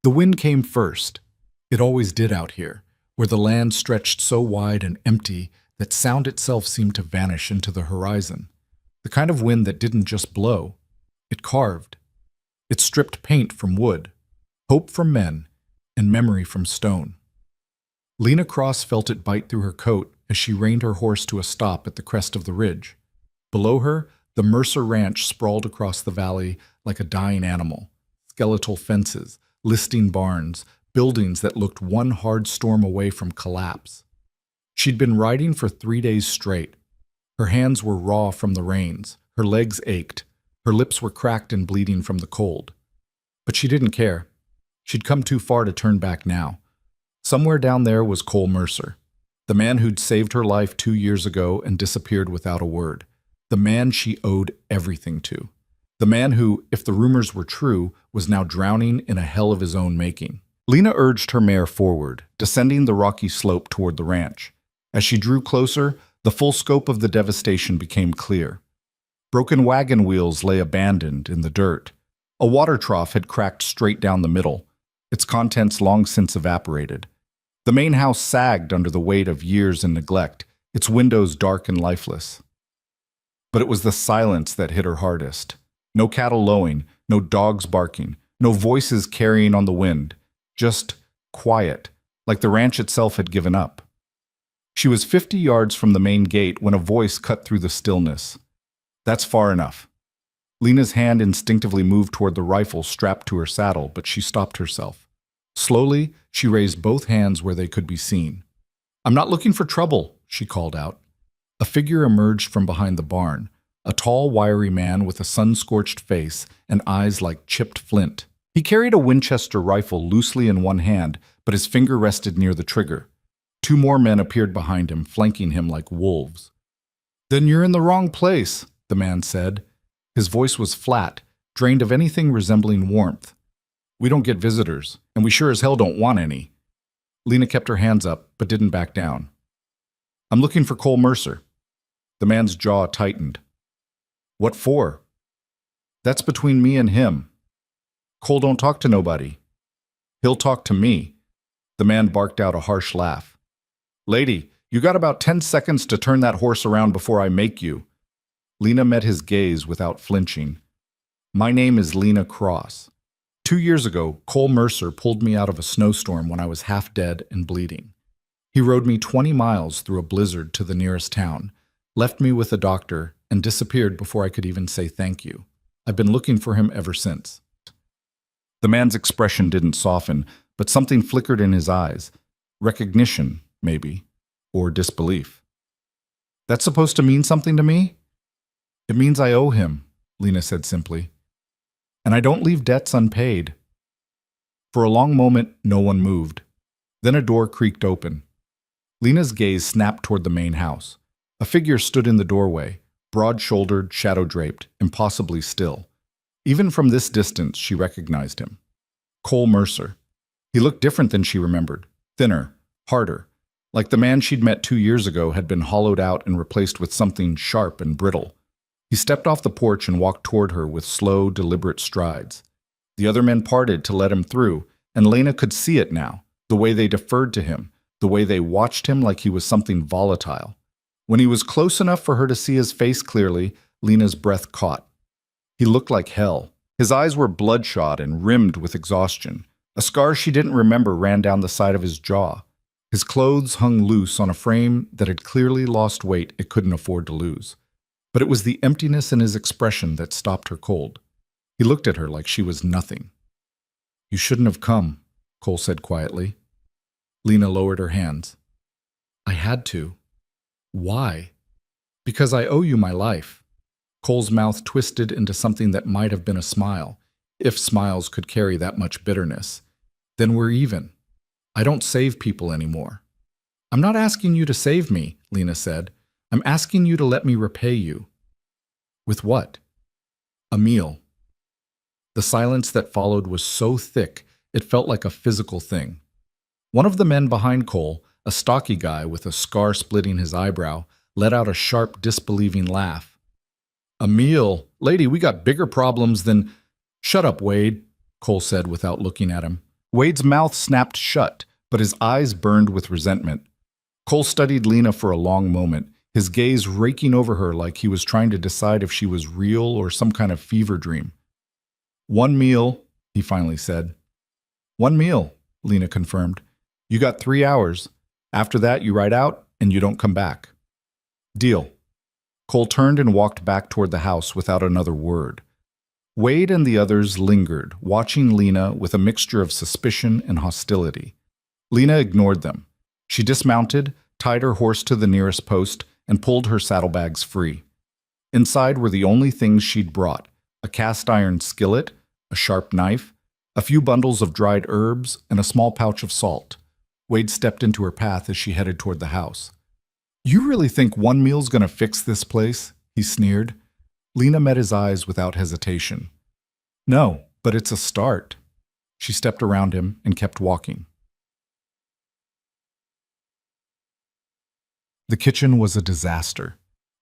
The wind came first. It always did out here, where the land stretched so wide and empty that sound itself seemed to vanish into the horizon. The kind of wind that didn't just blow, it carved. It stripped paint from wood, hope from men, and memory from stone. Lena Cross felt it bite through her coat as she reined her horse to a stop at the crest of the ridge. Below her, the Mercer Ranch sprawled across the valley like a dying animal. Skeletal fences, listing barns, buildings that looked one hard storm away from collapse. She'd been riding for 3 days straight. Her hands were raw from the rains, her legs ached, her lips were cracked and bleeding from the cold. But she didn't care. She'd come too far to turn back now. Somewhere down there was Cole Mercer, the man who'd saved her life 2 years ago and disappeared without a word. The man she owed everything to. The man who, if the rumors were true, was now drowning in a hell of his own making. Lena urged her mare forward, descending the rocky slope toward the ranch. As she drew closer, the full scope of the devastation became clear. Broken wagon wheels lay abandoned in the dirt. A water trough had cracked straight down the middle, its contents long since evaporated. The main house sagged under the weight of years and neglect, its windows dark and lifeless. But it was the silence that hit her hardest. No cattle lowing, no dogs barking, no voices carrying on the wind. Just quiet, like the ranch itself had given up. She was 50 yards from the main gate when a voice cut through the stillness. "That's far enough." Lena's hand instinctively moved toward the rifle strapped to her saddle, but she stopped herself. Slowly, she raised both hands where they could be seen. "I'm not looking for trouble," she called out. A figure emerged from behind the barn, a tall, wiry man with a sun-scorched face and eyes like chipped flint. He carried a Winchester rifle loosely in one hand, but his finger rested near the trigger. 2 more men appeared behind him, flanking him like wolves. "Then you're in the wrong place," the man said. His voice was flat, drained of anything resembling warmth. "We don't get visitors, and we sure as hell don't want any." Lena kept her hands up, but didn't back down. "I'm looking for Cole Mercer." The man's jaw tightened. "What for?" "That's between me and him. Cole don't talk to nobody. He'll talk to me." The man barked out a harsh laugh. "Lady, you got about 10 seconds to turn that horse around before I make you." Lena met his gaze without flinching. "My name is Lena Cross. 2 years ago, Cole Mercer pulled me out of a snowstorm when I was half dead and bleeding. He rode me 20 miles through a blizzard to the nearest town, left me with a doctor, and disappeared before I could even say thank you. I've been looking for him ever since." The man's expression didn't soften, but something flickered in his eyes. Recognition, maybe, or disbelief. "That's supposed to mean something to me?" "It means I owe him," Lena said simply. "And I don't leave debts unpaid." For a long moment, no one moved. Then a door creaked open. Lena's gaze snapped toward the main house. A figure stood in the doorway, broad-shouldered, shadow-draped, impossibly still. Even from this distance, she recognized him. Cole Mercer. He looked different than she remembered, thinner, harder, like the man she'd met 2 years ago had been hollowed out and replaced with something sharp and brittle. He stepped off the porch and walked toward her with slow, deliberate strides. The other men parted to let him through, and Lena could see it now, the way they deferred to him, the way they watched him like he was something volatile. When he was close enough for her to see his face clearly, Lena's breath caught. He looked like hell. His eyes were bloodshot and rimmed with exhaustion. A scar she didn't remember ran down the side of his jaw. His clothes hung loose on a frame that had clearly lost weight it couldn't afford to lose. But it was the emptiness in his expression that stopped her cold. He looked at her like she was nothing. "You shouldn't have come," Cole said quietly. Lena lowered her hands. "I had to." "Why?" "Because I owe you my life." Cole's mouth twisted into something that might have been a smile, if smiles could carry that much bitterness. "Then we're even. I don't save people anymore." "I'm not asking you to save me," Lena said. "I'm asking you to let me repay you." "With what?" "A meal." The silence that followed was so thick, it felt like a physical thing. One of the men behind Cole, a stocky guy with a scar splitting his eyebrow, let out a sharp, disbelieving laugh. "A meal? Lady, we got bigger problems than—" "Shut up, Wade," Cole said without looking at him. Wade's mouth snapped shut, but his eyes burned with resentment. Cole studied Lena for a long moment, his gaze raking over her like he was trying to decide if she was real or some kind of fever dream. "One meal," he finally said. "One meal," Lena confirmed. "You got 3 hours. After that, you ride out and you don't come back." "Deal." Cole turned and walked back toward the house without another word. Wade and the others lingered, watching Lena with a mixture of suspicion and hostility. Lena ignored them. She dismounted, tied her horse to the nearest post, and pulled her saddlebags free. Inside were the only things she'd brought: a cast-iron skillet, a sharp knife, a few bundles of dried herbs, and a small pouch of salt. Wade stepped into her path as she headed toward the house. "You really think one meal's gonna fix this place?" he sneered. Lena met his eyes without hesitation. "No, but it's a start." She stepped around him and kept walking. The kitchen was a disaster.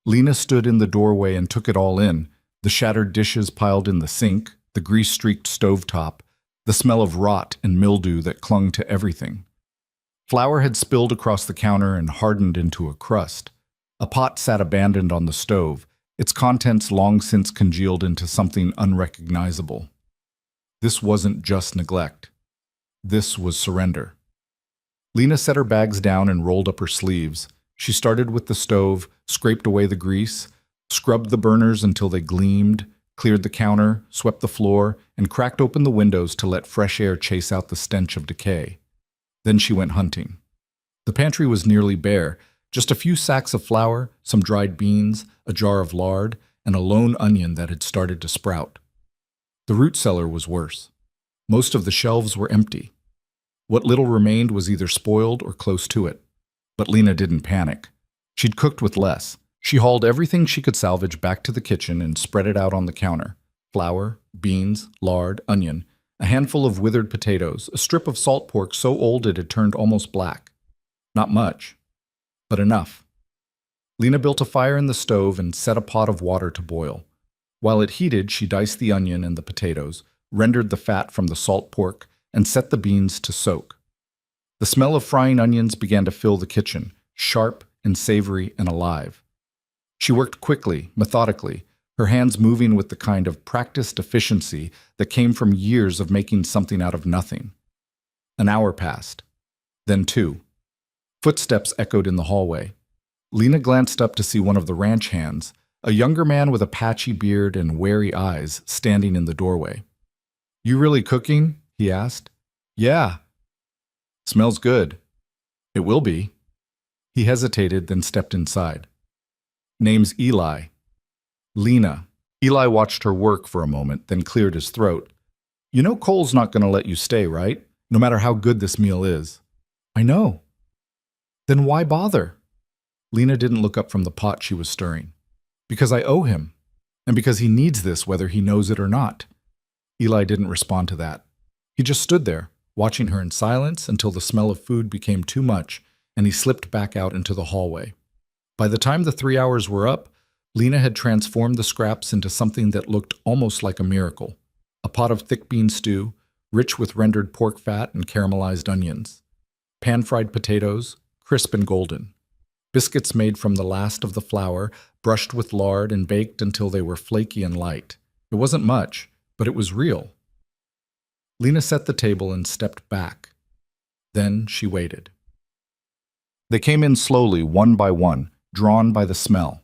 Lena stood in the doorway and took it all in: the shattered dishes piled in the sink, the grease-streaked stovetop, the smell of rot and mildew that clung to everything. Flour had spilled across the counter and hardened into a crust. A pot sat abandoned on the stove, its contents long since congealed into something unrecognizable. This wasn't just neglect. This was surrender. Lena set her bags down and rolled up her sleeves. She started with the stove, scraped away the grease, scrubbed the burners until they gleamed, cleared the counter, swept the floor, and cracked open the windows to let fresh air chase out the stench of decay. Then she went hunting. The pantry was nearly bare: just a few sacks of flour, some dried beans, a jar of lard, and a lone onion that had started to sprout. The root cellar was worse. Most of the shelves were empty. What little remained was either spoiled or close to it. But Lena didn't panic. She'd cooked with less. She hauled everything she could salvage back to the kitchen and spread it out on the counter: flour, beans, lard, onion, a handful of withered potatoes, a strip of salt pork so old it had turned almost black. Not much, but enough. Lena built a fire in the stove and set a pot of water to boil. While it heated, she diced the onion and the potatoes, rendered the fat from the salt pork, and set the beans to soak. The smell of frying onions began to fill the kitchen, sharp and savory and alive. She worked quickly, methodically, her hands moving with the kind of practiced efficiency that came from years of making something out of nothing. An hour passed. Then 2. Footsteps echoed in the hallway. Lena glanced up to see one of the ranch hands, a younger man with a patchy beard and wary eyes, standing in the doorway. "You really cooking?" he asked. "Yeah." "Smells good." "It will be." He hesitated, then stepped inside. "Name's Eli." "Lena." Eli watched her work for a moment, then cleared his throat. "You know Cole's not going to let you stay, right? No matter how good this meal is." "I know." "Then why bother?" Lena didn't look up from the pot she was stirring. "Because I owe him, and because he needs this whether he knows it or not." Eli didn't respond to that. He just stood there, watching her in silence until the smell of food became too much, and he slipped back out into the hallway. By the time the 3 hours were up, Lena had transformed the scraps into something that looked almost like a miracle: a pot of thick bean stew, rich with rendered pork fat and caramelized onions, pan-fried potatoes, crisp and golden, biscuits made from the last of the flour, brushed with lard and baked until they were flaky and light. It wasn't much, but it was real. Lena set the table and stepped back. Then she waited. They came in slowly, one by one, drawn by the smell.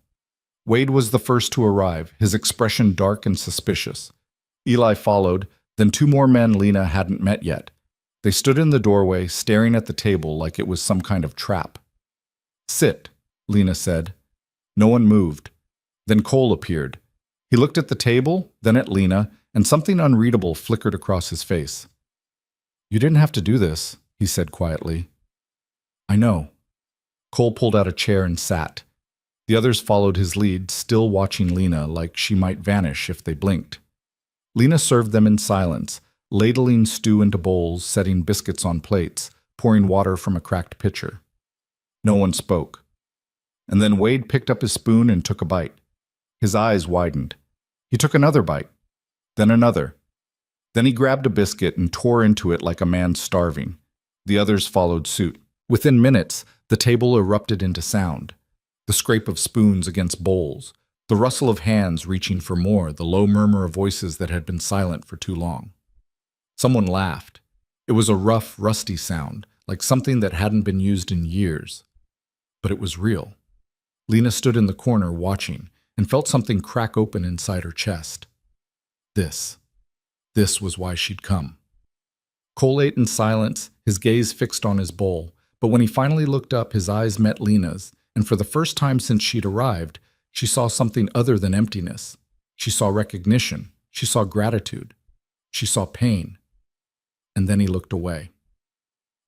Wade was the first to arrive, his expression dark and suspicious. Eli followed, then 2 more men Lena hadn't met yet. They stood in the doorway, staring at the table like it was some kind of trap. "Sit," Lena said. No one moved. Then Cole appeared. He looked at the table, then at Lena, and something unreadable flickered across his face. "You didn't have to do this," he said quietly. "I know." Cole pulled out a chair and sat. The others followed his lead, still watching Lena like she might vanish if they blinked. Lena served them in silence, ladling stew into bowls, setting biscuits on plates, pouring water from a cracked pitcher. No one spoke. And then Wade picked up his spoon and took a bite. His eyes widened. He took another bite, then another. Then he grabbed a biscuit and tore into it like a man starving. The others followed suit. Within minutes, the table erupted into sound. The scrape of spoons against bowls, the rustle of hands reaching for more, the low murmur of voices that had been silent for too long. Someone laughed. It was a rough, rusty sound, like something that hadn't been used in years. But it was real. Lena stood in the corner watching and felt something crack open inside her chest. This was why she'd come. Cole ate in silence, his gaze fixed on his bowl, but when he finally looked up, his eyes met Lena's, and for the first time since she'd arrived, she saw something other than emptiness. She saw recognition. She saw gratitude. She saw pain. And then he looked away.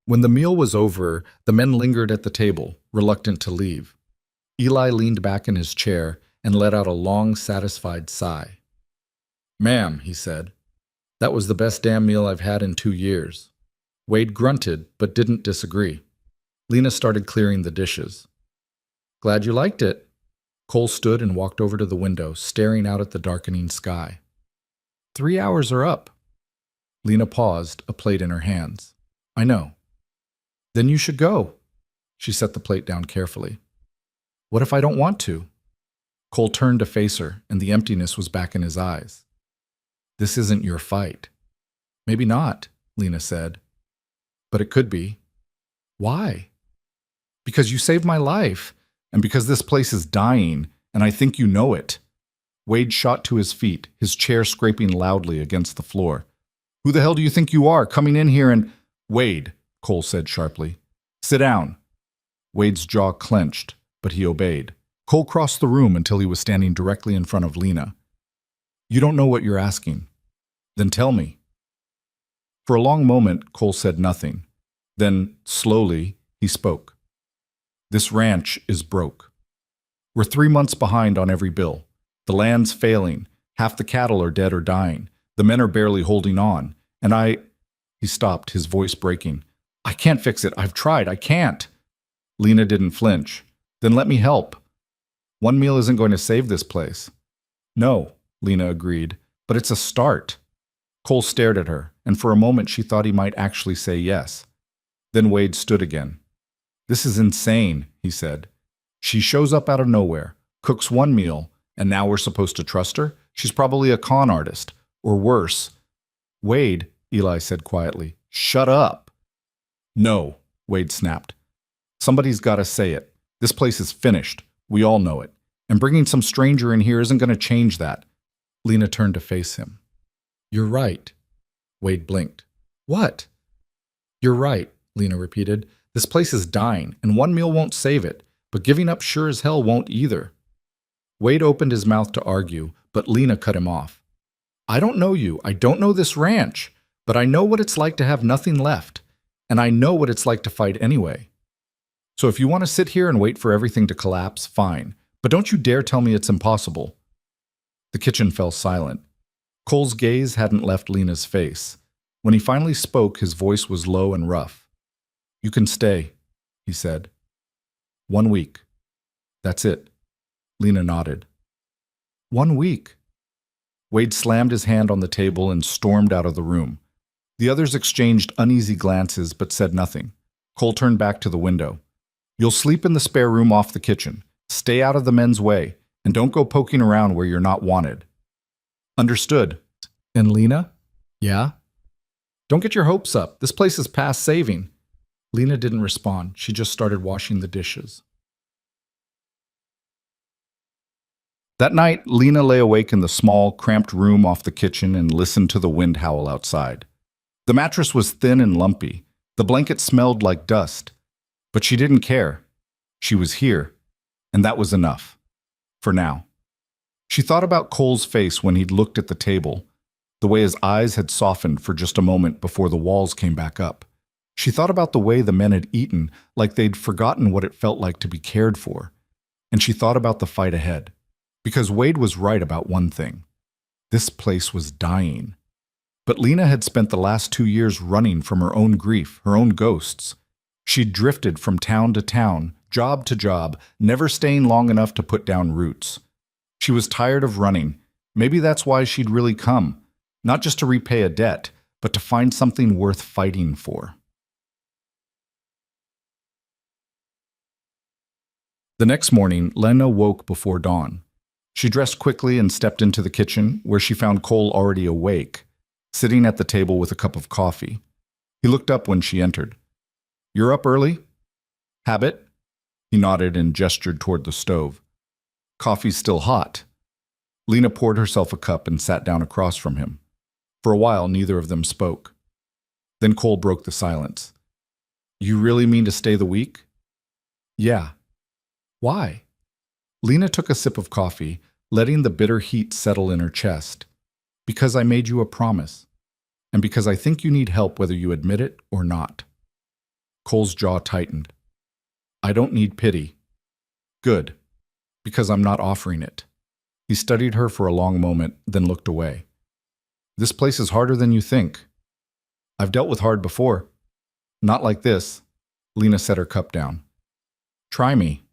When the meal was over, the men lingered at the table, reluctant to leave. Eli leaned back in his chair and let out a long, satisfied sigh. "Ma'am," he said, "that was the best damn meal I've had in 2 years." Wade grunted, but didn't disagree. Lena started clearing the dishes. "Glad you liked it." Cole stood and walked over to the window, staring out at the darkening sky. 3 hours are up." Lena paused, a plate in her hands. "I know." "Then you should go." She set the plate down carefully. "What if I don't want to?" Cole turned to face her, and the emptiness was back in his eyes. "This isn't your fight." "Maybe not," Lena said. "But it could be." "Why?" "Because you saved my life, and because this place is dying, and I think you know it." Wade shot to his feet, his chair scraping loudly against the floor. "Who the hell do you think you are, coming in here and—" "Wade," Cole said sharply. "Sit down." Wade's jaw clenched, but he obeyed. Cole crossed the room until he was standing directly in front of Lena. "You don't know what you're asking." "Then tell me." For a long moment, Cole said nothing. Then, slowly, he spoke. "This ranch is broke. We're 3 months behind on every bill. The land's failing. Half the cattle are dead or dying. The men are barely holding on. And He stopped, his voice breaking. "I can't fix it. I've tried. I can't." Lena didn't flinch. "Then let me help." "One meal isn't going to save this place." "No," Lena agreed, "but it's a start." Cole stared at her, and for a moment she thought he might actually say yes. Then Wade stood again. "This is insane," he said. "She shows up out of nowhere, cooks one meal, and now we're supposed to trust her? She's probably a con artist, or worse." "Wade," Eli said quietly, "shut up." "No," Wade snapped. "Somebody's got to say it. This place is finished. We all know it. And bringing some stranger in here isn't going to change that." Lena turned to face him. "You're right." Wade blinked. "What?" "You're right," Lena repeated. "This place is dying, and one meal won't save it, but giving up sure as hell won't either." Wade opened his mouth to argue, but Lena cut him off. "I don't know you. I don't know this ranch, but I know what it's like to have nothing left, and I know what it's like to fight anyway. So if you want to sit here and wait for everything to collapse, fine, but don't you dare tell me it's impossible." The kitchen fell silent. Cole's gaze hadn't left Lena's face. When he finally spoke, his voice was low and rough. "You can stay," he said. "1 week. That's it." Lena nodded. 1 week. Wade slammed his hand on the table and stormed out of the room. The others exchanged uneasy glances but said nothing. Cole turned back to the window. "You'll sleep in the spare room off the kitchen. Stay out of the men's way, and don't go poking around where you're not wanted." "Understood." "And Lena?" "Yeah?" "Don't get your hopes up. This place is past saving." Lena didn't respond. She just started washing the dishes. That night, Lena lay awake in the small, cramped room off the kitchen and listened to the wind howl outside. The mattress was thin and lumpy. The blanket smelled like dust. But she didn't care. She was here, and that was enough. For now. She thought about Cole's face when he'd looked at the table, the way his eyes had softened for just a moment before the walls came back up. She thought about the way the men had eaten, like they'd forgotten what it felt like to be cared for. And she thought about the fight ahead. Because Wade was right about one thing. This place was dying. But Lena had spent the last 2 years running from her own grief, her own ghosts. She'd drifted from town to town, job to job, never staying long enough to put down roots. She was tired of running. Maybe that's why she'd really come. Not just to repay a debt, but to find something worth fighting for. The next morning, Lena woke before dawn. She dressed quickly and stepped into the kitchen, where she found Cole already awake, sitting at the table with a cup of coffee. He looked up when she entered. "You're up early?" "Habit?" He nodded and gestured toward the stove. "Coffee's still hot." Lena poured herself a cup and sat down across from him. For a while, neither of them spoke. Then Cole broke the silence. "You really mean to stay the week?" "Yeah." "Why?" Lena took a sip of coffee, letting the bitter heat settle in her chest. "Because I made you a promise. And because I think you need help whether you admit it or not." Cole's jaw tightened. "I don't need pity." "Good. Because I'm not offering it." He studied her for a long moment, then looked away. "This place is harder than you think." "I've dealt with hard before." "Not like this." Lena set her cup down. "Try me."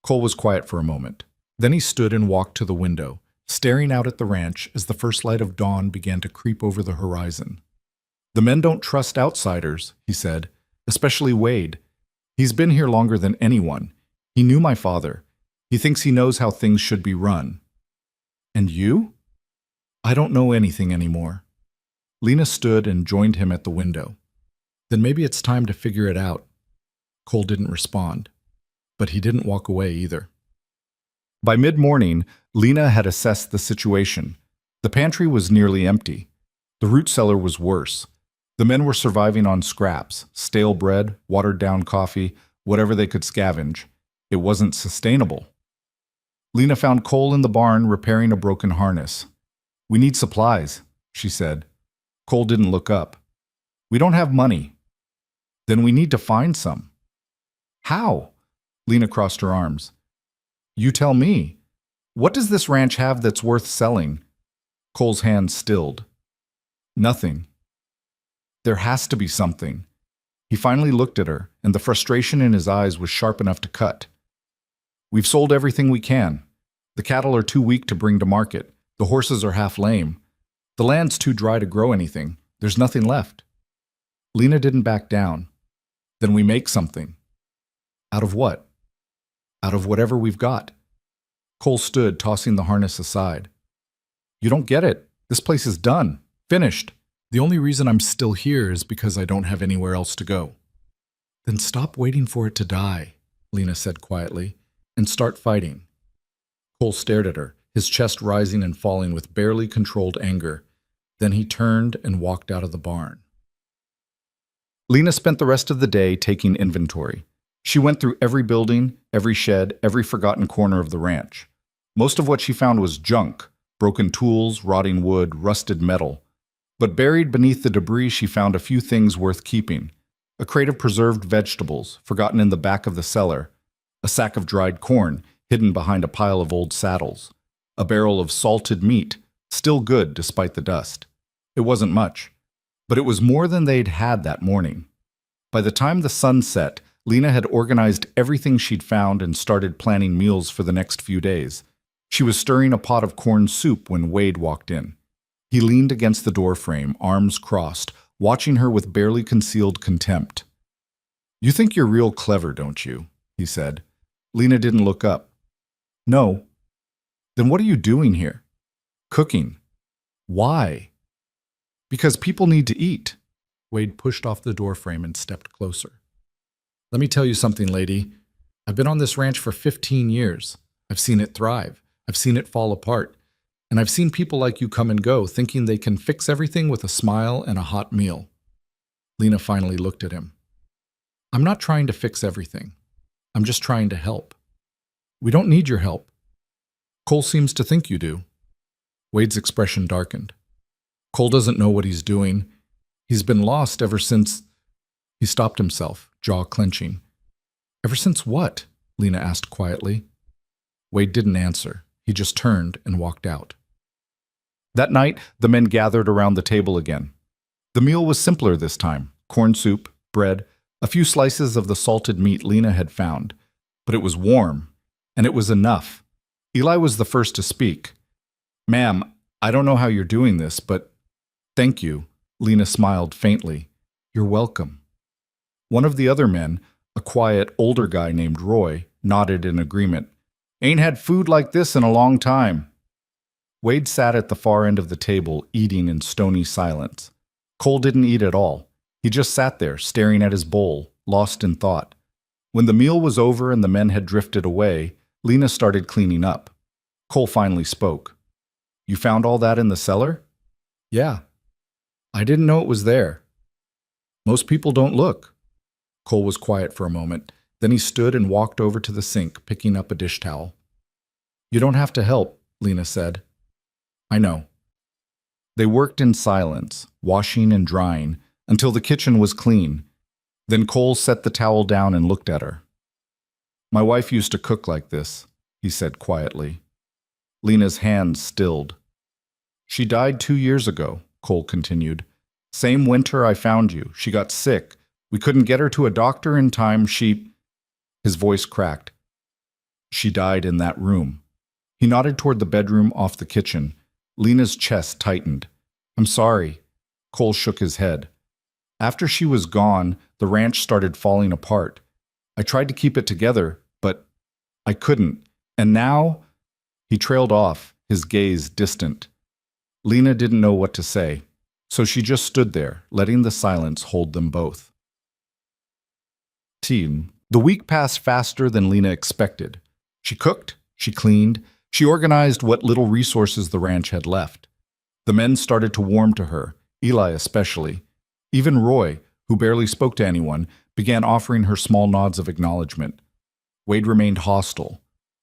Cole was quiet for a moment. Then he stood and walked to the window, staring out at the ranch as the first light of dawn began to creep over the horizon. "The men don't trust outsiders," he said, "especially Wade. He's been here longer than anyone. He knew my father. He thinks he knows how things should be run." "And you?" "I don't know anything anymore." Lena stood and joined him at the window. "Then maybe it's time to figure it out." Cole didn't respond, but he didn't walk away either. By mid-morning, Lena had assessed the situation. The pantry was nearly empty. The root cellar was worse. The men were surviving on scraps, stale bread, watered-down coffee, whatever they could scavenge. It wasn't sustainable. Lena found Cole in the barn repairing a broken harness. "We need supplies," she said. Cole didn't look up. "We don't have money." "Then we need to find some." "How?" Lena crossed her arms. "You tell me. What does this ranch have that's worth selling?" Cole's hand stilled. "Nothing." "There has to be something." He finally looked at her, and the frustration in his eyes was sharp enough to cut. "We've sold everything we can. The cattle are too weak to bring to market. The horses are half lame. The land's too dry to grow anything. There's nothing left." Lena didn't back down. "Then we make something." "Out of what?" "Out of whatever we've got." Cole stood, tossing the harness aside. "You don't get it. This place is done. Finished. The only reason I'm still here is because I don't have anywhere else to go." "Then stop waiting for it to die," Lena said quietly, "and start fighting." Cole stared at her, his chest rising and falling with barely controlled anger. Then he turned and walked out of the barn. Lena spent the rest of the day taking inventory. She went through every building, every shed, every forgotten corner of the ranch. Most of what she found was junk, broken tools, rotting wood, rusted metal. But buried beneath the debris, she found a few things worth keeping. A crate of preserved vegetables, forgotten in the back of the cellar. A sack of dried corn, hidden behind a pile of old saddles. A barrel of salted meat, still good despite the dust. It wasn't much, but it was more than they'd had that morning. By the time the sun set, Lena had organized everything she'd found and started planning meals for the next few days. She was stirring a pot of corn soup when Wade walked in. He leaned against the doorframe, arms crossed, watching her with barely concealed contempt. "You think you're real clever, don't you?" he said. Lena didn't look up. "No." "Then what are you doing here?" "Cooking." "Why?" "Because people need to eat." Wade pushed off the doorframe and stepped closer. "Let me tell you something, lady. I've been on this ranch for 15 years. I've seen it thrive. I've seen it fall apart. And I've seen people like you come and go, thinking they can fix everything with a smile and a hot meal." Lena finally looked at him. "I'm not trying to fix everything. I'm just trying to help." "We don't need your help." "Cole seems to think you do." Wade's expression darkened. "Cole doesn't know what he's doing. He's been lost ever since—" He stopped himself, jaw clenching. "Ever since what?" Lena asked quietly. Wade didn't answer. He just turned and walked out. That night, the men gathered around the table again. The meal was simpler this time. Corn soup, bread, a few slices of the salted meat Lena had found. But it was warm, and it was enough. Eli was the first to speak. "Ma'am, I don't know how you're doing this, but Thank you, Lena smiled faintly. You're welcome. One of the other men, a quiet, older guy named Roy, nodded in agreement. Ain't had food like this in a long time. Wade sat at the far end of the table, eating in stony silence. Cole didn't eat at all. He just sat there, staring at his bowl, lost in thought. When the meal was over and the men had drifted away, Lena started cleaning up. Cole finally spoke. You found all that in the cellar? Yeah. I didn't know it was there. Most people don't look. Cole was quiet for a moment. Then he stood and walked over to the sink, picking up a dish towel. You don't have to help, Lena said. I know. They worked in silence, washing and drying, until the kitchen was clean. Then Cole set the towel down and looked at her. My wife used to cook like this, he said quietly. Lena's hands stilled. She died 2 years ago, Cole continued. Same winter I found you. She got sick. We couldn't get her to a doctor in time. His voice cracked. She died in that room. He nodded toward the bedroom off the kitchen. Lena's chest tightened. I'm sorry. Cole shook his head. After she was gone, the ranch started falling apart. I tried to keep it together, but I couldn't. And now, he trailed off, his gaze distant. Lena didn't know what to say, so she just stood there, letting the silence hold them both. The week passed faster than Lena expected. She cooked, she cleaned, she organized what little resources the ranch had left. The men started to warm to her, Eli especially. Even Roy, who barely spoke to anyone, began offering her small nods of acknowledgement. Wade remained hostile,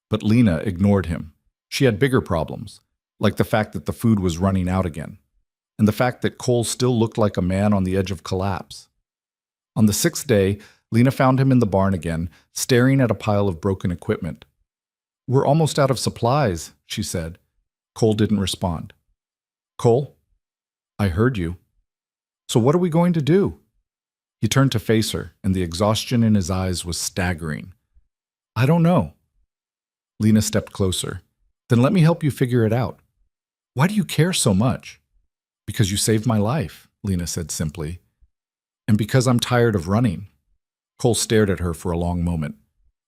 but Lena ignored him. She had bigger problems, like the fact that the food was running out again, and the fact that Cole still looked like a man on the edge of collapse. On the 6th day, Lena found him in the barn again, staring at a pile of broken equipment. We're almost out of supplies, she said. Cole didn't respond. Cole? I heard you. So what are we going to do? He turned to face her, and the exhaustion in his eyes was staggering. I don't know. Lena stepped closer. Then let me help you figure it out. Why do you care so much? Because you saved my life, Lena said simply. And because I'm tired of running. Cole stared at her for a long moment.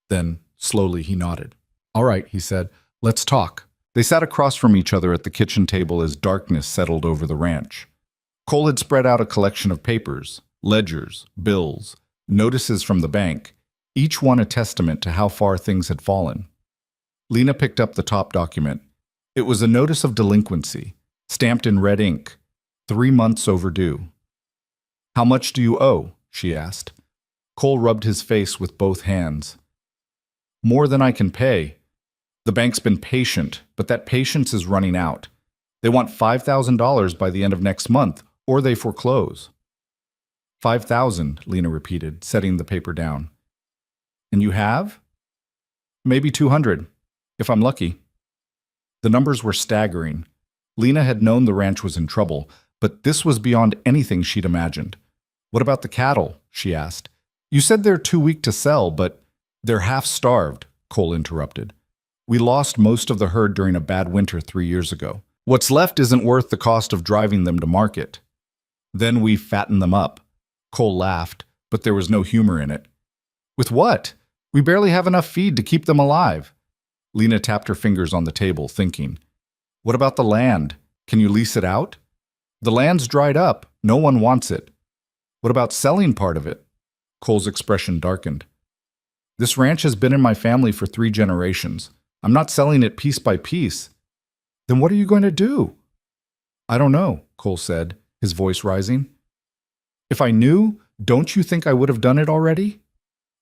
Then, slowly, he nodded. All right, he said, let's talk. They sat across from each other at the kitchen table as darkness settled over the ranch. Cole had spread out a collection of papers, ledgers, bills, notices from the bank, each one a testament to how far things had fallen. Lena picked up the top document. It was a notice of delinquency, stamped in red ink, 3 months overdue. How much do you owe? She asked. Cole rubbed his face with both hands. More than I can pay. The bank's been patient, but that patience is running out. They want $5,000 by the end of next month, or they foreclose. 5,000, Lena repeated, setting the paper down. And you have? Maybe 200, if I'm lucky. The numbers were staggering. Lena had known the ranch was in trouble, but this was beyond anything she'd imagined. What about the cattle? She asked. You said they're too weak to sell, but they're half-starved, Cole interrupted. We lost most of the herd during a bad winter 3 years ago. What's left isn't worth the cost of driving them to market. Then we fatten them up. Cole laughed, but there was no humor in it. With what? We barely have enough feed to keep them alive. Lena tapped her fingers on the table, thinking. What about the land? Can you lease it out? The land's dried up. No one wants it. What about selling part of it? Cole's expression darkened. This ranch has been in my family for 3 generations. I'm not selling it piece by piece. Then what are you going to do? I don't know, Cole said, his voice rising. If I knew, don't you think I would have done it already?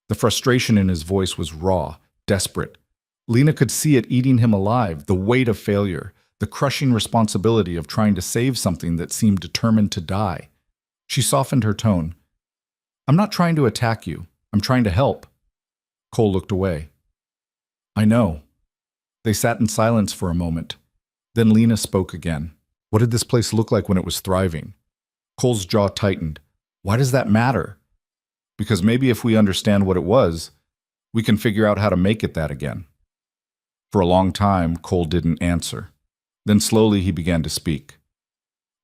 The frustration in his voice was raw, desperate. Lena could see it eating him alive, the weight of failure, the crushing responsibility of trying to save something that seemed determined to die. She softened her tone. I'm not trying to attack you. I'm trying to help. Cole looked away. I know. They sat in silence for a moment. Then Lena spoke again. What did this place look like when it was thriving? Cole's jaw tightened. Why does that matter? Because maybe if we understand what it was, we can figure out how to make it that again. For a long time, Cole didn't answer. Then slowly he began to speak.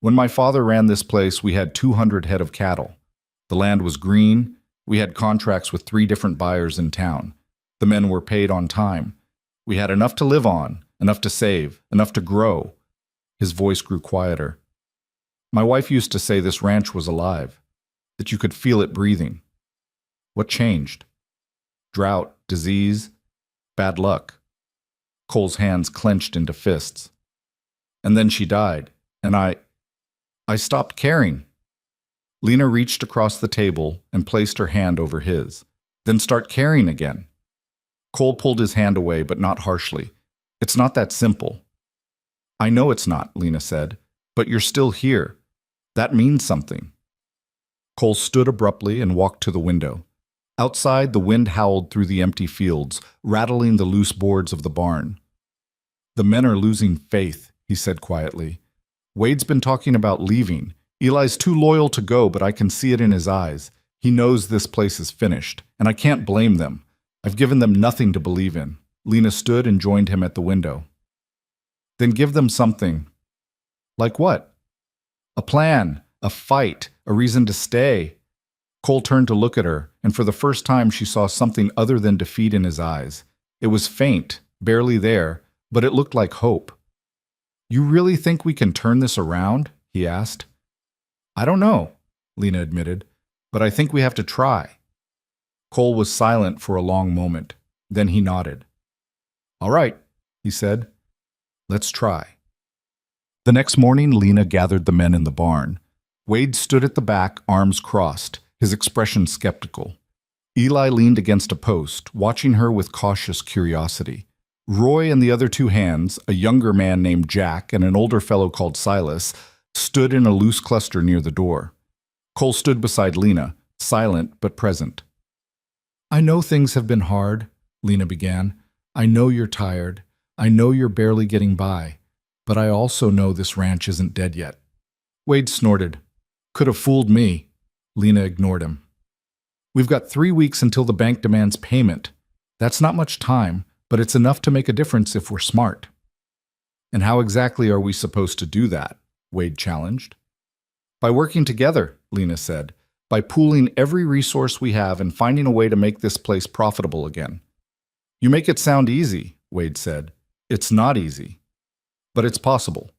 When my father ran this place, we had 200 head of cattle. The land was green. We had contracts with 3 different buyers in town. The men were paid on time. We had enough to live on, enough to save, enough to grow. His voice grew quieter. My wife used to say this ranch was alive, that you could feel it breathing. What changed? Drought, disease, bad luck. Cole's hands clenched into fists. And then she died, and I stopped caring. Lena reached across the table and placed her hand over his. Then start caring again. Cole pulled his hand away, but not harshly. It's not that simple. I know it's not, Lena said, but you're still here. That means something. Cole stood abruptly and walked to the window. Outside, the wind howled through the empty fields, rattling the loose boards of the barn. The men are losing faith, he said quietly. Wade's been talking about leaving. Eli's too loyal to go, but I can see it in his eyes. He knows this place is finished, and I can't blame them. I've given them nothing to believe in. Lena stood and joined him at the window. Then give them something. Like what? A plan, a fight, a reason to stay. Cole turned to look at her, and for the first time she saw something other than defeat in his eyes. It was faint, barely there, but it looked like hope. You really think we can turn this around? He asked. I don't know, Lena admitted, but I think we have to try. Cole was silent for a long moment. Then he nodded. All right, he said. Let's try. The next morning, Lena gathered the men in the barn. Wade stood at the back, arms crossed, his expression skeptical. Eli leaned against a post, watching her with cautious curiosity. Roy and the other 2 hands, a younger man named Jack and an older fellow called Silas, stood in a loose cluster near the door. Cole stood beside Lena, silent but present. I know things have been hard, Lena began. I know you're tired. I know you're barely getting by. But I also know this ranch isn't dead yet. Wade snorted. Could have fooled me. Lena ignored him. We've got 3 weeks until the bank demands payment. That's not much time, but it's enough to make a difference if we're smart. And how exactly are we supposed to do that? Wade challenged. By working together, Lena said. By pooling every resource we have and finding a way to make this place profitable again. You make it sound easy, Wade said. It's not easy. But it's possible.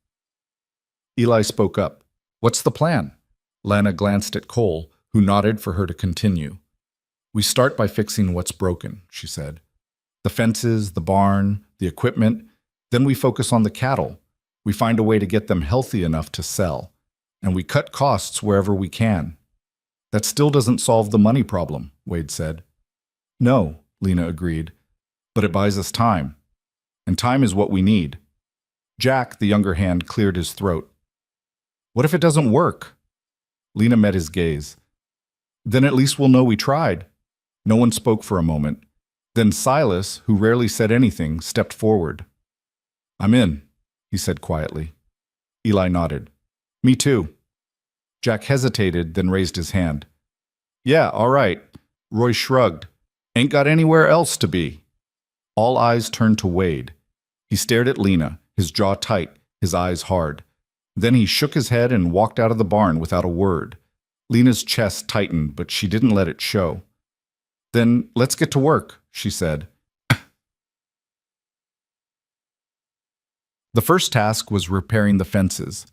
Eli spoke up. What's the plan? Lana glanced at Cole, who nodded for her to continue. We start by fixing what's broken, she said. The fences, the barn, the equipment. Then we focus on the cattle. We find a way to get them healthy enough to sell. And we cut costs wherever we can. That still doesn't solve the money problem, Wade said. No, Lena agreed. But it buys us time. And time is what we need. Jack, the younger hand, cleared his throat. What if it doesn't work? Lena met his gaze. Then at least we'll know we tried. No one spoke for a moment. Then Silas, who rarely said anything, stepped forward. I'm in, he said quietly. Eli nodded. Me too. Jack hesitated, then raised his hand. Yeah, all right. Roy shrugged. Ain't got anywhere else to be. All eyes turned to Wade. He stared at Lena, his jaw tight, his eyes hard. Then he shook his head and walked out of the barn without a word. Lena's chest tightened, but she didn't let it show. Then let's get to work, she said. The first task was repairing the fences.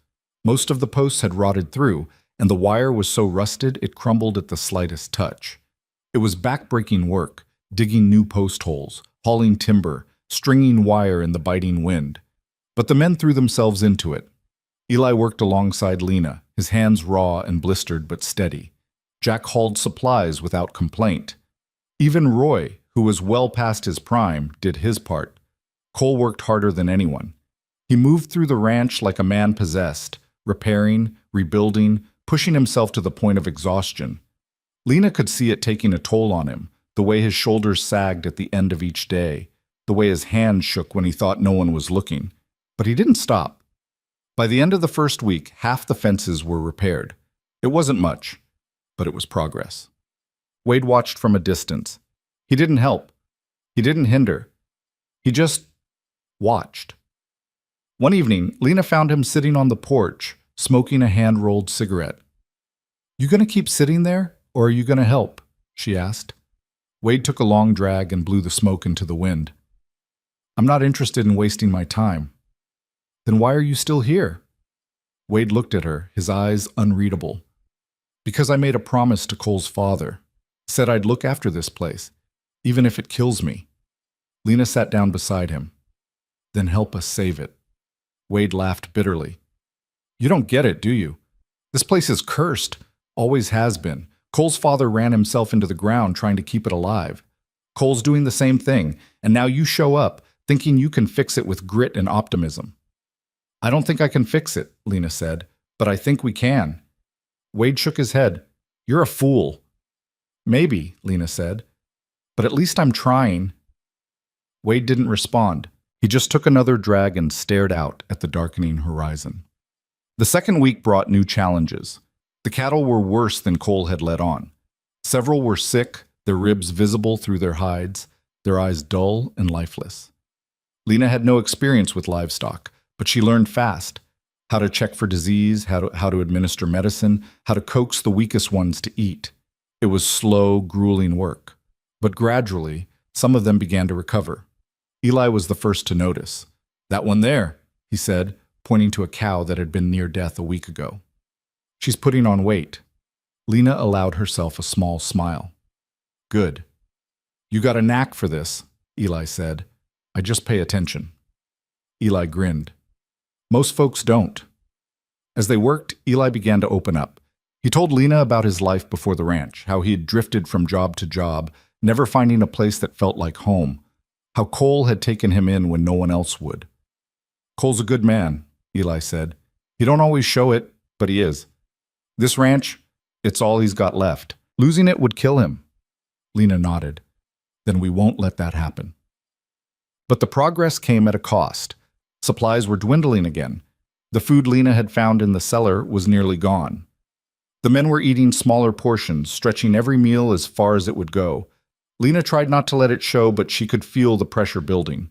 Most of the posts had rotted through, and the wire was so rusted it crumbled at the slightest touch. It was back-breaking work, digging new post holes, hauling timber, stringing wire in the biting wind. But the men threw themselves into it. Eli worked alongside Lena, his hands raw and blistered but steady. Jack hauled supplies without complaint. Even Roy, who was well past his prime, did his part. Cole worked harder than anyone. He moved through the ranch like a man possessed, repairing, rebuilding, pushing himself to the point of exhaustion. Lena could see it taking a toll on him, the way his shoulders sagged at the end of each day, the way his hands shook when he thought no one was looking. But he didn't stop. By the end of the first week, half the fences were repaired. It wasn't much, but it was progress. Wade watched from a distance. He didn't help. He didn't hinder. He just watched. One evening, Lena found him sitting on the porch, smoking a hand-rolled cigarette. "You gonna keep sitting there, or are you gonna help?" she asked. Wade took a long drag and blew the smoke into the wind. "I'm not interested in wasting my time." "Then why are you still here?" Wade looked at her, his eyes unreadable. "Because I made a promise to Cole's father. Said I'd look after this place, even if it kills me." Lena sat down beside him. "Then help us save it." Wade laughed bitterly. "You don't get it, do you? This place is cursed, always has been. Cole's father ran himself into the ground trying to keep it alive. Cole's doing the same thing, and now you show up, thinking you can fix it with grit and optimism." "I don't think I can fix it," Lena said, "but I think we can." Wade shook his head. "You're a fool." "Maybe," Lena said, "but at least I'm trying." Wade didn't respond. He just took another drag and stared out at the darkening horizon. The second week brought new challenges. The cattle were worse than Cole had let on. Several were sick, their ribs visible through their hides, their eyes dull and lifeless. Lena had no experience with livestock, but she learned fast how to check for disease, how to administer medicine, how to coax the weakest ones to eat. It was slow, grueling work. But gradually, some of them began to recover. Eli was the first to notice. "That one there," he said, pointing to a cow that had been near death a week ago. "She's putting on weight." Lena allowed herself a small smile. "Good. You got a knack for this," Eli said. "I just pay attention." Eli grinned. "Most folks don't." As they worked, Eli began to open up. He told Lena about his life before the ranch, how he had drifted from job to job, never finding a place that felt like home, how Cole had taken him in when no one else would. "Cole's a good man," Eli said. "He don't always show it, but he is. This ranch, it's all he's got left. Losing it would kill him." Lena nodded. "Then we won't let that happen." But the progress came at a cost. Supplies were dwindling again. The food Lena had found in the cellar was nearly gone. The men were eating smaller portions, stretching every meal as far as it would go. Lena tried not to let it show, but she could feel the pressure building.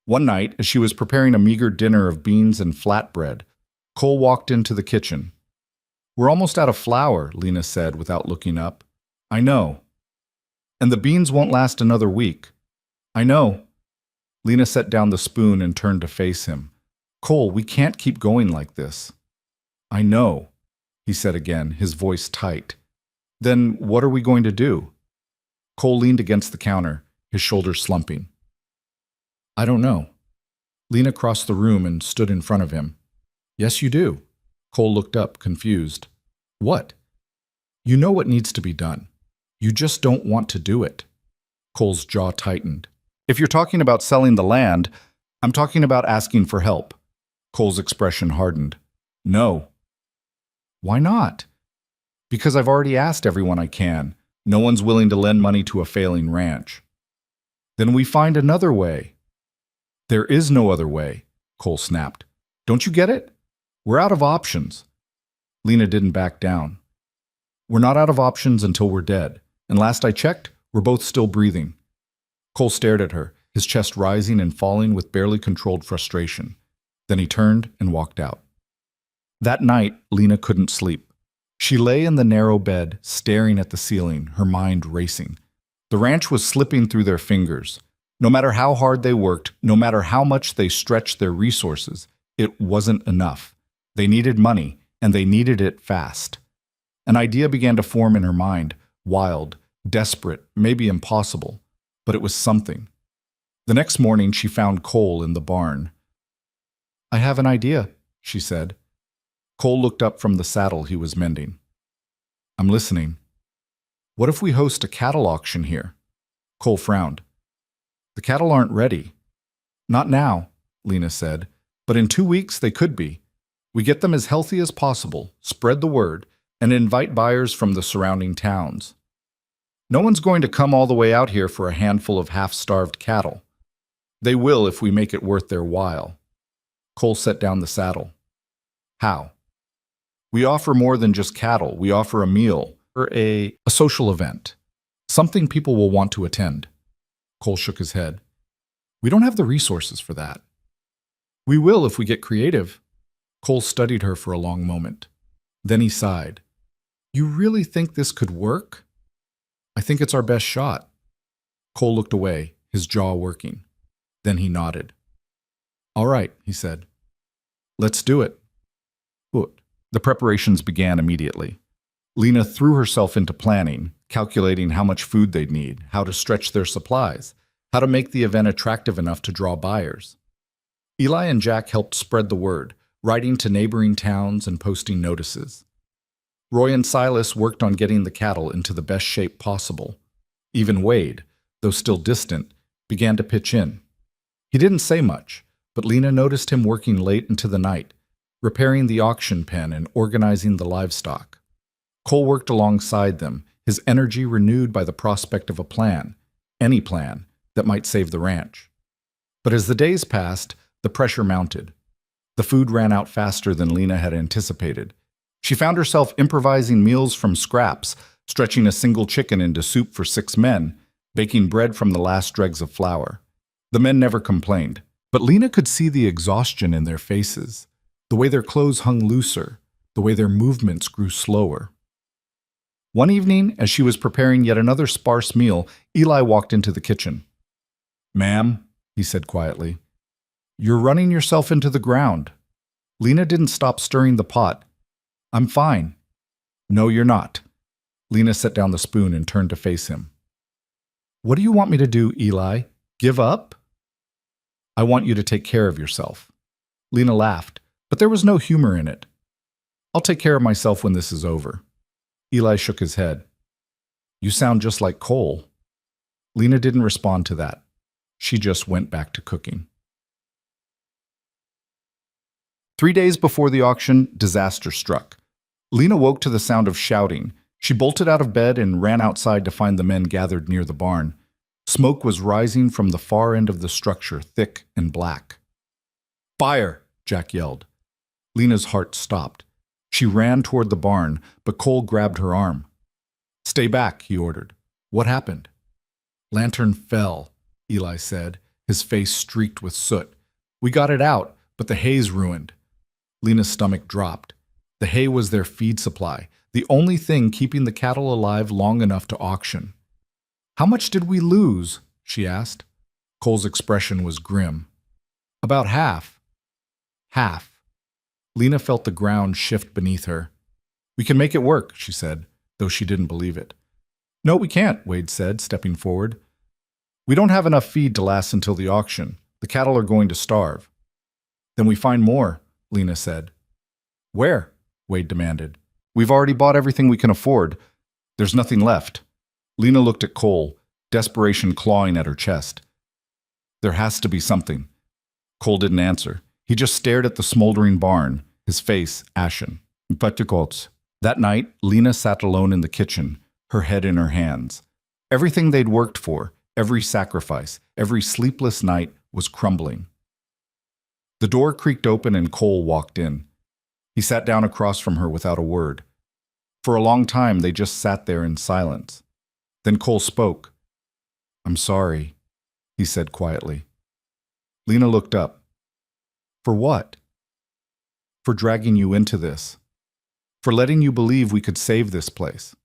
One night, as she was preparing a meager dinner of beans and flatbread, Cole walked into the kitchen. "We're almost out of flour," Lena said without looking up. "I know." "And the beans won't last another week." "I know." Lena set down the spoon and turned to face him. "Cole, we can't keep going like this." "I know," he said again, his voice tight. "Then what are we going to do?" Cole leaned against the counter, his shoulders slumping. "I don't know." Lena crossed the room and stood in front of him. "Yes, you do." Cole looked up, confused. "What?" "You know what needs to be done. You just don't want to do it." Cole's jaw tightened. "If you're talking about selling the land, I'm talking about asking for help." Cole's expression hardened. "No." "Why not?" "Because I've already asked everyone I can. No one's willing to lend money to a failing ranch." "Then we find another way." "There is no other way," Cole snapped. "Don't you get it? We're out of options." Lena didn't back down. "We're not out of options until we're dead. And last I checked, we're both still breathing." Cole stared at her, his chest rising and falling with barely controlled frustration. Then he turned and walked out. That night, Lena couldn't sleep. She lay in the narrow bed, staring at the ceiling, her mind racing. The ranch was slipping through their fingers. No matter how hard they worked, no matter how much they stretched their resources, it wasn't enough. They needed money, and they needed it fast. An idea began to form in her mind, wild, desperate, maybe impossible, but it was something. The next morning, she found Cole in the barn. "I have an idea," she said. Cole looked up from the saddle he was mending. "I'm listening." "What if we host a cattle auction here?" Cole frowned. "The cattle aren't ready." "Not now," Lena said, "but in 2 weeks they could be. We get them as healthy as possible, spread the word, and invite buyers from the surrounding towns. No one's going to come all the way out here for a handful of half-starved cattle. They will if we make it worth their while." Cole set down the saddle. "How?" "We offer more than just cattle. We offer a meal, or a social event. Something people will want to attend." Cole shook his head. "We don't have the resources for that." "We will if we get creative." Cole studied her for a long moment. Then he sighed. You really think this could work? I think it's our best shot. Cole looked away, his jaw working. Then he nodded. All right, he said. Let's do it. Good. The preparations began immediately. Lena threw herself into planning, calculating how much food they'd need, how to stretch their supplies, how to make the event attractive enough to draw buyers. Eli and Jack helped spread the word, writing to neighboring towns and posting notices. Roy and Silas worked on getting the cattle into the best shape possible. Even Wade, though still distant, began to pitch in. He didn't say much, but Lena noticed him working late into the night, repairing the auction pen and organizing the livestock. Cole worked alongside them, his energy renewed by the prospect of a plan, any plan, that might save the ranch. But as the days passed, the pressure mounted. The food ran out faster than Lena had anticipated. She found herself improvising meals from scraps, stretching a single chicken into soup for 6 men, baking bread from the last dregs of flour. The men never complained, but Lena could see the exhaustion in their faces, the way their clothes hung looser, the way their movements grew slower. One evening, as she was preparing yet another sparse meal, Eli walked into the kitchen. "Ma'am," he said quietly, "you're running yourself into the ground." Lena didn't stop stirring the pot. "I'm fine." "No, you're not." Lena set down the spoon and turned to face him. "What do you want me to do, Eli? Give up?" "I want you to take care of yourself." Lena laughed, but there was no humor in it. "I'll take care of myself when this is over." Eli shook his head. "You sound just like Cole." Lena didn't respond to that. She just went back to cooking. 3 days before the auction, disaster struck. Lena woke to the sound of shouting. She bolted out of bed and ran outside to find the men gathered near the barn. Smoke was rising from the far end of the structure, thick and black. "Fire!" Jack yelled. Lena's heart stopped. She ran toward the barn, but Cole grabbed her arm. "Stay back," he ordered. "What happened?" "Lantern fell," Eli said, his face streaked with soot. "We got it out, but the hay's ruined." Lena's stomach dropped. The hay was their feed supply, the only thing keeping the cattle alive long enough to auction. "How much did we lose?" she asked. Cole's expression was grim. "About half." "Half." Lena felt the ground shift beneath her. "We can make it work," she said, though she didn't believe it. "No, we can't," Wade said, stepping forward. "We don't have enough feed to last until the auction. The cattle are going to starve." "Then we find more," Lena said. "Where?" Wade demanded. "We've already bought everything we can afford. There's nothing left." Lena looked at Cole, desperation clawing at her chest. "There has to be something." Cole didn't answer. He just stared at the smoldering barn, his face ashen. That night, Lena sat alone in the kitchen, her head in her hands. Everything they'd worked for, every sacrifice, every sleepless night was crumbling. The door creaked open and Cole walked in. He sat down across from her without a word. For a long time, they just sat there in silence. Then Cole spoke. "I'm sorry," he said quietly. Lena looked up. "For what?" "For dragging you into this. For letting you believe we could save this place."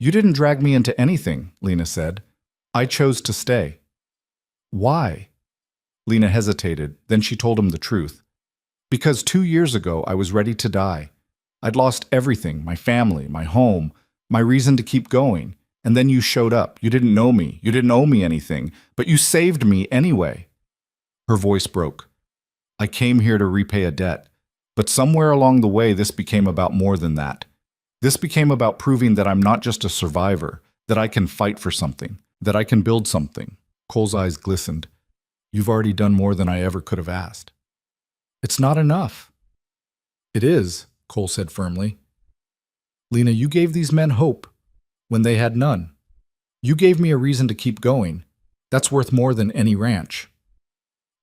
"You didn't drag me into anything," Lena said. "I chose to stay." "Why?" Lena hesitated, then she told him the truth. "Because 2 years ago I was ready to die. I'd lost everything, my family, my home, my reason to keep going. And then you showed up. You didn't know me. You didn't owe me anything. But you saved me anyway." Her voice broke. "I came here to repay a debt. But somewhere along the way, this became about more than that. This became about proving that I'm not just a survivor, that I can fight for something, that I can build something." Cole's eyes glistened. "You've already done more than I ever could have asked." "It's not enough." "It is," Cole said firmly. "Lena, you gave these men hope when they had none. You gave me a reason to keep going. That's worth more than any ranch."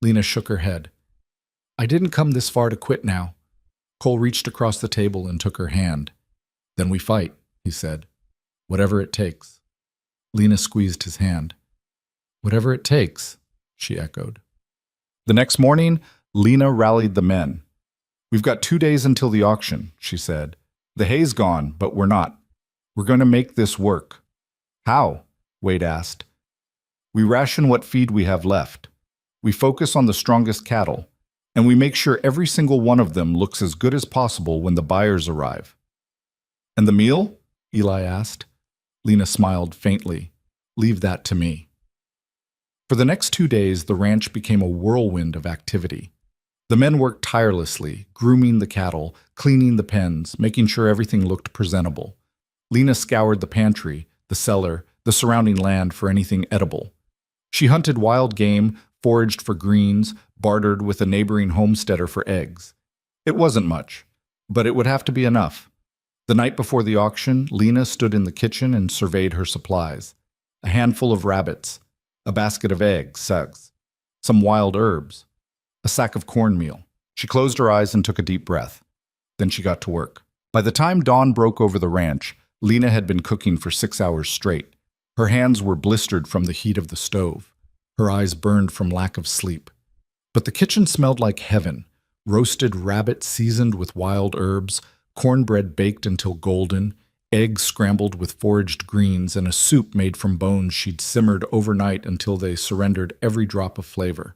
Lena shook her head. "I didn't come this far to quit now." Cole reached across the table and took her hand. "Then we fight," he said. "Whatever it takes." Lena squeezed his hand. "Whatever it takes," she echoed. The next morning, Lena rallied the men. We've got 2 days until the auction, she said. The hay's gone, but we're not. We're going to make this work. How? Wade asked. We ration what feed we have left. We focus on the strongest cattle, and we make sure every single one of them looks as good as possible when the buyers arrive. And the meal? Eli asked. Lena smiled faintly. Leave that to me. For the next 2 days, the ranch became a whirlwind of activity. The men worked tirelessly, grooming the cattle, cleaning the pens, making sure everything looked presentable. Lena scoured the pantry, the cellar, the surrounding land for anything edible. She hunted wild game, foraged for greens, bartered with a neighboring homesteader for eggs. It wasn't much, but it would have to be enough. The night before the auction, Lena stood in the kitchen and surveyed her supplies. A handful of rabbits, a basket of eggs, some wild herbs, a sack of cornmeal. She closed her eyes and took a deep breath. Then she got to work. By the time dawn broke over the ranch, Lena had been cooking for 6 hours straight. Her hands were blistered from the heat of the stove. Her eyes burned from lack of sleep. But the kitchen smelled like heaven. Roasted rabbit seasoned with wild herbs, cornbread baked until golden, eggs scrambled with foraged greens, and a soup made from bones she'd simmered overnight until they surrendered every drop of flavor.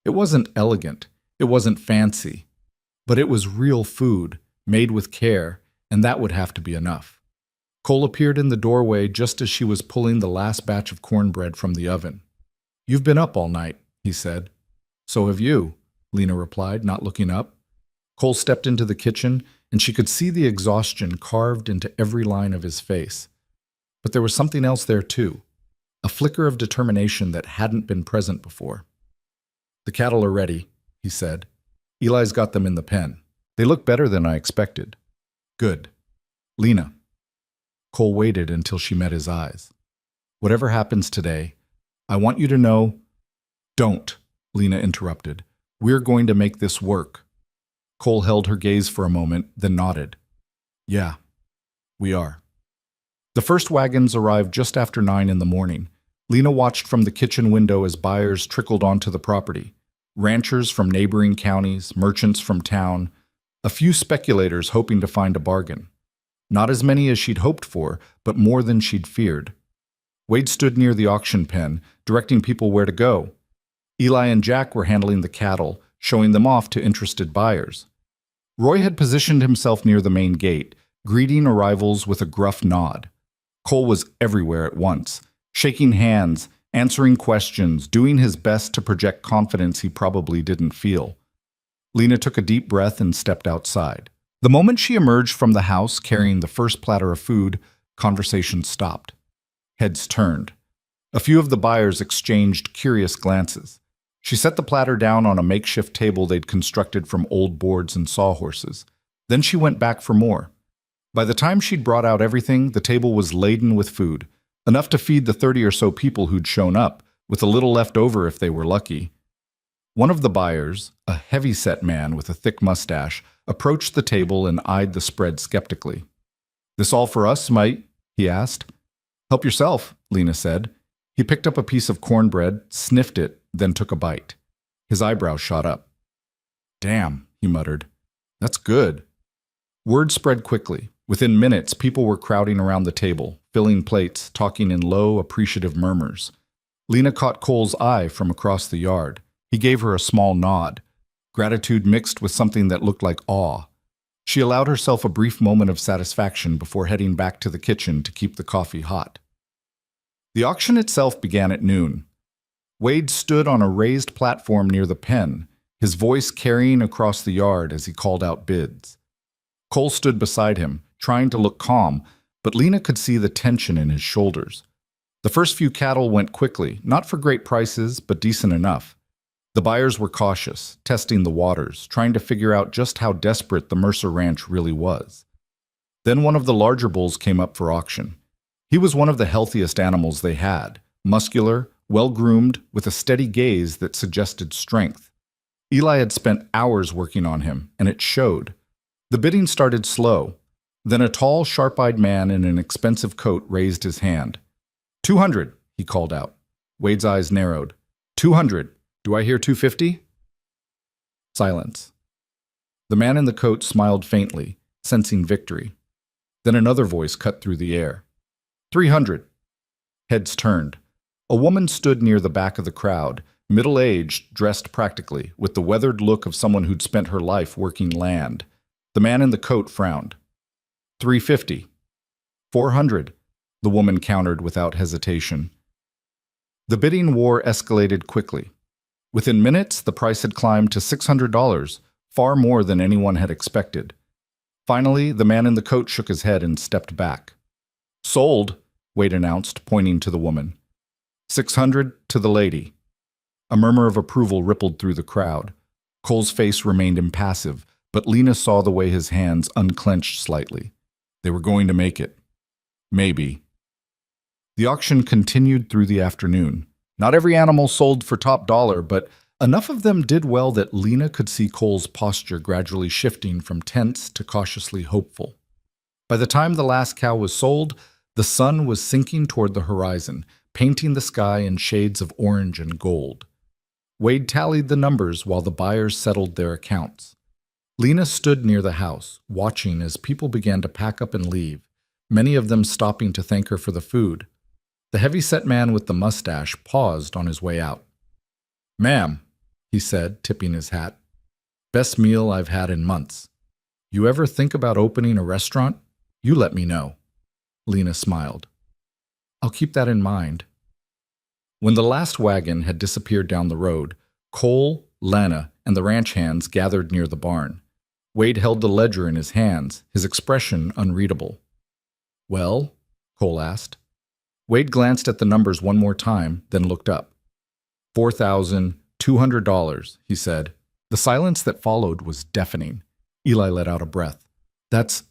It wasn't elegant, it wasn't fancy, but it was real food, made with care, and that would have to be enough. Cole appeared in the doorway just as she was pulling the last batch of cornbread from the oven. "You've been up all night," he said. "So have you," Lena replied, not looking up. Cole stepped into the kitchen, and she could see the exhaustion carved into every line of his face. But there was something else there too, a flicker of determination that hadn't been present before. "The cattle are ready," he said. "Eli's got them in the pen. They look better than I expected." "Good. Lena." Cole waited until she met his eyes. "Whatever happens today, I want you to know—" "Don't," Lena interrupted. "We're going to make this work." Cole held her gaze for a moment, then nodded. "Yeah, we are." The first wagons arrived just after 9 in the morning. Lena watched from the kitchen window as buyers trickled onto the property. Ranchers from neighboring counties, merchants from town, a few speculators hoping to find a bargain. Not as many as she'd hoped for, but more than she'd feared. Wade stood near the auction pen, directing people where to go. Eli and Jack were handling the cattle, showing them off to interested buyers. Roy had positioned himself near the main gate, greeting arrivals with a gruff nod. Cole was everywhere at once, shaking hands, answering questions, doing his best to project confidence he probably didn't feel. Lena took a deep breath and stepped outside. The moment she emerged from the house carrying the first platter of food, conversation stopped. Heads turned. A few of the buyers exchanged curious glances. She set the platter down on a makeshift table they'd constructed from old boards and sawhorses. Then she went back for more. By the time she'd brought out everything, the table was laden with food, enough to feed the 30 or so people who'd shown up, with a little left over if they were lucky. One of the buyers, a heavy-set man with a thick mustache, approached the table and eyed the spread skeptically. "This all for us, mate?" he asked. "Help yourself," Lena said. He picked up a piece of cornbread, sniffed it, then took a bite. His eyebrows shot up. "Damn," he muttered. "That's good." Word spread quickly. Within minutes, people were crowding around the table, filling plates, talking in low, appreciative murmurs. Lena caught Cole's eye from across the yard. He gave her a small nod. Gratitude mixed with something that looked like awe. She allowed herself a brief moment of satisfaction before heading back to the kitchen to keep the coffee hot. The auction itself began at noon. Wade stood on a raised platform near the pen, his voice carrying across the yard as he called out bids. Cole stood beside him, trying to look calm, but Lena could see the tension in his shoulders. The first few cattle went quickly, not for great prices, but decent enough. The buyers were cautious, testing the waters, trying to figure out just how desperate the Mercer Ranch really was. Then one of the larger bulls came up for auction. He was one of the healthiest animals they had, muscular, well-groomed, with a steady gaze that suggested strength. Eli had spent hours working on him, and it showed. The bidding started slow. Then a tall, sharp-eyed man in an expensive coat raised his hand. 200, he called out. Wade's eyes narrowed. 200. Do I hear 250? Silence. The man in the coat smiled faintly, sensing victory. Then another voice cut through the air. 300. Heads turned. A woman stood near the back of the crowd, middle-aged, dressed practically, with the weathered look of someone who'd spent her life working land. The man in the coat frowned. 350. 400, the woman countered without hesitation. The bidding war escalated quickly. Within minutes, the price had climbed to $600, far more than anyone had expected. Finally, the man in the coat shook his head and stepped back. Sold, Wade announced, pointing to the woman. 600 to the lady. A murmur of approval rippled through the crowd. Cole's face remained impassive, but Lena saw the way his hands unclenched slightly. They were going to make it. Maybe. The auction continued through the afternoon. Not every animal sold for top dollar, but enough of them did well that Lena could see Cole's posture gradually shifting from tense to cautiously hopeful. By the time the last cow was sold, the sun was sinking toward the horizon, painting the sky in shades of orange and gold. Wade tallied the numbers while the buyers settled their accounts. Lena stood near the house, watching as people began to pack up and leave, many of them stopping to thank her for the food. The heavy-set man with the mustache paused on his way out. "Ma'am," he said, tipping his hat, "best meal I've had in months. You ever think about opening a restaurant? You let me know." Lena smiled. "I'll keep that in mind." When the last wagon had disappeared down the road, Cole, Lana, and the ranch hands gathered near the barn. Wade held the ledger in his hands, his expression unreadable. "Well?" Cole asked. Wade glanced at the numbers one more time, then looked up. $4,200, he said. The silence that followed was deafening. Eli let out a breath. That's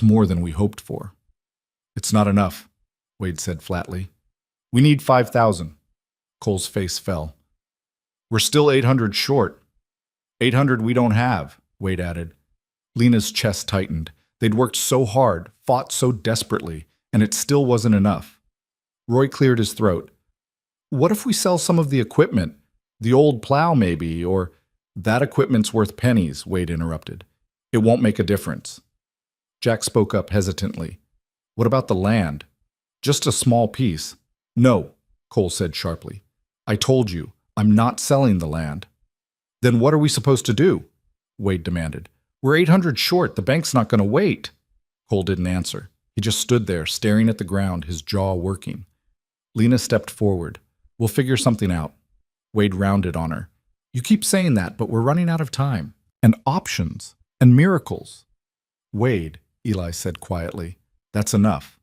more than we hoped for." "It's not enough," Wade said flatly. "We need 5,000. Cole's face fell. "We're still 800 short." "800 we don't have," Wade added. Lena's chest tightened. They'd worked so hard, fought so desperately, and it still wasn't enough. Roy cleared his throat. "What if we sell some of the equipment? The old plow, maybe, or—" "That equipment's worth pennies," Wade interrupted. "It won't make a difference." Jack spoke up hesitantly. "What about the land? Just a small piece." "No," Cole said sharply. "I told you, I'm not selling the land." "Then what are we supposed to do?" Wade demanded. "We're 800 short. The bank's not going to wait." Cole didn't answer. He just stood there, staring at the ground, his jaw working. Lena stepped forward. "We'll figure something out." Wade rounded on her. "You keep saying that, but we're running out of time. And options. And miracles." "Wade," Eli said quietly, "that's enough."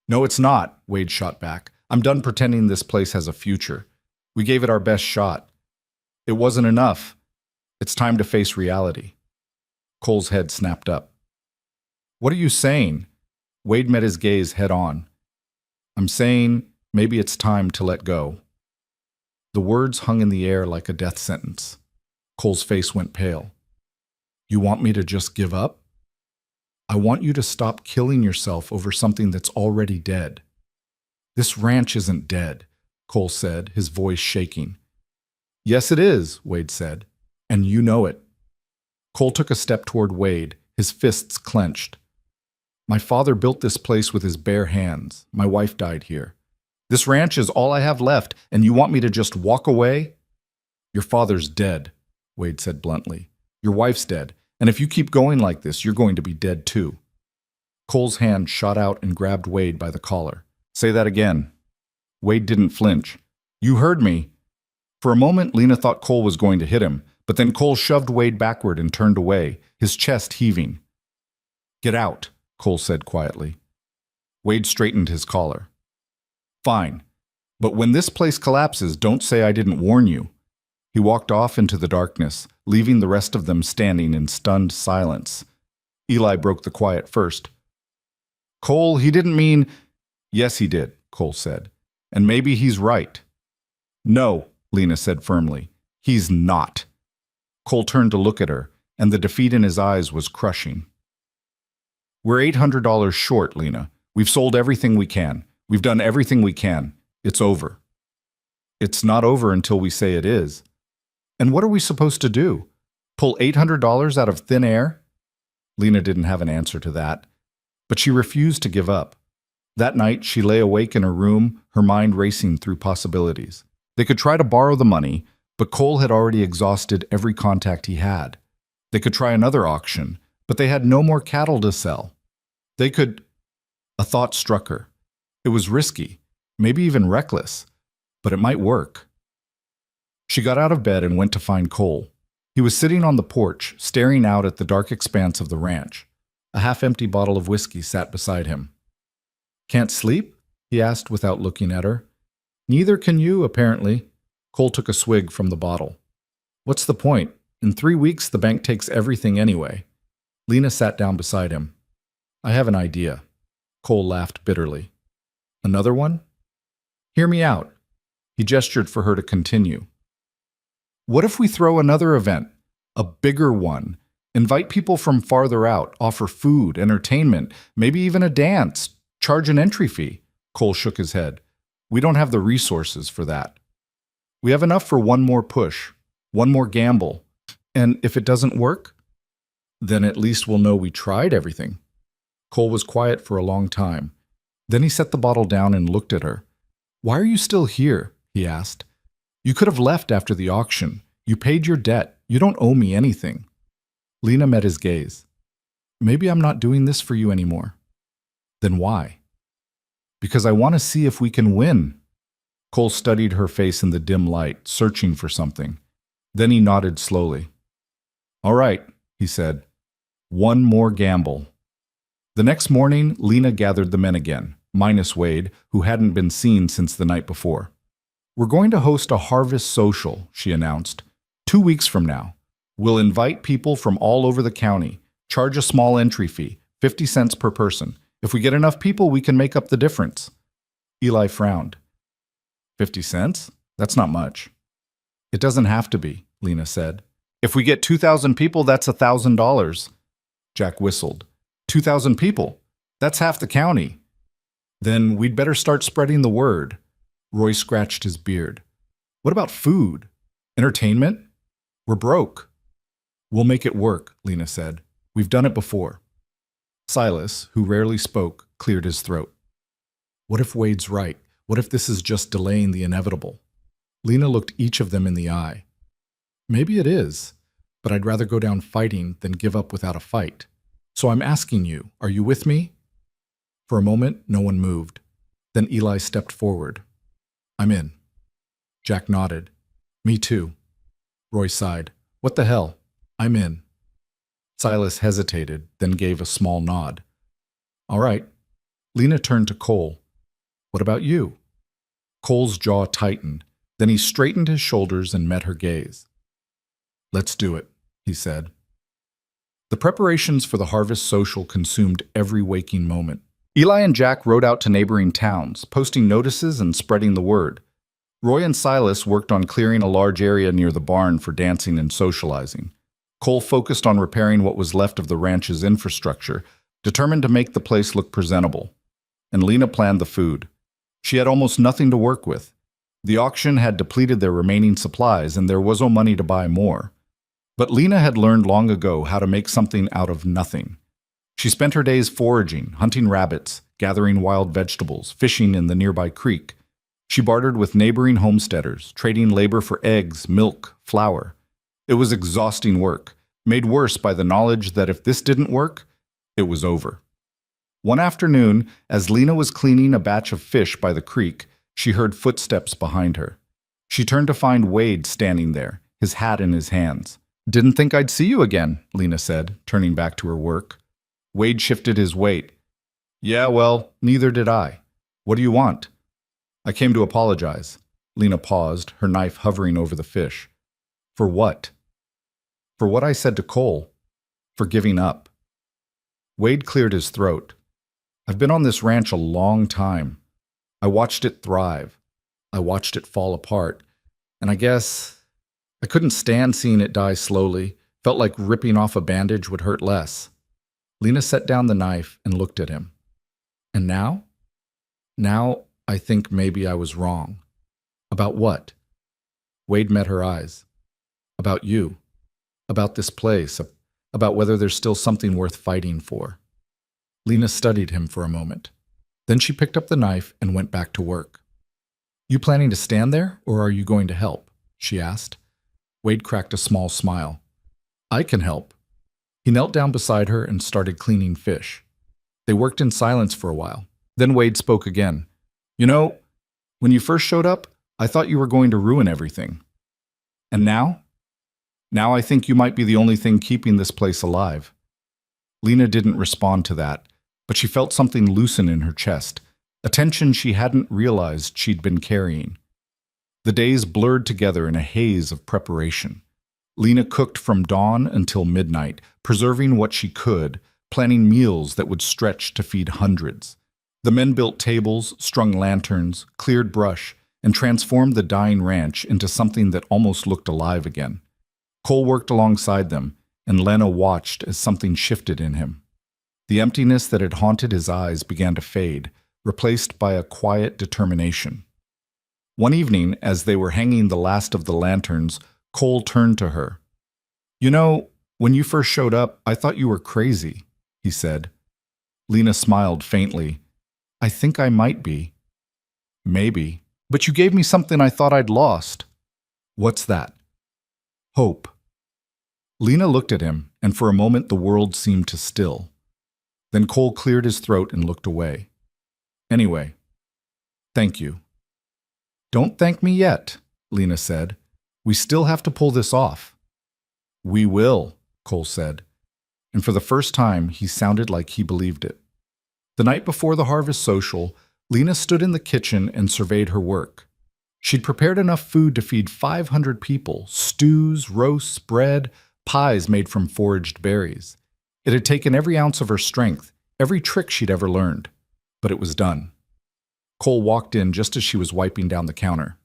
"No, it's not," Wade shot back. "I'm done pretending this place has a future. We gave it our best shot. It wasn't enough. It's time to face reality." Cole's head snapped up. "What are you saying?" Wade met his gaze head on. "I'm saying maybe it's time to let go." The words hung in the air like a death sentence. Cole's face went pale. "You want me to just give up?" "I want you to stop killing yourself over something that's already dead." "This ranch isn't dead," Cole said, his voice shaking. "Yes, it is," Wade said, "and you know it." Cole took a step toward Wade, his fists clenched. "My father built this place with his bare hands. My wife died here. This ranch is all I have left, and you want me to just walk away?" "Your father's dead," Wade said bluntly. "Your wife's dead, and if you keep going like this, you're going to be dead too." Cole's hand shot out and grabbed Wade by the collar. "Say that again." Wade didn't flinch. "You heard me." For a moment, Lena thought Cole was going to hit him, but then Cole shoved Wade backward and turned away, his chest heaving. "Get out," Cole said quietly. Wade straightened his collar. "Fine. But when this place collapses, don't say I didn't warn you." He walked off into the darkness, leaving the rest of them standing in stunned silence. Eli broke the quiet first. "Cole, he didn't mean—" "Yes, he did," Cole said. "And maybe he's right." "No," Lena said firmly. "He's not." Cole turned to look at her, and the defeat in his eyes was crushing. "We're $800 short, Lena. We've sold everything we can. We've done everything we can. It's over." "It's not over until we say it is." "And what are we supposed to do? Pull $800 out of thin air? Lena didn't have an answer to that, but she refused to give up. That night, she lay awake in her room, her mind racing through possibilities. They could try to borrow the money, but Cole had already exhausted every contact he had. They could try another auction, but they had no more cattle to sell. They could... A thought struck her. It was risky, maybe even reckless, but it might work. She got out of bed and went to find Cole. He was sitting on the porch, staring out at the dark expanse of the ranch. A half-empty bottle of whiskey sat beside him. "Can't sleep?" he asked without looking at her. "Neither can you, apparently." Cole took a swig from the bottle. "What's the point? In 3 weeks, the bank takes everything anyway." Lena sat down beside him. "I have an idea." Cole laughed bitterly. "Another one?" "Hear me out." He gestured for her to continue. "What if we throw another event? A bigger one. Invite people from farther out, offer food, entertainment, maybe even a dance, charge an entry fee." Cole shook his head. "We don't have the resources for that. We have enough for one more push, one more gamble. And if it doesn't work, then at least we'll know we tried everything." Cole was quiet for a long time. Then he set the bottle down and looked at her. "Why are you still here?" he asked. "You could have left after the auction. You paid your debt. You don't owe me anything." Lena met his gaze. "Maybe I'm not doing this for you anymore." "Then why?" "Because I want to see if we can win." Cole studied her face in the dim light, searching for something. Then he nodded slowly. "All right," he said. "One more gamble." The next morning, Lena gathered the men again, minus Wade, who hadn't been seen since the night before. "We're going to host a harvest social," she announced. 2 weeks from now. We'll invite people from all over the county, charge a small entry fee, 50 cents per person. If we get enough people, we can make up the difference." Eli frowned. 50 cents? That's not much." "It doesn't have to be," Lena said. "If we get 2,000 people, that's $1,000. Jack whistled. 2,000 people? That's half the county." "Then we'd better start spreading the word." Roy scratched his beard. "What about food? Entertainment? We're broke." "We'll make it work," Lena said. "We've done it before." Silas, who rarely spoke, cleared his throat. "What if Wade's right? What if this is just delaying the inevitable?" Lena looked each of them in the eye. "Maybe it is, but I'd rather go down fighting than give up without a fight. So I'm asking you, are you with me?" For a moment, no one moved. Then Eli stepped forward. "I'm in." Jack nodded. "Me too." Roy sighed. "What the hell? I'm in." Silas hesitated, then gave a small nod. "All right." Lena turned to Cole. "What about you?" Cole's jaw tightened. Then he straightened his shoulders and met her gaze. "Let's do it," he said. The preparations for the harvest social consumed every waking moment. Eli and Jack rode out to neighboring towns, posting notices and spreading the word. Roy and Silas worked on clearing a large area near the barn for dancing and socializing. Cole focused on repairing what was left of the ranch's infrastructure, determined to make the place look presentable. And Lena planned the food. She had almost nothing to work with. The auction had depleted their remaining supplies, and there was no money to buy more. But Lena had learned long ago how to make something out of nothing. She spent her days foraging, hunting rabbits, gathering wild vegetables, fishing in the nearby creek. She bartered with neighboring homesteaders, trading labor for eggs, milk, flour. It was exhausting work, made worse by the knowledge that if this didn't work, it was over. One afternoon, as Lena was cleaning a batch of fish by the creek, she heard footsteps behind her. She turned to find Wade standing there, his hat in his hands. "Didn't think I'd see you again," Lena said, turning back to her work. Wade shifted his weight. "Yeah, well, neither did I. What do you want?" "I came to apologize." Lena paused, her knife hovering over the fish. "For what?" "For what I said to Cole. For giving up." Wade cleared his throat. "I've been on this ranch a long time. I watched it thrive. I watched it fall apart. And I guess I couldn't stand seeing it die slowly. Felt like ripping off a bandage would hurt less." Lena set down the knife and looked at him. "And now?" "Now, I think maybe I was wrong." "About what?" Wade met her eyes. "About you. about this place, about whether there's still something worth fighting for. Lena studied him for a moment. Then she picked up the knife and went back to work. You planning to stand there, or are you going to help? She asked. Wade cracked a small smile. I can help. He knelt down beside her and started cleaning fish. They worked in silence for a while. Then Wade spoke again. You know, when you first showed up, I thought you were going to ruin everything. And now? Now I think you might be the only thing keeping this place alive. Lena didn't respond to that, but she felt something loosen in her chest, a tension she hadn't realized she'd been carrying. The days blurred together in a haze of preparation. Lena cooked from dawn until midnight, preserving what she could, planning meals that would stretch to feed hundreds. The men built tables, strung lanterns, cleared brush, and transformed the dying ranch into something that almost looked alive again. Cole worked alongside them, and Lena watched as something shifted in him. The emptiness that had haunted his eyes began to fade, replaced by a quiet determination. One evening, as they were hanging the last of the lanterns, Cole turned to her. You know, when you first showed up, I thought you were crazy, he said. Lena smiled faintly. I think I might be. Maybe. But you gave me something I thought I'd lost. What's that? Hope. Lena looked at him, and for a moment the world seemed to still. Then Cole cleared his throat and looked away. Anyway, thank you. Don't thank me yet, Lena said. We still have to pull this off. We will, Cole said. And for the first time, he sounded like he believed it. The night before the harvest social, Lena stood in the kitchen and surveyed her work. She'd prepared enough food to feed 500 people, stews, roasts, bread, pies made from foraged berries. It had taken every ounce of her strength, every trick she'd ever learned. But it was done. Cole walked in just as she was wiping down the counter.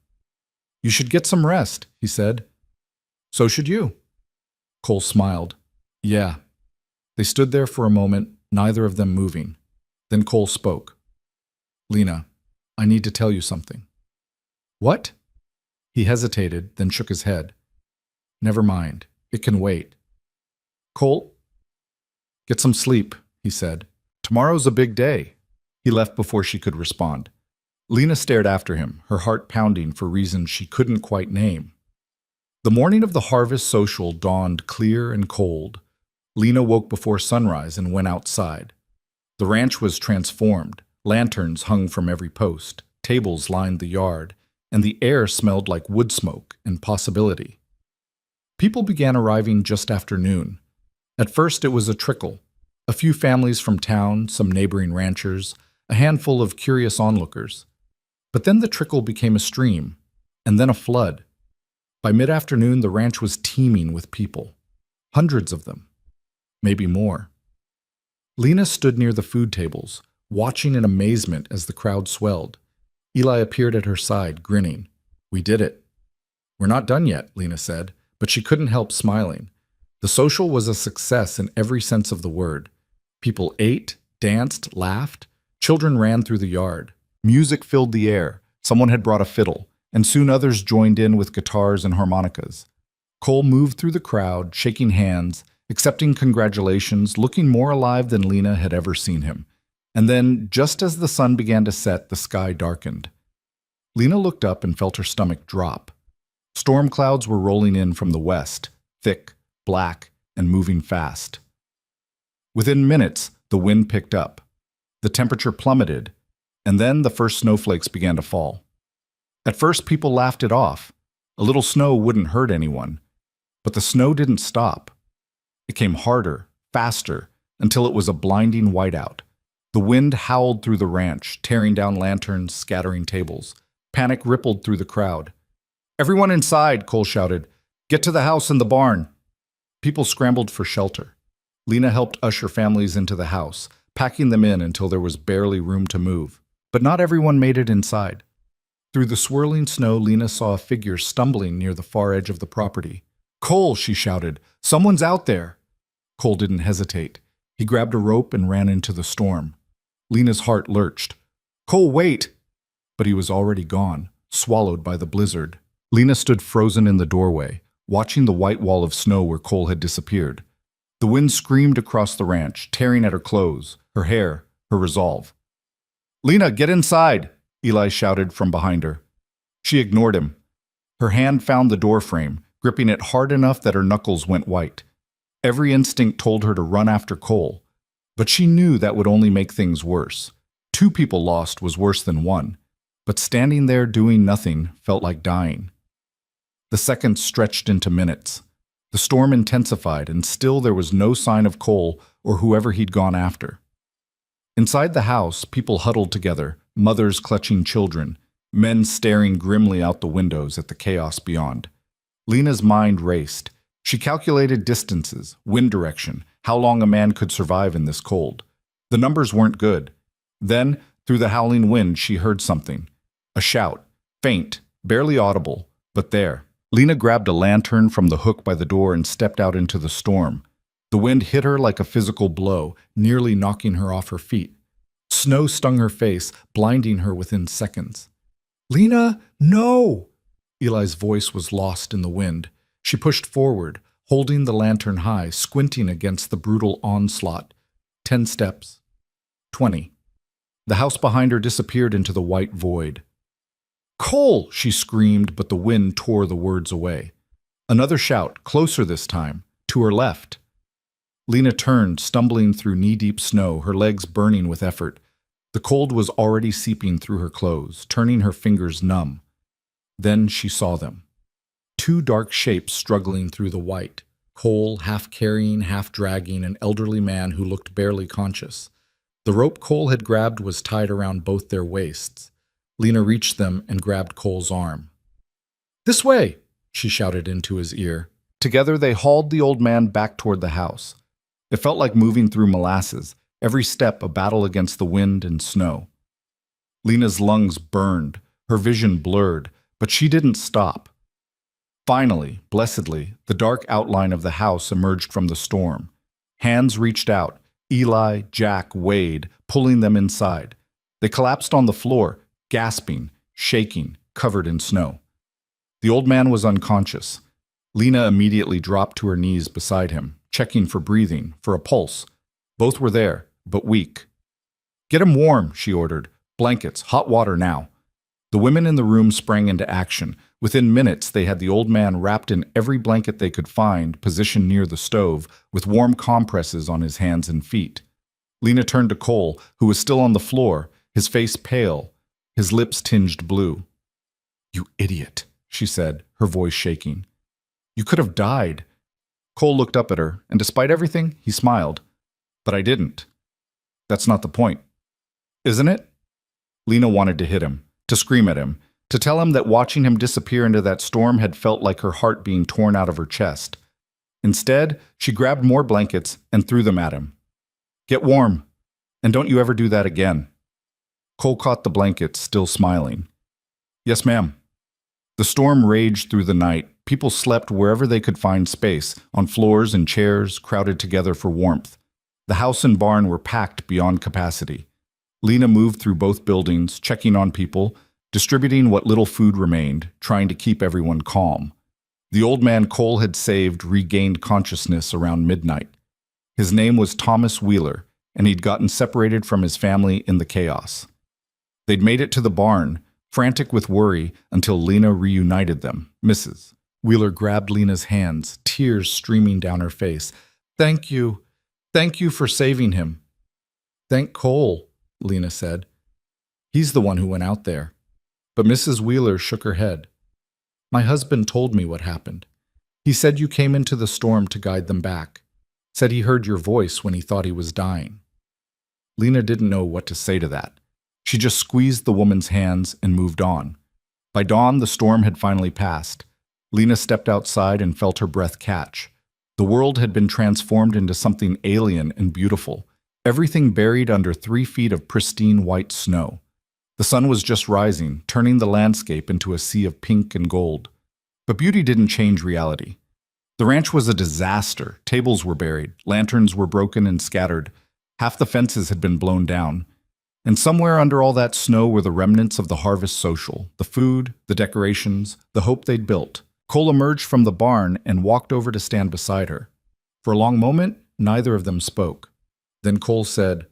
You should get some rest, he said. So should you. Cole smiled. Yeah. They stood there for a moment, neither of them moving. Then Cole spoke. Lena, I need to tell you something. What? He hesitated, then shook his head. Never mind. It can wait. Cole, get some sleep, he said. Tomorrow's a big day. He left before she could respond. Lena stared after him, her heart pounding for reasons she couldn't quite name. The morning of the harvest social dawned clear and cold. Lena woke before sunrise and went outside. The ranch was transformed. Lanterns hung from every post. Tables lined the yard, and the air smelled like wood smoke and possibility. People began arriving just after noon. At first it was a trickle. A few families from town, some neighboring ranchers, a handful of curious onlookers. But then the trickle became a stream, and then a flood. By mid-afternoon, the ranch was teeming with people. Hundreds of them. Maybe more. Lena stood near the food tables, watching in amazement as the crowd swelled. Eli appeared at her side, grinning. We did it. We're not done yet, Lena said, but she couldn't help smiling. The social was a success in every sense of the word. People ate, danced, laughed. Children ran through the yard. Music filled the air. Someone had brought a fiddle, and soon others joined in with guitars and harmonicas. Cole moved through the crowd, shaking hands, accepting congratulations, looking more alive than Lena had ever seen him. And then, just as the sun began to set, the sky darkened. Lena looked up and felt her stomach drop. Storm clouds were rolling in from the west, thick, black, and moving fast. Within minutes, the wind picked up. The temperature plummeted, and then the first snowflakes began to fall. At first, people laughed it off. A little snow wouldn't hurt anyone. But the snow didn't stop. It came harder, faster, until it was a blinding whiteout. The wind howled through the ranch, tearing down lanterns, scattering tables. Panic rippled through the crowd. Everyone inside, Cole shouted. Get to the house and the barn. People scrambled for shelter. Lena helped usher families into the house, packing them in until there was barely room to move. But not everyone made it inside. Through the swirling snow, Lena saw a figure stumbling near the far edge of the property. Cole, she shouted. Someone's out there. Cole didn't hesitate. He grabbed a rope and ran into the storm. Lena's heart lurched. Cole, wait! But he was already gone, swallowed by the blizzard. Lena stood frozen in the doorway, watching the white wall of snow where Cole had disappeared. The wind screamed across the ranch, tearing at her clothes, her hair, her resolve. "Lena, get inside!" Eli shouted from behind her. She ignored him. Her hand found the doorframe, gripping it hard enough that her knuckles went white. Every instinct told her to run after Cole, but she knew that would only make things worse. 2 people lost was worse than 1, but standing there doing nothing felt like dying. The seconds stretched into minutes. The storm intensified, and still there was no sign of Cole or whoever he'd gone after. Inside the house, people huddled together, mothers clutching children, men staring grimly out the windows at the chaos beyond. Lena's mind raced. She calculated distances, wind direction, how long a man could survive in this cold. The numbers weren't good. Then, through the howling wind, she heard something. A shout, faint, barely audible, but there. Lena grabbed a lantern from the hook by the door and stepped out into the storm. The wind hit her like a physical blow, nearly knocking her off her feet. Snow stung her face, blinding her within seconds. "Lena, no!" Eli's voice was lost in the wind. She pushed forward, holding the lantern high, squinting against the brutal onslaught. 10 steps. 20. The house behind her disappeared into the white void. "Cole!" she screamed, but the wind tore the words away. Another shout, closer this time, to her left. Lena turned, stumbling through knee-deep snow, her legs burning with effort. The cold was already seeping through her clothes, turning her fingers numb. Then she saw them. 2 dark shapes struggling through the white. Cole, half carrying, half dragging, an elderly man who looked barely conscious. The rope Cole had grabbed was tied around both their waists. Lena reached them and grabbed Cole's arm. "This way!" she shouted into his ear. Together they hauled the old man back toward the house. It felt like moving through molasses, every step a battle against the wind and snow. Lena's lungs burned, her vision blurred, but she didn't stop. Finally, blessedly, the dark outline of the house emerged from the storm. Hands reached out, Eli, Jack, Wade, pulling them inside. They collapsed on the floor, gasping, shaking, covered in snow. The old man was unconscious. Lena immediately dropped to her knees beside him, checking for breathing, for a pulse. Both were there, but weak. "Get him warm," she ordered. "Blankets, hot water now." The women in the room sprang into action. Within minutes, they had the old man wrapped in every blanket they could find, positioned near the stove, with warm compresses on his hands and feet. Lena turned to Cole, who was still on the floor, his face pale, his lips tinged blue. "You idiot," she said, her voice shaking. "You could have died." Cole looked up at her, and despite everything, he smiled. "But I didn't. That's not the point. Isn't it?" Lena wanted to hit him, to scream at him, to tell him that watching him disappear into that storm had felt like her heart being torn out of her chest. Instead, she grabbed more blankets and threw them at him. "Get warm, and don't you ever do that again." Cole caught the blankets, still smiling. "Yes, ma'am." The storm raged through the night. People slept wherever they could find space, on floors and chairs, crowded together for warmth. The house and barn were packed beyond capacity. Lena moved through both buildings, checking on people, distributing what little food remained, trying to keep everyone calm. The old man Cole had saved regained consciousness around midnight. His name was Thomas Wheeler, and he'd gotten separated from his family in the chaos. They'd made it to the barn, frantic with worry, until Lena reunited them. "Mrs." Wheeler grabbed Lena's hands, tears streaming down her face. "Thank you. Thank you for saving him." "Thank Cole," Lena said. "He's the one who went out there." But Mrs. Wheeler shook her head. "My husband told me what happened. He said you came into the storm to guide them back. Said he heard your voice when he thought he was dying." Lena didn't know what to say to that. She just squeezed the woman's hands and moved on. By dawn, the storm had finally passed. Lena stepped outside and felt her breath catch. The world had been transformed into something alien and beautiful, everything buried under 3 feet of pristine white snow. The sun was just rising, turning the landscape into a sea of pink and gold. But beauty didn't change reality. The ranch was a disaster. Tables were buried, lanterns were broken and scattered. Half the fences had been blown down. And somewhere under all that snow were the remnants of the harvest social, the food, the decorations, the hope they'd built. Cole emerged from the barn and walked over to stand beside her. For a long moment, neither of them spoke. Then Cole said,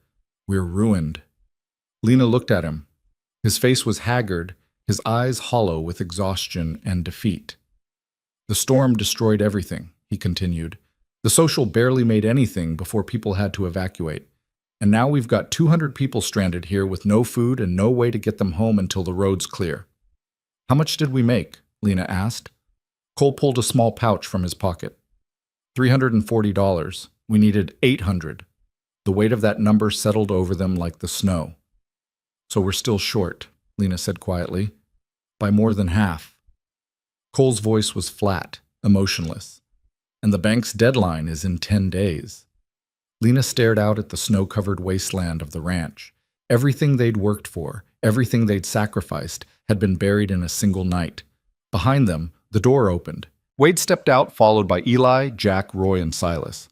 "We're ruined." Lena looked at him. His face was haggard, his eyes hollow with exhaustion and defeat. "The storm destroyed everything," he continued. "The social barely made anything before people had to evacuate. And now we've got 200 people stranded here with no food and no way to get them home until the road's clear." "How much did we make?" Lena asked. Cole pulled a small pouch from his pocket. $340. We needed 800. The weight of that number settled over them like the snow. "So we're still short," Lena said quietly. "By more than half." Cole's voice was flat, emotionless. "And the bank's deadline is in 10 days. Lena stared out at the snow-covered wasteland of the ranch. Everything they'd worked for, everything they'd sacrificed, had been buried in a single night. Behind them, the door opened. Wade stepped out, followed by Eli, Jack, Roy, and Silas.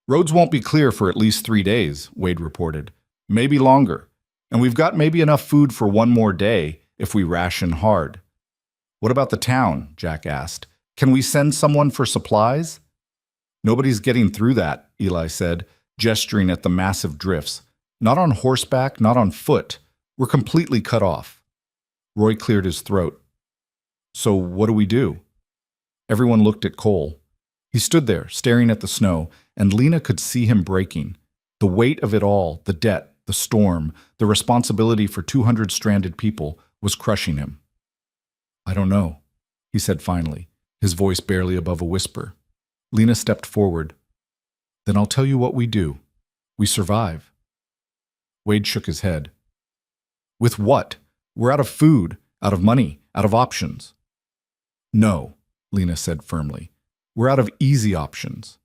"Roads won't be clear for at least 3 days, Wade reported. "Maybe longer. And we've got maybe enough food for one more day if we ration hard." "What about the town?" Jack asked. "Can we send someone for supplies?" "Nobody's getting through that," Eli said, gesturing at the massive drifts. "Not on horseback, not on foot. We're completely cut off." Roy cleared his throat. "So what do we do?" Everyone looked at Cole. He stood there, staring at the snow, and Lena could see him breaking. The weight of it all, the debt, the storm, the responsibility for 200 stranded people, was crushing him. "I don't know," he said finally, his voice barely above a whisper. Lena stepped forward. "Then I'll tell you what we do. We survive." Wade shook his head. "With what? We're out of food, out of money, out of options." "No," Lena said firmly. "We're out of easy options.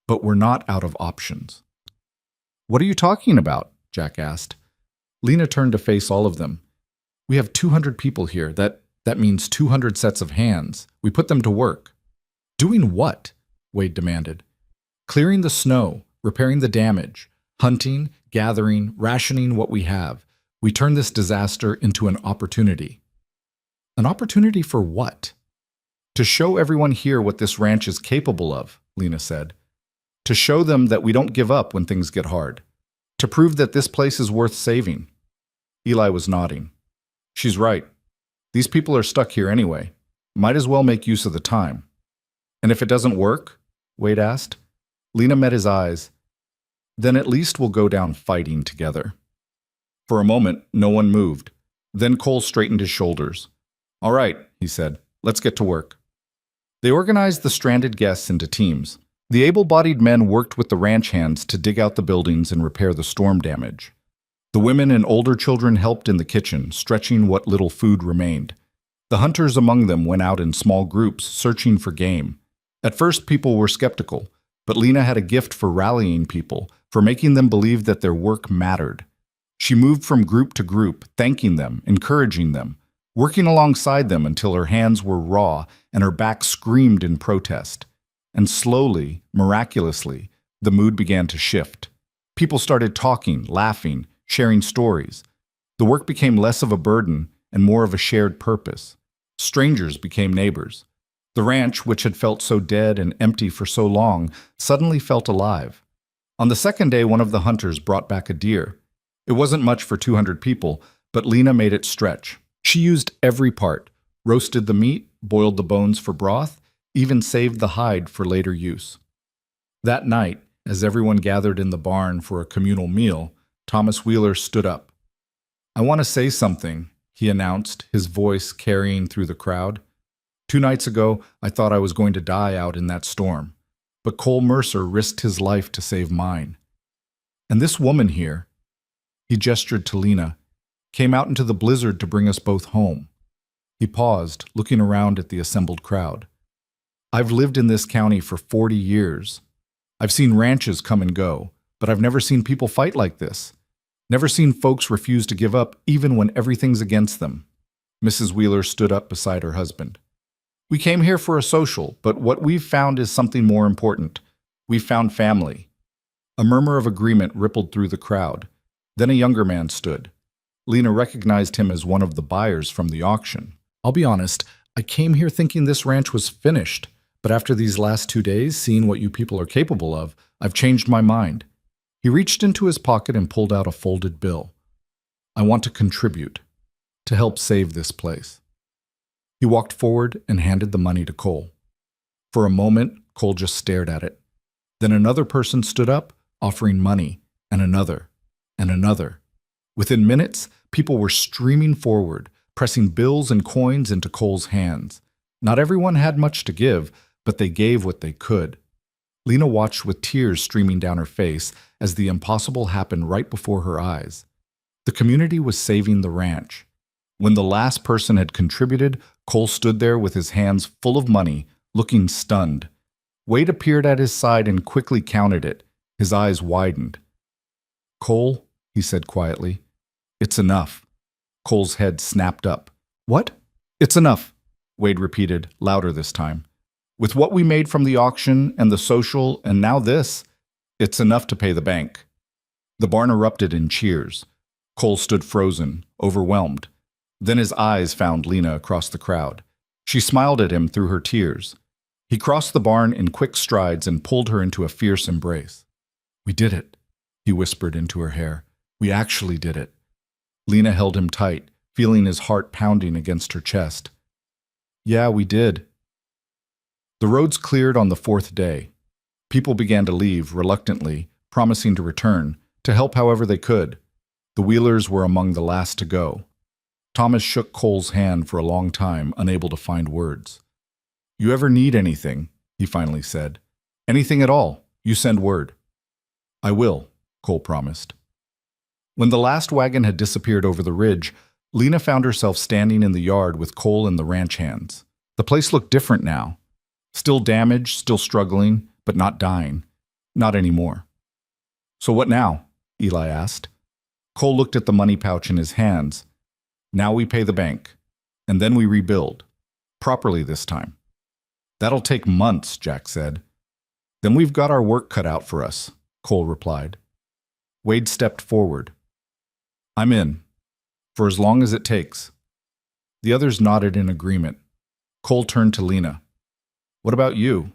But we're not out of options." "What are you talking about?" Jack asked. Lena turned to face all of them. "We have 200 people here. That means 200 sets of hands. We put them to work." "Doing what?" Wade demanded. "Clearing the snow, repairing the damage, hunting, gathering, rationing what we have. We turn this disaster into an opportunity." "An opportunity for what?" "To show everyone here what this ranch is capable of," Lena said. "To show them that we don't give up when things get hard. To prove that this place is worth saving." Eli was nodding. "She's right. These people are stuck here anyway. Might as well make use of the time." "And if it doesn't work?" Wade asked. Lena met his eyes. "Then at least we'll go down fighting together." For a moment, no one moved. Then Cole straightened his shoulders. "All right," he said. "Let's get to work." They organized the stranded guests into teams. The able-bodied men worked with the ranch hands to dig out the buildings and repair the storm damage. The women and older children helped in the kitchen, stretching what little food remained. The hunters among them went out in small groups, searching for game. At first, people were skeptical, but Lena had a gift for rallying people, for making them believe that their work mattered. She moved from group to group, thanking them, encouraging them, working alongside them until her hands were raw and her back screamed in protest. And slowly, miraculously, the mood began to shift. People started talking, laughing, sharing stories. The work became less of a burden and more of a shared purpose. Strangers became neighbors. The ranch, which had felt so dead and empty for so long, suddenly felt alive. On the second day, one of the hunters brought back a deer. It wasn't much for 200 people, but Lena made it stretch. She used every part, roasted the meat, boiled the bones for broth, even saved the hide for later use. That night, as everyone gathered in the barn for a communal meal, Thomas Wheeler stood up. "I want to say something," he announced, his voice carrying through the crowd. 2 nights ago, I thought I was going to die out in that storm, but Cole Mercer risked his life to save mine. And this woman here," he gestured to Lena, "came out into the blizzard to bring us both home." He paused, looking around at the assembled crowd. "I've lived in this county for 40 years. I've seen ranches come and go, but I've never seen people fight like this. Never seen folks refuse to give up even when everything's against them." Mrs. Wheeler stood up beside her husband. "We came here for a social, but what we've found is something more important. We've found family." A murmur of agreement rippled through the crowd. Then a younger man stood. Lena recognized him as one of the buyers from the auction. "I'll be honest, I came here thinking this ranch was finished, but after these last 2 days, seeing what you people are capable of, I've changed my mind. He reached into his pocket and pulled out a folded bill. I want to contribute, to help save this place. He walked forward and handed the money to Cole. For a moment, Cole just stared at it. Then another person stood up, offering money, and another, and another. Within minutes, people were streaming forward, pressing bills and coins into Cole's hands. Not everyone had much to give, but they gave what they could. Lena watched with tears streaming down her face as the impossible happened right before her eyes. The community was saving the ranch. When the last person had contributed, Cole stood there with his hands full of money, looking stunned. Wade appeared at his side and quickly counted it. His eyes widened. "Cole," he said quietly, "it's enough." Cole's head snapped up. "What?" "It's enough," Wade repeated, louder this time. "With what we made from the auction and the social and now this, it's enough to pay the bank." The barn erupted in cheers. Cole stood frozen, overwhelmed. Then his eyes found Lena across the crowd. She smiled at him through her tears. He crossed the barn in quick strides and pulled her into a fierce embrace. "We did it," he whispered into her hair. "We actually did it." Lena held him tight, feeling his heart pounding against her chest. "Yeah, we did." The roads cleared on the fourth day. People began to leave, reluctantly, promising to return, to help however they could. The Wheelers were among the last to go. Thomas shook Cole's hand for a long time, unable to find words. "You ever need anything," he finally said. "Anything at all, you send word." "I will," Cole promised. When the last wagon had disappeared over the ridge, Lena found herself standing in the yard with Cole and the ranch hands. The place looked different now. Still damaged, still struggling, but not dying. Not anymore. "So what now?" Eli asked. Cole looked at the money pouch in his hands. "Now we pay the bank, and then we rebuild. Properly this time." "That'll take months," Jack said. "Then we've got our work cut out for us," Cole replied. Wade stepped forward. "I'm in, for as long as it takes." The others nodded in agreement. Cole turned to Lena. "What about you?"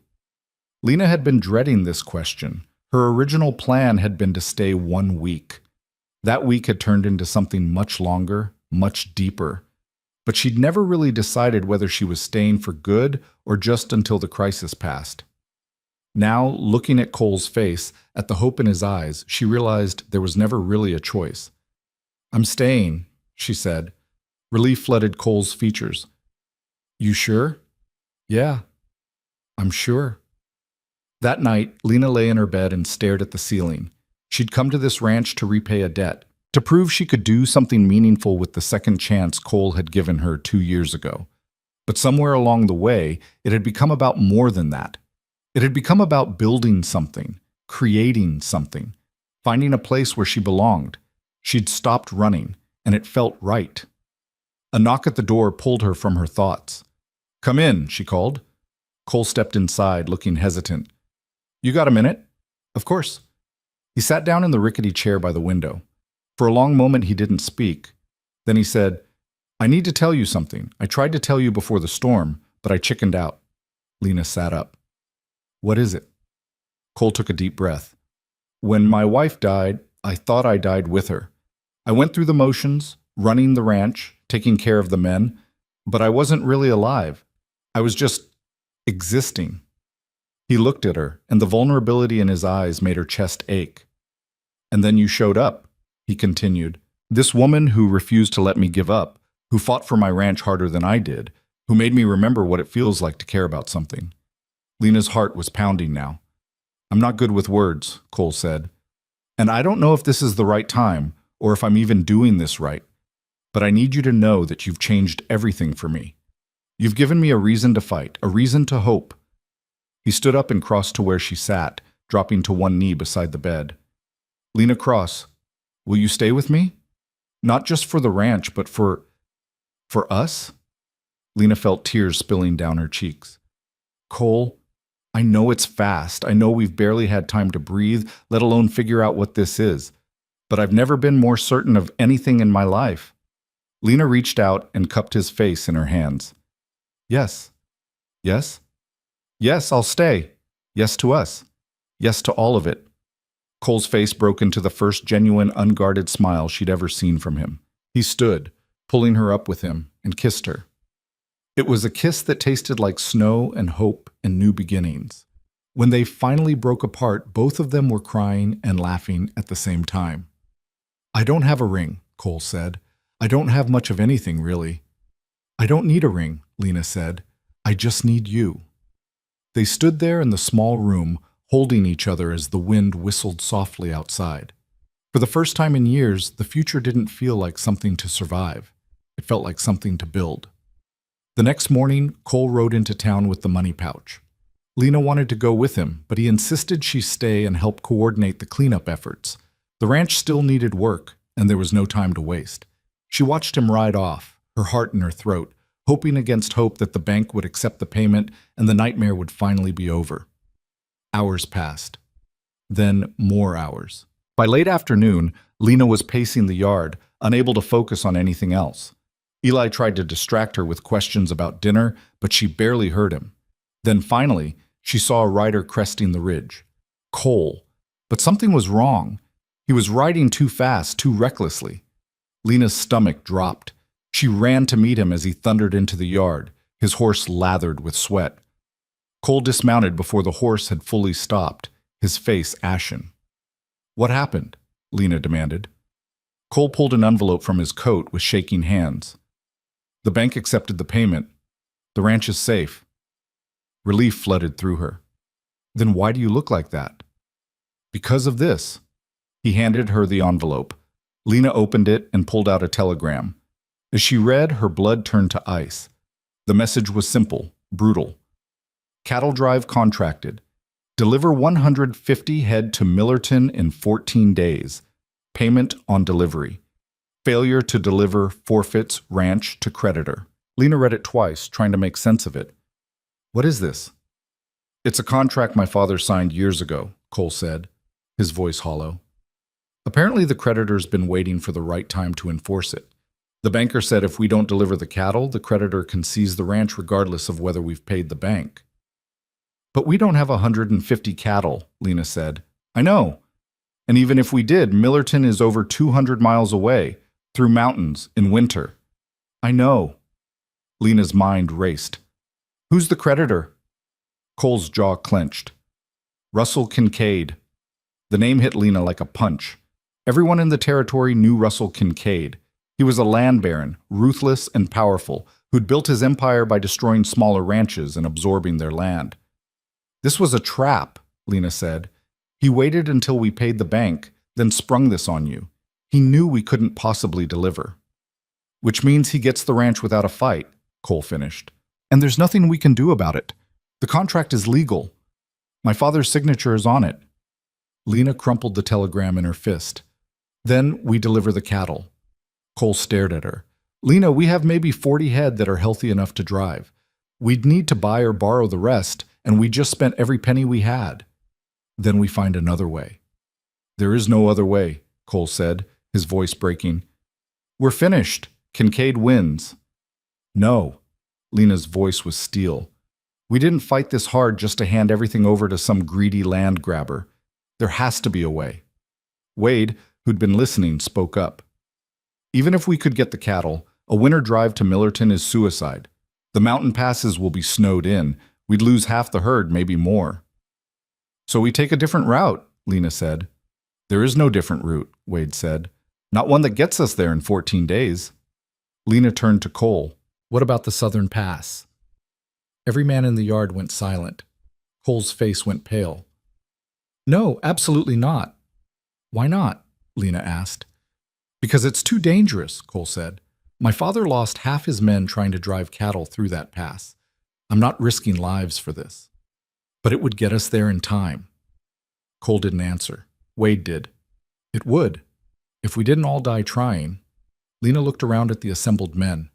Lena had been dreading this question. Her original plan had been to stay 1 week. That week had turned into something much longer, much deeper. But she'd never really decided whether she was staying for good or just until the crisis passed. Now, looking at Cole's face, at the hope in his eyes, she realized there was never really a choice. "I'm staying," she said. Relief flooded Cole's features. "You sure?" "Yeah, I'm sure." That night, Lena lay in her bed and stared at the ceiling. She'd come to this ranch to repay a debt, to prove she could do something meaningful with the second chance Cole had given her 2 years ago. But somewhere along the way, it had become about more than that. It had become about building something, creating something, finding a place where she belonged. She'd stopped running, and it felt right. A knock at the door pulled her from her thoughts. "Come in," she called. Cole stepped inside, looking hesitant. "You got a minute?" "Of course." He sat down in the rickety chair by the window. For a long moment he didn't speak. Then he said, "I need to tell you something. I tried to tell you before the storm, but I chickened out." Lena sat up. "What is it?" Cole took a deep breath. "When my wife died, I thought I died with her. I went through the motions, running the ranch, taking care of the men, but I wasn't really alive. I was just existing." He looked at her, and the vulnerability in his eyes made her chest ache. "And then you showed up," he continued. "This woman who refused to let me give up, who fought for my ranch harder than I did, who made me remember what it feels like to care about something." Lena's heart was pounding now. "I'm not good with words," Cole said. "And I don't know if this is the right time, or if I'm even doing this right. But I need you to know that you've changed everything for me. You've given me a reason to fight, a reason to hope." He stood up and crossed to where she sat, dropping to one knee beside the bed. "Lena Cross, will you stay with me? Not just for the ranch, but for us?" Lena felt tears spilling down her cheeks. "Cole, I know it's fast. I know we've barely had time to breathe, let alone figure out what this is. But I've never been more certain of anything in my life." Lena reached out and cupped his face in her hands. Yes. Yes? Yes, I'll stay. Yes to us. Yes to all of it. Cole's face broke into the first genuine, unguarded smile she'd ever seen from him. He stood, pulling her up with him, and kissed her. It was a kiss that tasted like snow and hope and new beginnings. When they finally broke apart, both of them were crying and laughing at the same time. I don't have a ring, Cole said. I don't have much of anything, really. I don't need a ring, Lena said. I just need you. They stood there in the small room, holding each other as the wind whistled softly outside. For the first time in years, the future didn't feel like something to survive. It felt like something to build. The next morning, Cole rode into town with the money pouch. Lena wanted to go with him, but he insisted she stay and help coordinate the cleanup efforts. The ranch still needed work, and there was no time to waste. She watched him ride off, her heart in her throat, hoping against hope that the bank would accept the payment and the nightmare would finally be over. Hours passed. Then more hours. By late afternoon, Lena was pacing the yard, unable to focus on anything else. Eli tried to distract her with questions about dinner, but she barely heard him. Then finally, she saw a rider cresting the ridge. Cole. But something was wrong. He was riding too fast, too recklessly. Lena's stomach dropped. She ran to meet him as he thundered into the yard, his horse lathered with sweat. Cole dismounted before the horse had fully stopped, his face ashen. What happened? Lena demanded. Cole pulled an envelope from his coat with shaking hands. The bank accepted the payment. The ranch is safe. Relief flooded through her. Then why do you look like that? Because of this. He handed her the envelope. Lena opened it and pulled out a telegram. As she read, her blood turned to ice. The message was simple, brutal. Cattle drive contracted. Deliver 150 head to Millerton in 14 days. Payment on delivery. Failure to deliver forfeits ranch to creditor. Lena read it twice, trying to make sense of it. What is this? It's a contract my father signed years ago, Cole said, his voice hollow. Apparently the creditor's been waiting for the right time to enforce it. The banker said if we don't deliver the cattle, the creditor can seize the ranch regardless of whether we've paid the bank. But we don't have 150 cattle, Lena said. I know. And even if we did, Millerton is over 200 miles away, through mountains, in winter. I know. Lena's mind raced. Who's the creditor? Cole's jaw clenched. Russell Kincaid. The name hit Lena like a punch. Everyone in the territory knew Russell Kincaid. He was a land baron, ruthless and powerful, who'd built his empire by destroying smaller ranches and absorbing their land. This was a trap, Lena said. He waited until we paid the bank, then sprung this on you. He knew we couldn't possibly deliver. Which means he gets the ranch without a fight, Cole finished. And there's nothing we can do about it. The contract is legal. My father's signature is on it. Lena crumpled the telegram in her fist. Then we deliver the cattle. Cole stared at her. Lena, we have maybe 40 head that are healthy enough to drive. We'd need to buy or borrow the rest, and we just spent every penny we had. Then we find another way. There is no other way, Cole said, his voice breaking. We're finished. Kincaid wins. No. Lena's voice was steel. We didn't fight this hard just to hand everything over to some greedy land grabber. There has to be a way. Wade, who'd been listening, spoke up. Even if we could get the cattle, a winter drive to Millerton is suicide. The mountain passes will be snowed in. We'd lose half the herd, maybe more. So we take a different route, Lena said. There is no different route, Wade said. Not one that gets us there in 14 days. Lena turned to Cole. What about the southern pass? Every man in the yard went silent. Cole's face went pale. No, absolutely not. Why not? Lena asked. Because it's too dangerous, Cole said. My father lost half his men trying to drive cattle through that pass. I'm not risking lives for this. But it would get us there in time. Cole didn't answer. Wade did. It would. If we didn't all die trying. Lena looked around at the assembled men.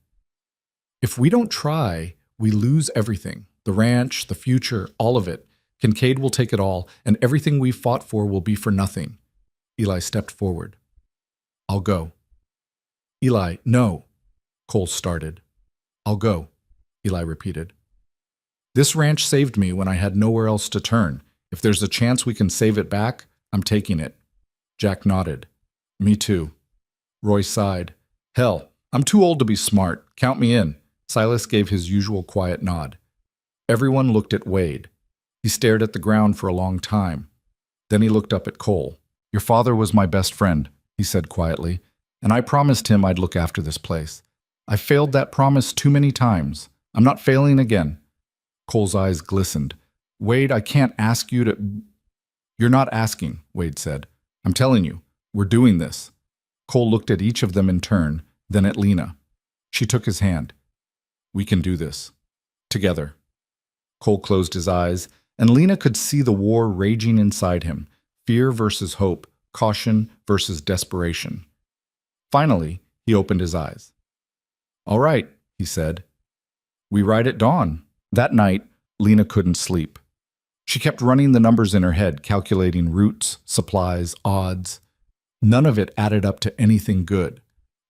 If we don't try, we lose everything. The ranch, the future, all of it. Kincaid will take it all, and everything we've fought for will be for nothing. Eli stepped forward. I'll go. Eli, no. Cole started. I'll go. Eli repeated. This ranch saved me when I had nowhere else to turn. If there's a chance we can save it back, I'm taking it. Jack nodded. Me too. Roy sighed. Hell, I'm too old to be smart. Count me in. Silas gave his usual quiet nod. Everyone looked at Wade. He stared at the ground for a long time. Then he looked up at Cole. Your father was my best friend, he said quietly, and I promised him I'd look after this place. I failed that promise too many times. I'm not failing again. Cole's eyes glistened. Wade, I can't ask you to... You're not asking, Wade said. I'm telling you, we're doing this. Cole looked at each of them in turn, then at Lena. She took his hand. We can do this. Together. Cole closed his eyes, and Lena could see the war raging inside him. Fear versus hope, caution versus desperation. Finally, he opened his eyes. All right, he said. We ride at dawn. That night, Lena couldn't sleep. She kept running the numbers in her head, calculating routes, supplies, odds. None of it added up to anything good.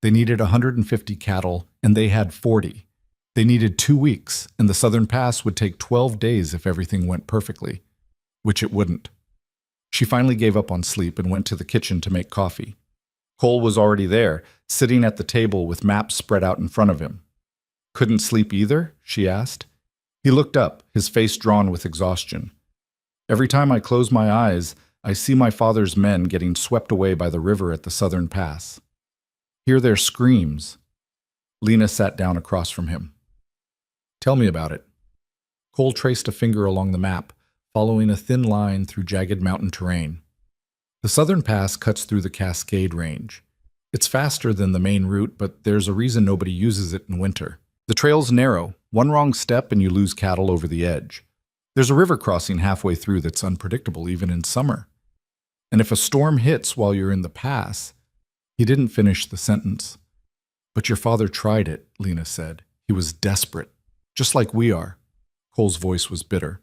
They needed 150 cattle, and they had 40. They needed 2 weeks, and the Southern Pass would take 12 days if everything went perfectly, which it wouldn't. She finally gave up on sleep and went to the kitchen to make coffee. Cole was already there, sitting at the table with maps spread out in front of him. Couldn't sleep either? She asked. He looked up, his face drawn with exhaustion. Every time I close my eyes, I see my father's men getting swept away by the river at the Southern Pass. Hear their screams. Lena sat down across from him. Tell me about it. Cole traced a finger along the map, following a thin line through jagged mountain terrain. The Southern Pass cuts through the Cascade Range. It's faster than the main route, but there's a reason nobody uses it in winter. The trail's narrow. One wrong step and you lose cattle over the edge. There's a river crossing halfway through that's unpredictable even in summer. And if a storm hits while you're in the pass... He didn't finish the sentence. But your father tried it, Lena said. He was desperate, just like we are. Cole's voice was bitter.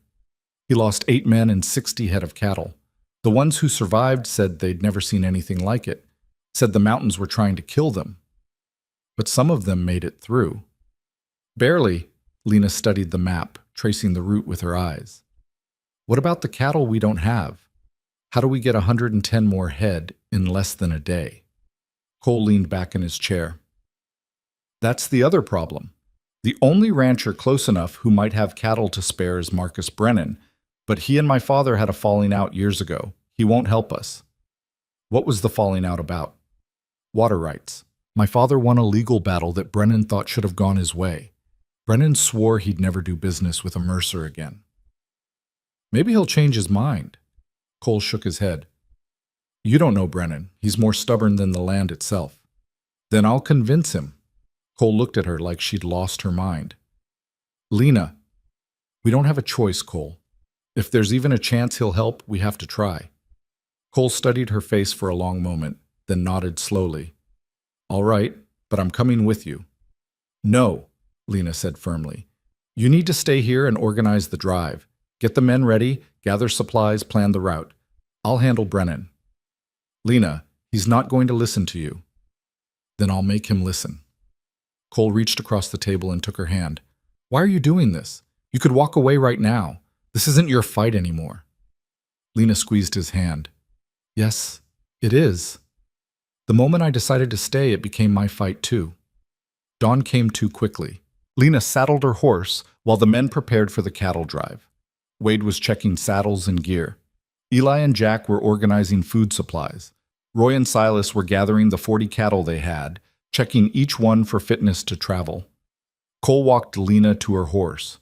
He lost 8 men and 60 head of cattle. The ones who survived said they'd never seen anything like it, said the mountains were trying to kill them. But some of them made it through. Barely, Lena studied the map, tracing the route with her eyes. What about the cattle we don't have? How do we get 110 more head in less than a day? Cole leaned back in his chair. That's the other problem. The only rancher close enough who might have cattle to spare is Marcus Brennan, but he and my father had a falling out years ago. He won't help us. What was the falling out about? Water rights. My father won a legal battle that Brennan thought should have gone his way. Brennan swore he'd never do business with a Mercer again. Maybe he'll change his mind. Cole shook his head. You don't know Brennan. He's more stubborn than the land itself. Then I'll convince him. Cole looked at her like she'd lost her mind. Lena, we don't have a choice, Cole. If there's even a chance he'll help, we have to try. Cole studied her face for a long moment, then nodded slowly. All right, but I'm coming with you. No, Lena said firmly. You need to stay here and organize the drive. Get the men ready, gather supplies, plan the route. I'll handle Brennan. Lena, he's not going to listen to you. Then I'll make him listen. Cole reached across the table and took her hand. Why are you doing this? You could walk away right now. This isn't your fight anymore. Lena squeezed his hand. Yes, it is. The moment I decided to stay, it became my fight too. Dawn came too quickly. Lena saddled her horse while the men prepared for the cattle drive. Wade was checking saddles and gear. Eli and Jack were organizing food supplies. Roy and Silas were gathering the 40 cattle they had, checking each one for fitness to travel. Cole walked Lena to her horse.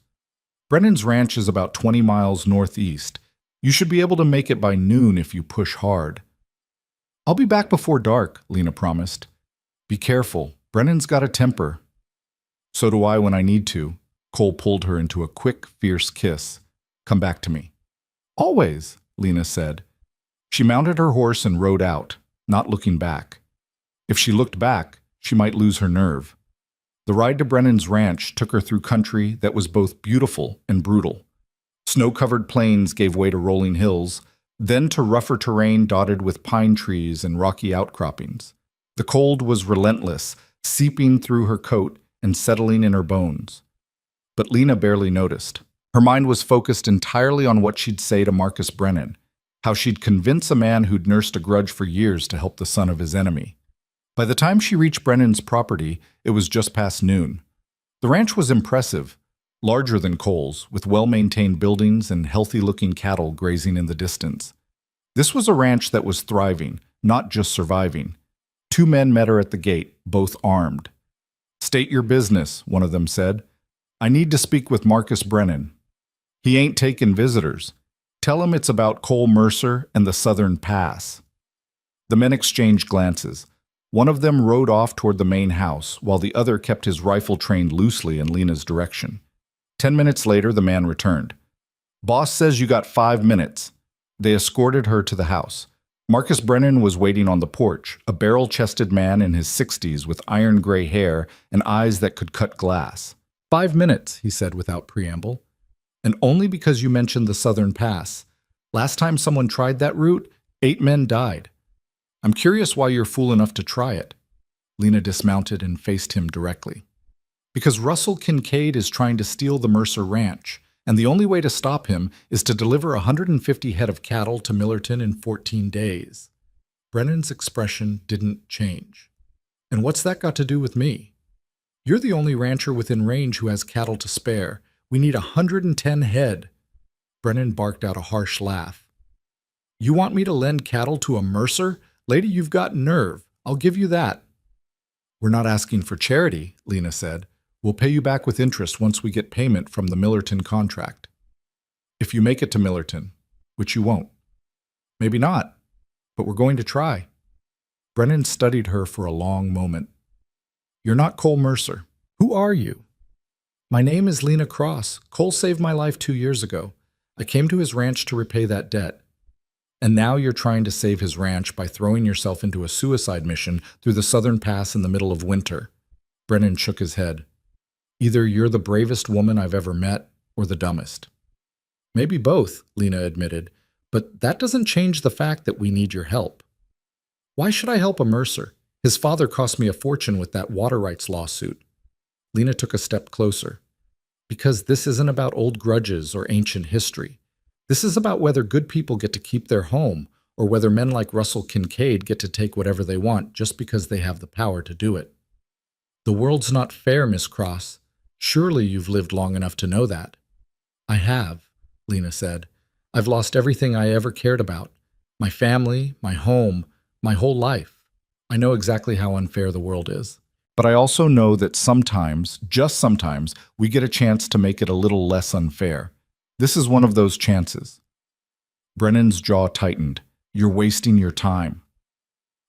Brennan's ranch is about 20 miles northeast. You should be able to make it by noon if you push hard. I'll be back before dark, Lena promised. Be careful. Brennan's got a temper. So do I when I need to. Cole pulled her into a quick, fierce kiss. Come back to me. Always, Lena said. She mounted her horse and rode out, not looking back. If she looked back, she might lose her nerve. The ride to Brennan's ranch took her through country that was both beautiful and brutal. Snow-covered plains gave way to rolling hills, then to rougher terrain dotted with pine trees and rocky outcroppings. The cold was relentless, seeping through her coat and settling in her bones. but Lena barely noticed. Her mind was focused entirely on what she'd say to Marcus Brennan, how she'd convince a man who'd nursed a grudge for years to help the son of his enemy. By the time she reached Brennan's property, it was just past noon. The ranch was impressive, larger than Cole's, with well-maintained buildings and healthy-looking cattle grazing in the distance. This was a ranch that was thriving, not just surviving. Two men met her at the gate, both armed. "State your business," one of them said. "I need to speak with Marcus Brennan. He ain't taking visitors. Tell him it's about Cole Mercer and the Southern Pass." The men exchanged glances. One of them rode off toward the main house, while the other kept his rifle trained loosely in Lena's direction. 10 minutes later, the man returned. "Boss says you got 5 minutes." They escorted her to the house. Marcus Brennan was waiting on the porch, a barrel-chested man in his 60s with iron-gray hair and eyes that could cut glass. "5 minutes," he said without preamble. "And only because you mentioned the Southern Pass. Last time someone tried that route, 8 men died. I'm curious why you're fool enough to try it." Lena dismounted and faced him directly. "Because Russell Kincaid is trying to steal the Mercer Ranch, and the only way to stop him is to deliver 150 head of cattle to Millerton in 14 days. Brennan's expression didn't change. "And what's that got to do with me? You're the only rancher within range who has cattle to spare. We need 110 head. Brennan barked out a harsh laugh. "You want me to lend cattle to a Mercer? Lady, you've got nerve. I'll give you that." "We're not asking for charity," Lena said. "We'll pay you back with interest once we get payment from the Millerton contract. If you make it to Millerton, which you won't. Maybe not, but we're going to try." Brennan studied her for a long moment. "You're not Cole Mercer. Who are you?" "My name is Lena Cross. Cole saved my life 2 years ago. I came to his ranch to repay that debt. And now you're trying to save his ranch by throwing yourself into a suicide mission through the Southern Pass in the middle of winter." Brennan shook his head. "Either you're the bravest woman I've ever met, or the dumbest." "Maybe both," Lena admitted, "but that doesn't change the fact that we need your help." "Why should I help a Mercer? His father cost me a fortune with that water rights lawsuit." Lena took a step closer. "Because this isn't about old grudges or ancient history. This is about whether good people get to keep their home, or whether men like Russell Kincaid get to take whatever they want just because they have the power to do it. The world's not fair, Miss Cross. Surely you've lived long enough to know that." "I have," Lena said. "I've lost everything I ever cared about. My family, my home, my whole life. I know exactly how unfair the world is. But I also know that sometimes, just sometimes, we get a chance to make it a little less unfair. This is one of those chances." Brennan's jaw tightened. "You're wasting your time."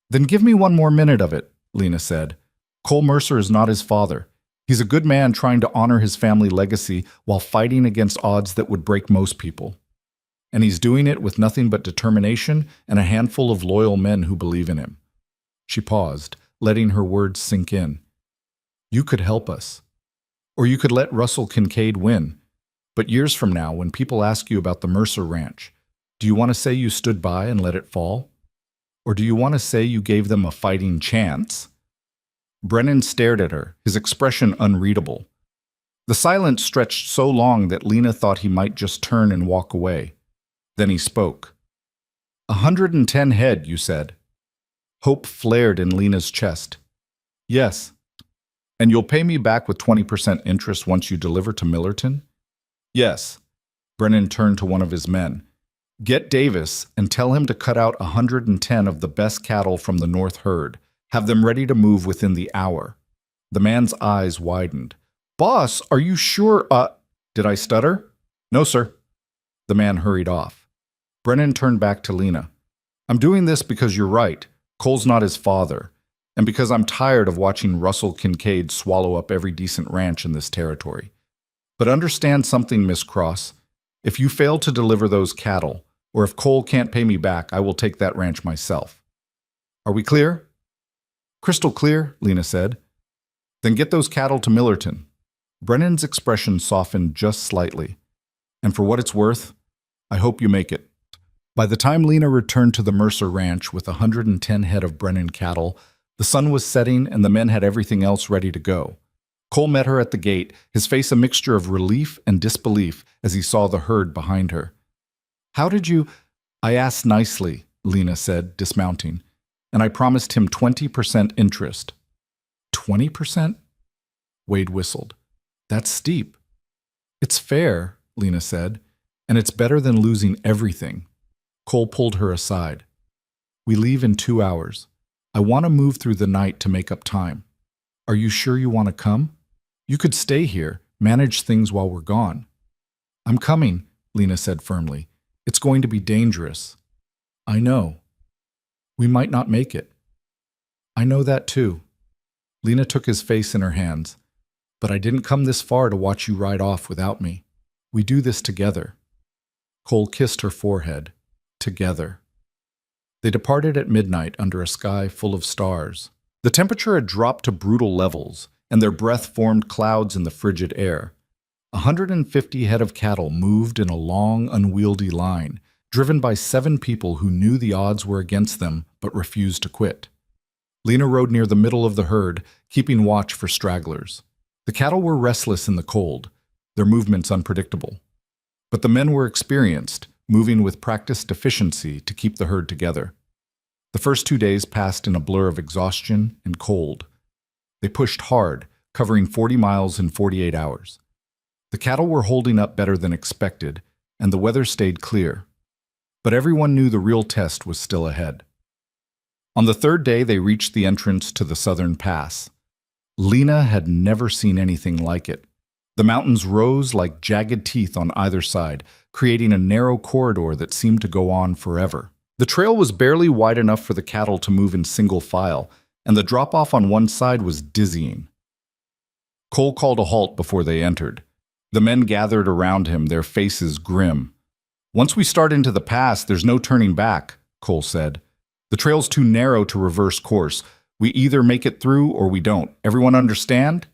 "Then give me 1 more minute of it," Lena said. "Cole Mercer is not his father. He's a good man trying to honor his family legacy while fighting against odds that would break most people. And he's doing it with nothing but determination and a handful of loyal men who believe in him." She paused, letting her words sink in. "You could help us. Or you could let Russell Kincaid win. But years from now, when people ask you about the Mercer Ranch, do you want to say you stood by and let it fall? Or do you want to say you gave them a fighting chance?" Brennan stared at her, his expression unreadable. The silence stretched so long that Lena thought he might just turn and walk away. Then he spoke. 110 head, you said." Hope flared in Lena's chest. "Yes. And you'll pay me back with 20% interest once you deliver to Millerton?" "Yes." Brennan turned to one of his men. "Get Davis and tell him to cut out 110 of the best cattle from the north herd. Have them ready to move within the hour." The man's eyes widened. "Boss, are you sure, Did I stutter?" "No, sir." The man hurried off. Brennan turned back to Lena. "I'm doing this because you're right. Cole's not his father. And because I'm tired of watching Russell Kincaid swallow up every decent ranch in this territory. But understand something, Miss Cross. If you fail to deliver those cattle, or if Cole can't pay me back, I will take that ranch myself. Are we clear?" "Crystal clear," Lena said. "Then get those cattle to Millerton." Brennan's expression softened just slightly. "And for what it's worth, I hope you make it." By the time Lena returned to the Mercer Ranch with 110 head of Brennan cattle, the sun was setting and the men had everything else ready to go. Cole met her at the gate, his face a mixture of relief and disbelief as he saw the herd behind her. "How did you—" "I asked nicely," Lena said, dismounting, "and I promised him 20% interest." 20%? Wade whistled. "That's steep." "It's fair," Lena said, "and it's better than losing everything." Cole pulled her aside. "We leave in 2 hours. I want to move through the night to make up time. Are you sure you want to come? You could stay here, manage things while we're gone." "I'm coming," Lena said firmly. "It's going to be dangerous." "I know. We might not make it." "I know that too." Lena took his face in her hands. "But I didn't come this far to watch you ride off without me. We do this together." Cole kissed her forehead. Together. They departed at midnight under a sky full of stars. The temperature had dropped to brutal levels, and their breath formed clouds in the frigid air. 150 head of cattle moved in a long, unwieldy line, driven by 7 people who knew the odds were against them but refused to quit. Lena rode near the middle of the herd, keeping watch for stragglers. The cattle were restless in the cold, their movements unpredictable. But the men were experienced, moving with practiced efficiency to keep the herd together. The first 2 days passed in a blur of exhaustion and cold. They pushed hard, covering 40 miles in 48 hours. The cattle were holding up better than expected, and the weather stayed clear. But everyone knew the real test was still ahead. On the 3rd day, they reached the entrance to the southern pass. Lena had never seen anything like it. The mountains rose like jagged teeth on either side, creating a narrow corridor that seemed to go on forever. The trail was barely wide enough for the cattle to move in single file, and the drop-off on one side was dizzying. Cole called a halt before they entered. The men gathered around him, their faces grim. "Once we start into the pass, there's no turning back," Cole said. "The trail's too narrow to reverse course. We either make it through or we don't. Everyone understand?"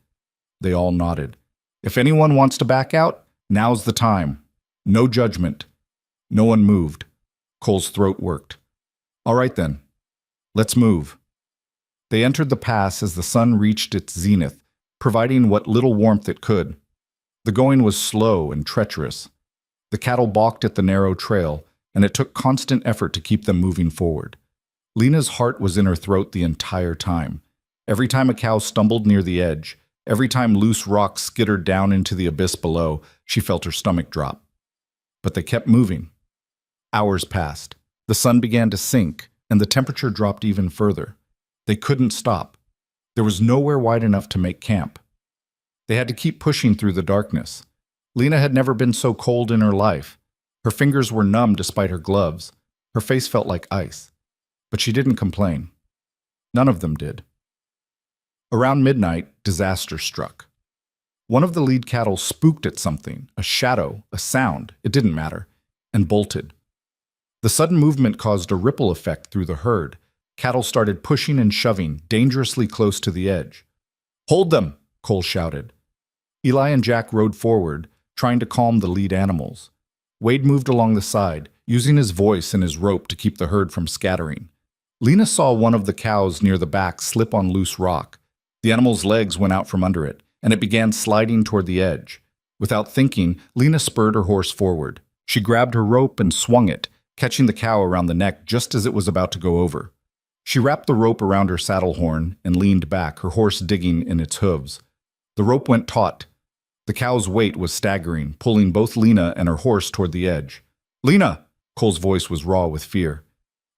They all nodded. "If anyone wants to back out, now's the time. No judgment." No one moved. Cole's throat worked. "All right then. Let's move." They entered the pass as the sun reached its zenith, providing what little warmth it could. The going was slow and treacherous. The cattle balked at the narrow trail, and it took constant effort to keep them moving forward. Lena's heart was in her throat the entire time. Every time a cow stumbled near the edge, every time loose rocks skittered down into the abyss below, she felt her stomach drop. But they kept moving. Hours passed. The sun began to sink, and the temperature dropped even further. They couldn't stop. There was nowhere wide enough to make camp. They had to keep pushing through the darkness. Lena had never been so cold in her life. Her fingers were numb despite her gloves. Her face felt like ice. But she didn't complain. None of them did. Around midnight, disaster struck. One of the lead cattle spooked at something, a shadow, a sound, it didn't matter, and bolted. The sudden movement caused a ripple effect through the herd. Cattle started pushing and shoving, dangerously close to the edge. "Hold them!" Cole shouted. Eli and Jack rode forward, trying to calm the lead animals. Wade moved along the side, using his voice and his rope to keep the herd from scattering. Lena saw one of the cows near the back slip on loose rock. The animal's legs went out from under it, and it began sliding toward the edge. Without thinking, Lena spurred her horse forward. She grabbed her rope and swung it, catching the cow around the neck just as it was about to go over. She wrapped the rope around her saddle horn and leaned back, her horse digging in its hooves. The rope went taut. The cow's weight was staggering, pulling both Lena and her horse toward the edge. "Lena!" Cole's voice was raw with fear.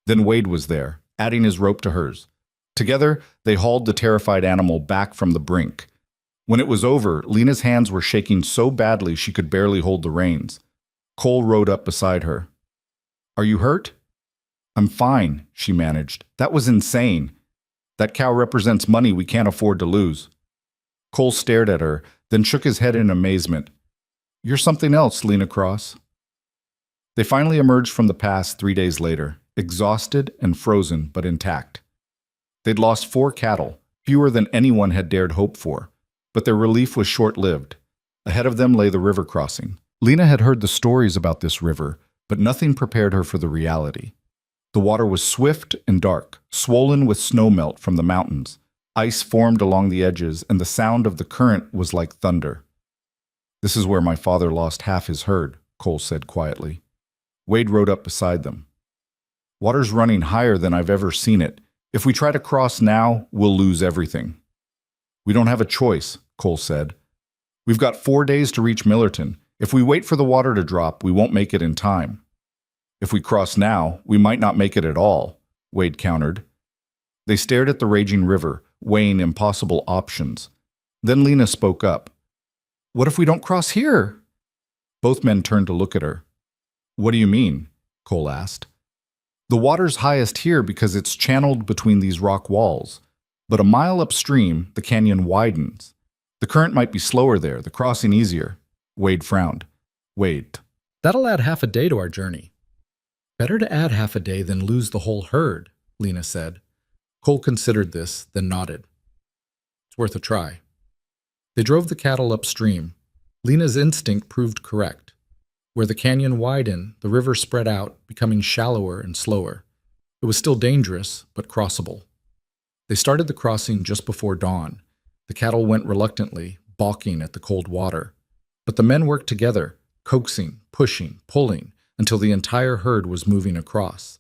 Then Wade was there, adding his rope to hers. Together, they hauled the terrified animal back from the brink. When it was over, Lena's hands were shaking so badly she could barely hold the reins. Cole rode up beside her. "Are you hurt?" "I'm fine," she managed. "That was insane. That cow represents money we can't afford to lose." Cole stared at her, then shook his head in amazement. "You're something else, Lena Cross." They finally emerged from the pass 3 days later, exhausted and frozen but intact. They'd lost 4 cattle, fewer than anyone had dared hope for, but their relief was short-lived. Ahead of them lay the river crossing. Lena had heard the stories about this river, but nothing prepared her for the reality. The water was swift and dark, swollen with snowmelt from the mountains. Ice formed along the edges, and the sound of the current was like thunder. "This is where my father lost half his herd," Cole said quietly. Wade rode up beside them. "Water's running higher than I've ever seen it. If we try to cross now, we'll lose everything." "We don't have a choice," Cole said. "We've got 4 days to reach Millerton. If we wait for the water to drop, we won't make it in time." "If we cross now, we might not make it at all," Wade countered. They stared at the raging river, weighing impossible options. Then Lena spoke up. "What if we don't cross here?" Both men turned to look at her. "What do you mean?" Cole asked. "The water's highest here because it's channeled between these rock walls. But a mile upstream, the canyon widens. The current might be slower there, the crossing easier." Wade frowned. "Wait. That'll add half a day to our journey." "Better to add half a day than lose the whole herd," Lena said. Cole considered this, then nodded. "It's worth a try." They drove the cattle upstream. Lena's instinct proved correct. Where the canyon widened, the river spread out, becoming shallower and slower. It was still dangerous, but crossable. They started the crossing just before dawn. The cattle went reluctantly, balking at the cold water. But the men worked together, coaxing, pushing, pulling, until the entire herd was moving across.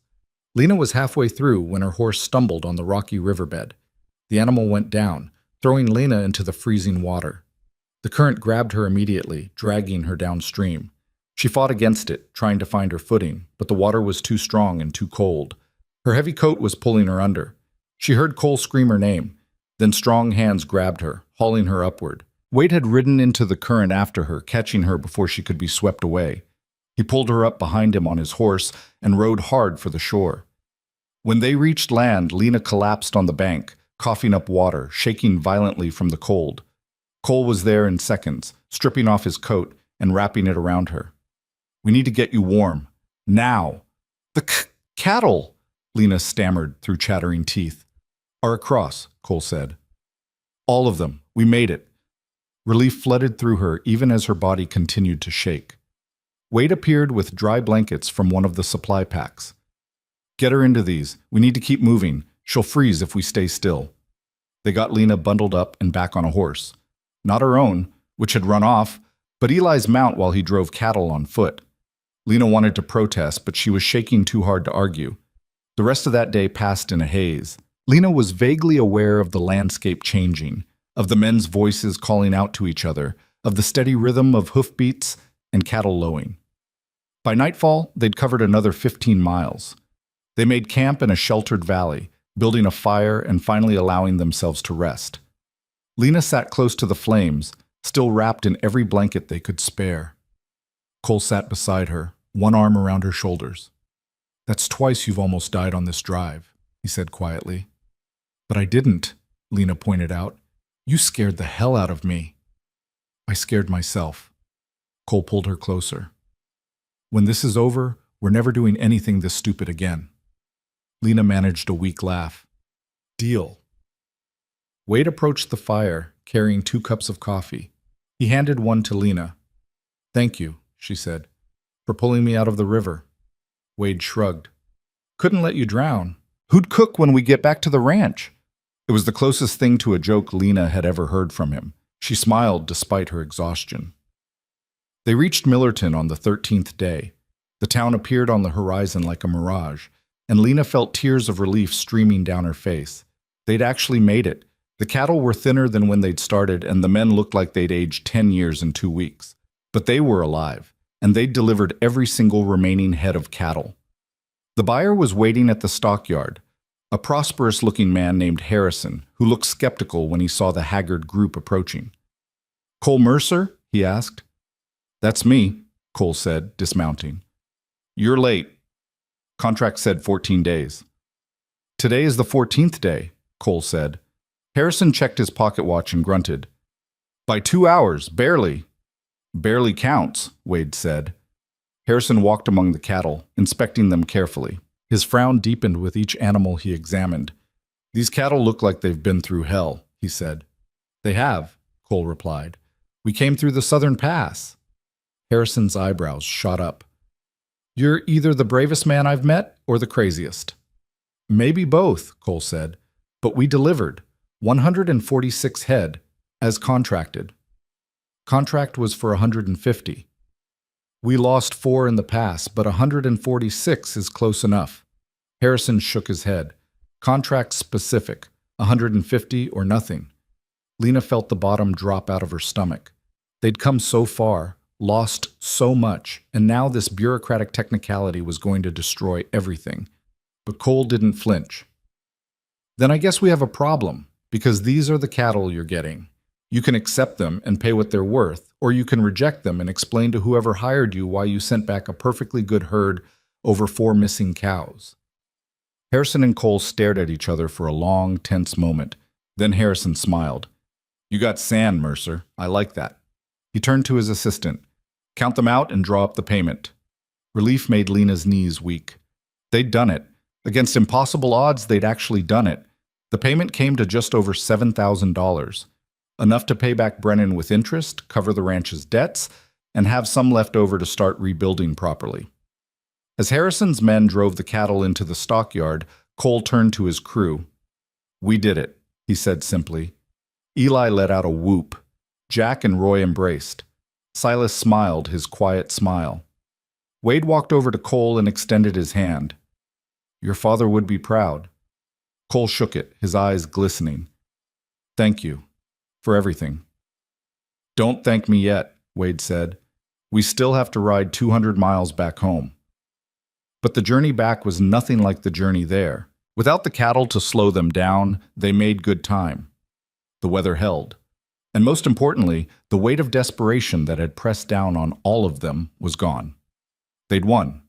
Lena was halfway through when her horse stumbled on the rocky riverbed. The animal went down, throwing Lena into the freezing water. The current grabbed her immediately, dragging her downstream. She fought against it, trying to find her footing, but the water was too strong and too cold. Her heavy coat was pulling her under. She heard Cole scream her name. Then strong hands grabbed her, hauling her upward. Wade had ridden into the current after her, catching her before she could be swept away. He pulled her up behind him on his horse and rode hard for the shore. When they reached land, Lena collapsed on the bank, coughing up water, shaking violently from the cold. Cole was there in seconds, stripping off his coat and wrapping it around her. "We need to get you warm. Now." "The cattle," Lena stammered through chattering teeth. "Are across," Cole said. "All of them. We made it." Relief flooded through her even as her body continued to shake. Wade appeared with dry blankets from one of the supply packs. "Get her into these. We need to keep moving. She'll freeze if we stay still." They got Lena bundled up and back on a horse. Not her own, which had run off, but Eli's mount while he drove cattle on foot. Lena wanted to protest, but she was shaking too hard to argue. The rest of that day passed in a haze. Lena was vaguely aware of the landscape changing, of the men's voices calling out to each other, of the steady rhythm of hoofbeats and cattle lowing. By nightfall, they'd covered another 15 miles. They made camp in a sheltered valley, building a fire and finally allowing themselves to rest. Lena sat close to the flames, still wrapped in every blanket they could spare. Cole sat beside her, one arm around her shoulders. "That's twice you've almost died on this drive," he said quietly. "But I didn't," Lena pointed out. "You scared the hell out of me." "I scared myself." Cole pulled her closer. "When this is over, we're never doing anything this stupid again." Lena managed a weak laugh. "Deal." Wade approached the fire, carrying 2 cups of coffee. He handed one to Lena. "Thank you," she said, "for pulling me out of the river." Wade shrugged. "Couldn't let you drown. Who'd cook when we get back to the ranch?" It was the closest thing to a joke Lena had ever heard from him. She smiled despite her exhaustion. They reached Millerton on the 13th day. The town appeared on the horizon like a mirage, and Lena felt tears of relief streaming down her face. They'd actually made it. The cattle were thinner than when they'd started, and the men looked like they'd aged 10 years in 2 weeks. But they were alive, and they'd delivered every single remaining head of cattle. The buyer was waiting at the stockyard, a prosperous-looking man named Harrison, who looked skeptical when he saw the haggard group approaching. "Cole Mercer?" he asked. "That's me," Cole said, dismounting. "You're late. Contract said 14 days. "Today is the 14th day," Cole said. Harrison checked his pocket watch and grunted. "By 2 hours, barely." "Barely counts," Wade said. Harrison walked among the cattle, inspecting them carefully. His frown deepened with each animal he examined. "These cattle look like they've been through hell," he said. "They have," Cole replied. "We came through the Southern Pass." Harrison's eyebrows shot up. "You're either the bravest man I've met or the craziest." "Maybe both," Cole said. "But we delivered. 146 head, as contracted. Contract was for 150. We lost 4 in the past, but 146 is close enough. Harrison shook his head. Contract specific, 150 or nothing. Lena felt the bottom drop out of her stomach. They'd come so far, lost so much, and now this bureaucratic technicality was going to destroy everything. But Cole didn't flinch. Then I guess we have a problem, because these are the cattle you're getting. You can accept them and pay what they're worth, or you can reject them and explain to whoever hired you why you sent back a perfectly good herd over 4 missing cows. Harrison and Cole stared at each other for a long, tense moment. Then Harrison smiled. You got sand, Mercer. I like that. He turned to his assistant. Count them out and draw up the payment. Relief made Lena's knees weak. They'd done it. Against impossible odds, they'd actually done it. The payment came to just over $7,000. Enough to pay back Brennan with interest, cover the ranch's debts, and have some left over to start rebuilding properly. As Harrison's men drove the cattle into the stockyard, Cole turned to his crew. We did it, he said simply. Eli let out a whoop. Jack and Roy embraced. Silas smiled his quiet smile. Wade walked over to Cole and extended his hand. Your father would be proud. Cole shook it, his eyes glistening. Thank you. For everything. Don't thank me yet, Wade said. We still have to ride 200 miles back home. But the journey back was nothing like the journey there. Without the cattle to slow them down, they made good time. The weather held. And most importantly, the weight of desperation that had pressed down on all of them was gone. They'd won.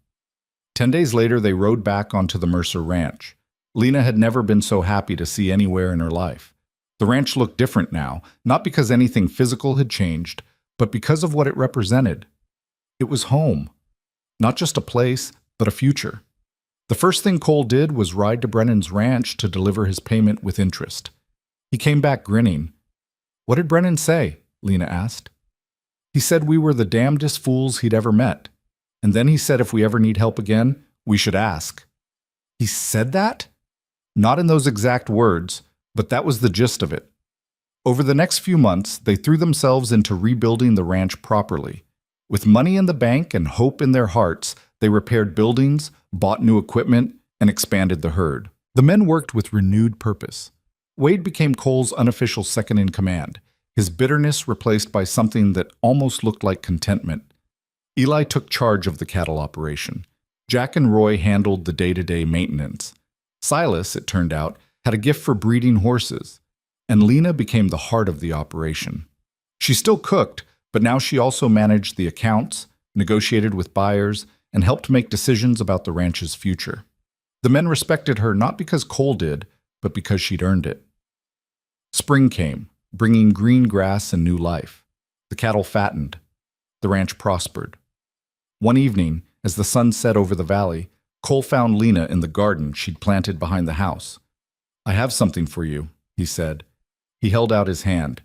10 days later, they rode back onto the Mercer Ranch. Lena had never been so happy to see anywhere in her life. The ranch looked different now, not because anything physical had changed, but because of what it represented. It was home. Not just a place, but a future. The first thing Cole did was ride to Brennan's ranch to deliver his payment with interest. He came back grinning. What did Brennan say? Lena asked. He said we were the damnedest fools he'd ever met. And then he said if we ever need help again, we should ask. He said that? Not in those exact words, but that was the gist of it. Over the next few months, they threw themselves into rebuilding the ranch properly. With money in the bank and hope in their hearts, they repaired buildings, bought new equipment, and expanded the herd. The men worked with renewed purpose. Wade became Cole's unofficial second-in-command, his bitterness replaced by something that almost looked like contentment. Eli took charge of the cattle operation. Jack and Roy handled the day-to-day maintenance. Silas, it turned out, had a gift for breeding horses, and Lena became the heart of the operation. She still cooked, but now she also managed the accounts, negotiated with buyers, and helped make decisions about the ranch's future. The men respected her not because Cole did, but because she'd earned it. Spring came, bringing green grass and new life. The cattle fattened. The ranch prospered. One evening, as the sun set over the valley, Cole found Lena in the garden she'd planted behind the house. I have something for you, he said. He held out his hand.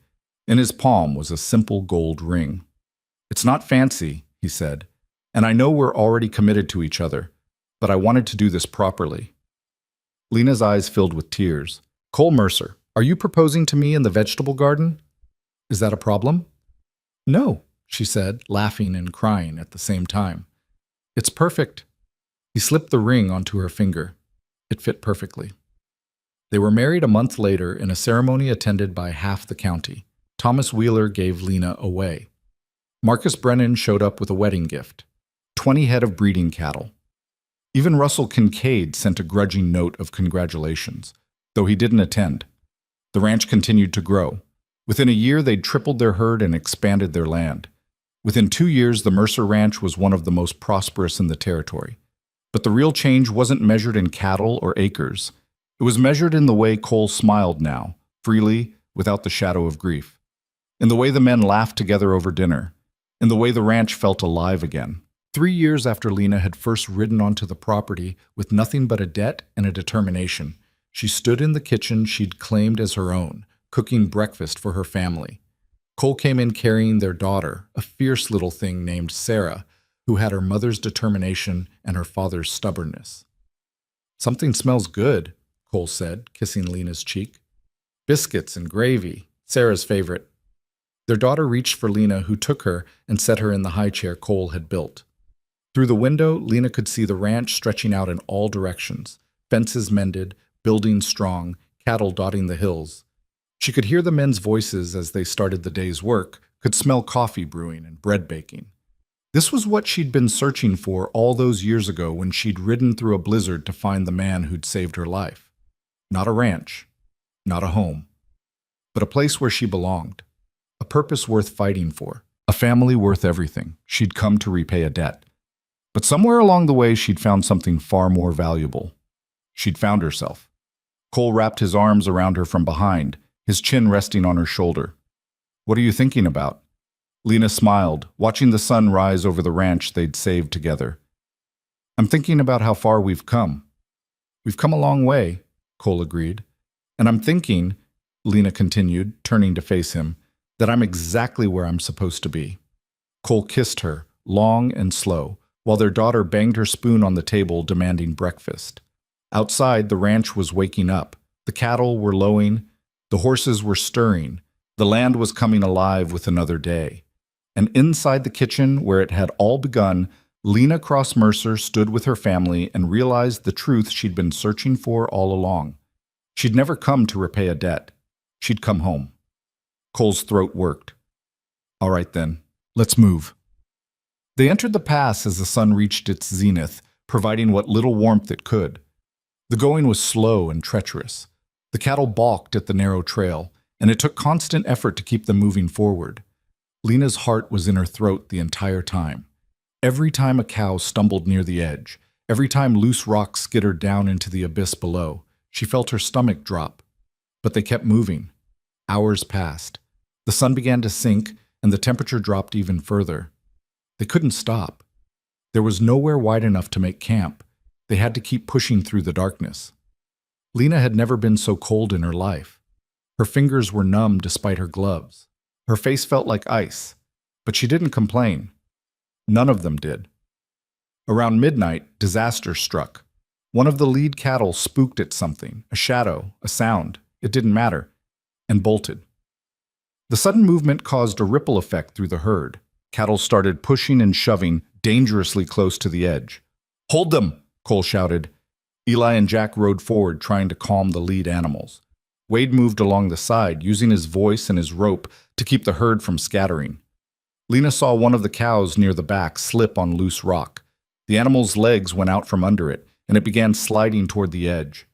In his palm was a simple gold ring. It's not fancy, he said, and I know we're already committed to each other, but I wanted to do this properly. Lena's eyes filled with tears. Cole Mercer, are you proposing to me in the vegetable garden? Is that a problem? No, she said, laughing and crying at the same time. It's perfect. He slipped the ring onto her finger. It fit perfectly. They were married a month later in a ceremony attended by half the county. Thomas Wheeler gave Lena away. Marcus Brennan showed up with a wedding gift, 20 head of breeding cattle. Even Russell Kincaid sent a grudging note of congratulations, though he didn't attend. The ranch continued to grow. Within a year, they'd tripled their herd and expanded their land. Within 2 years, the Mercer Ranch was one of the most prosperous in the territory. But the real change wasn't measured in cattle or acres. It was measured in the way Cole smiled now, freely, without the shadow of grief. In the way the men laughed together over dinner. In the way the ranch felt alive again. 3 years after Lena had first ridden onto the property with nothing but a debt and a determination, she stood in the kitchen she'd claimed as her own, cooking breakfast for her family. Cole came in carrying their daughter, a fierce little thing named Sarah, who had her mother's determination and her father's stubbornness. Something smells good, Cole said, kissing Lena's cheek. Biscuits and gravy, Sarah's favorite. Their daughter reached for Lena, who took her and set her in the high chair Cole had built. Through the window, Lena could see the ranch stretching out in all directions, fences mended, buildings strong, cattle dotting the hills. She could hear the men's voices as they started the day's work, could smell coffee brewing and bread baking. This was what she'd been searching for all those years ago when she'd ridden through a blizzard to find the man who'd saved her life. Not a ranch, not a home, but a place where she belonged, a purpose worth fighting for, a family worth everything. She'd come to repay a debt. But somewhere along the way, she'd found something far more valuable. She'd found herself. Cole wrapped his arms around her from behind, his chin resting on her shoulder. "What are you thinking about?" Lena smiled, watching the sun rise over the ranch they'd saved together. "I'm thinking about how far we've come." "We've come a long way," Cole agreed. "And I'm thinking," Lena continued, turning to face him, "that I'm exactly where I'm supposed to be." Cole kissed her, long and slow, while their daughter banged her spoon on the table demanding breakfast. Outside, the ranch was waking up. The cattle were lowing, the horses were stirring, the land was coming alive with another day. And inside the kitchen, where it had all begun, Lena Cross Mercer stood with her family and realized the truth she'd been searching for all along. She'd never come to repay a debt. She'd come home. Cole's throat worked. "All right then, let's move." They entered the pass as the sun reached its zenith, providing what little warmth it could. The going was slow and treacherous. The cattle balked at the narrow trail, and it took constant effort to keep them moving forward. Lena's heart was in her throat the entire time. Every time a cow stumbled near the edge, every time loose rocks skittered down into the abyss below, she felt her stomach drop. But they kept moving. Hours passed. The sun began to sink, and the temperature dropped even further. They couldn't stop. There was nowhere wide enough to make camp. They had to keep pushing through the darkness. Lena had never been so cold in her life. Her fingers were numb despite her gloves. Her face felt like ice, but she didn't complain. None of them did. Around midnight, disaster struck. One of the lead cattle spooked at something, a shadow, a sound, it didn't matter, and bolted. The sudden movement caused a ripple effect through the herd. Cattle started pushing and shoving dangerously close to the edge. "Hold them!" Cole shouted. Eli and Jack rode forward, trying to calm the lead animals. Wade moved along the side, using his voice and his rope to keep the herd from scattering. Lena saw one of the cows near the back slip on loose rock. The animal's legs went out from under it, and it began sliding toward the edge.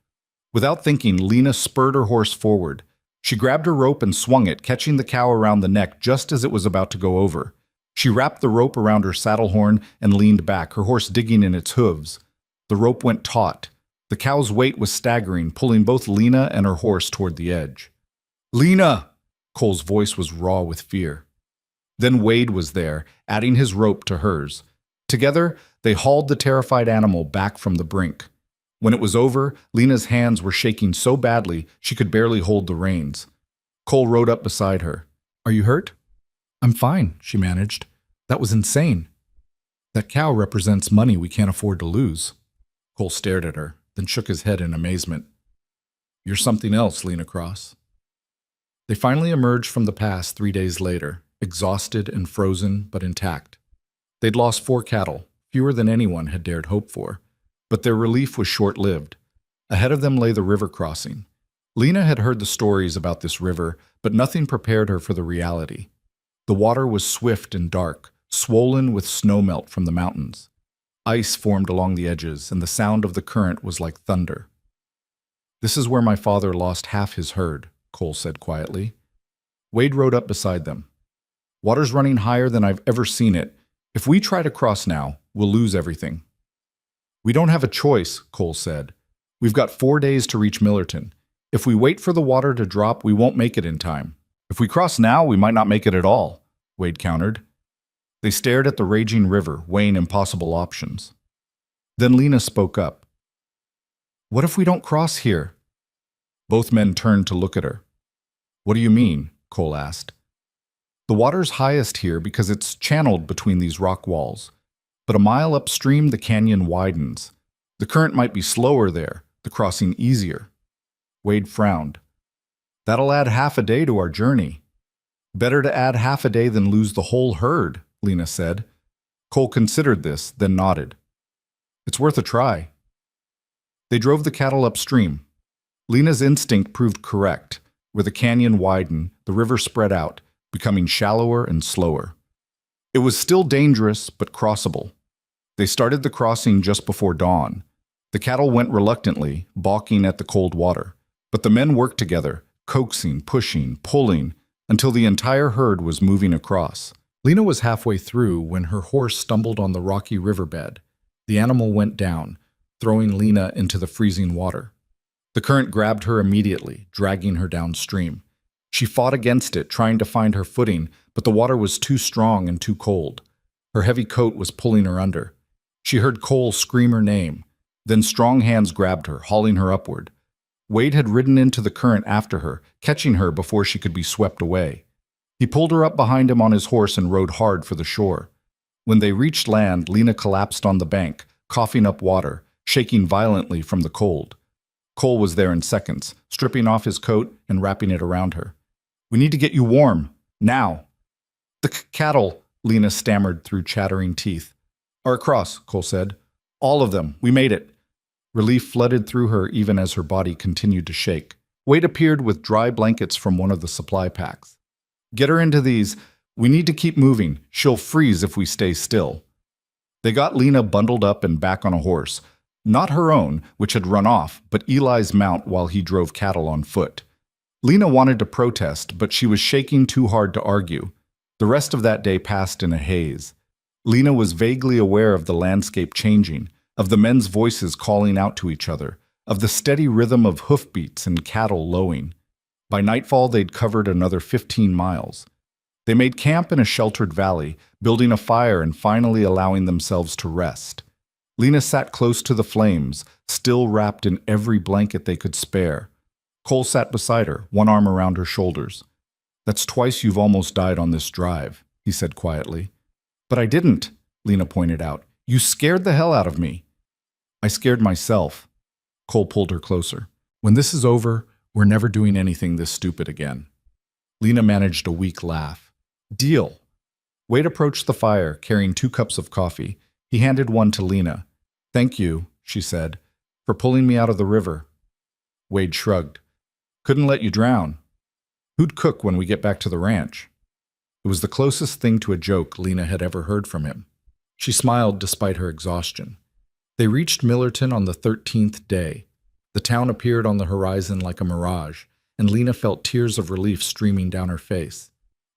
Without thinking, Lena spurred her horse forward. She grabbed her rope and swung it, catching the cow around the neck just as it was about to go over. She wrapped the rope around her saddle horn and leaned back, her horse digging in its hooves. The rope went taut. The cow's weight was staggering, pulling both Lena and her horse toward the edge. "Lena!" Cole's voice was raw with fear. Then Wade was there, adding his rope to hers. Together, they hauled the terrified animal back from the brink. When it was over, Lena's hands were shaking so badly she could barely hold the reins. Cole rode up beside her. "Are you hurt?" "I'm fine," she managed. "That was insane. That cow represents money we can't afford to lose." Cole stared at her, then shook his head in amazement. "You're something else, Lena Cross." They finally emerged from the pass 3 days later, exhausted and frozen but intact. They'd lost 4 cattle, fewer than anyone had dared hope for, but their relief was short-lived. Ahead of them lay the river crossing. Lena had heard the stories about this river, but nothing prepared her for the reality. The water was swift and dark, swollen with snowmelt from the mountains. Ice formed along the edges, and the sound of the current was like thunder. "This is where my father lost half his herd," Cole said quietly. Wade rode up beside them. "Water's running higher than I've ever seen it. If we try to cross now, we'll lose everything." "We don't have a choice," Cole said. "We've got 4 days to reach Millerton. If we wait for the water to drop, we won't make it in time. If we cross now, we might not make it at all," Wade countered. They stared at the raging river, weighing impossible options. Then Lena spoke up. "What if we don't cross here?" Both men turned to look at her. "What do you mean?" Cole asked. "The water's highest here because it's channeled between these rock walls. But a mile upstream, the canyon widens. The current might be slower there, the crossing easier." Wade frowned. That'll add half a day to our journey. Better to add half a day than lose the whole herd, Lena said. Cole considered this, then nodded. It's worth a try. They drove the cattle upstream. Lena's instinct proved correct. Where the canyon widened, the river spread out, becoming shallower and slower. It was still dangerous, but crossable. They started the crossing just before dawn. The cattle went reluctantly, balking at the cold water. But the men worked together, coaxing, pushing, pulling, until the entire herd was moving across. Lena was halfway through when her horse stumbled on the rocky riverbed. The animal went down, throwing Lena into the freezing water. The current grabbed her immediately, dragging her downstream. She fought against it, trying to find her footing, but the water was too strong and too cold. Her heavy coat was pulling her under. She heard Cole scream her name. Then strong hands grabbed her, hauling her upward. Wade had ridden into the current after her, catching her before she could be swept away. He pulled her up behind him on his horse and rode hard for the shore. When they reached land, Lena collapsed on the bank, coughing up water, shaking violently from the cold. Cole was there in seconds, stripping off his coat and wrapping it around her. We need to get you warm. Now. The cattle, Lena stammered through chattering teeth. Are across, Cole said. All of them. We made it. Relief flooded through her even as her body continued to shake. Wade appeared with dry blankets from one of the supply packs. Get her into these. We need to keep moving. She'll freeze if we stay still. They got Lena bundled up and back on a horse. Not her own, which had run off, but Eli's mount while he drove cattle on foot. Lena wanted to protest, but she was shaking too hard to argue. The rest of that day passed in a haze. Lena was vaguely aware of the landscape changing, of the men's voices calling out to each other, of the steady rhythm of hoofbeats and cattle lowing. By nightfall, they'd covered another 15 miles. They made camp in a sheltered valley, building a fire and finally allowing themselves to rest. Lena sat close to the flames, still wrapped in every blanket they could spare. Cole sat beside her, one arm around her shoulders. That's twice you've almost died on this drive, he said quietly. But I didn't, Lena pointed out. You scared the hell out of me. I scared myself. Cole pulled her closer. When this is over, we're never doing anything this stupid again. Lena managed a weak laugh. Deal. Wade approached the fire, carrying 2 cups of coffee. He handed one to Lena. Thank you, she said, for pulling me out of the river. Wade shrugged. Couldn't let you drown. Who'd cook when we get back to the ranch? It was the closest thing to a joke Lena had ever heard from him. She smiled despite her exhaustion. They reached Millerton on the 13th day. The town appeared on the horizon like a mirage, and Lena felt tears of relief streaming down her face.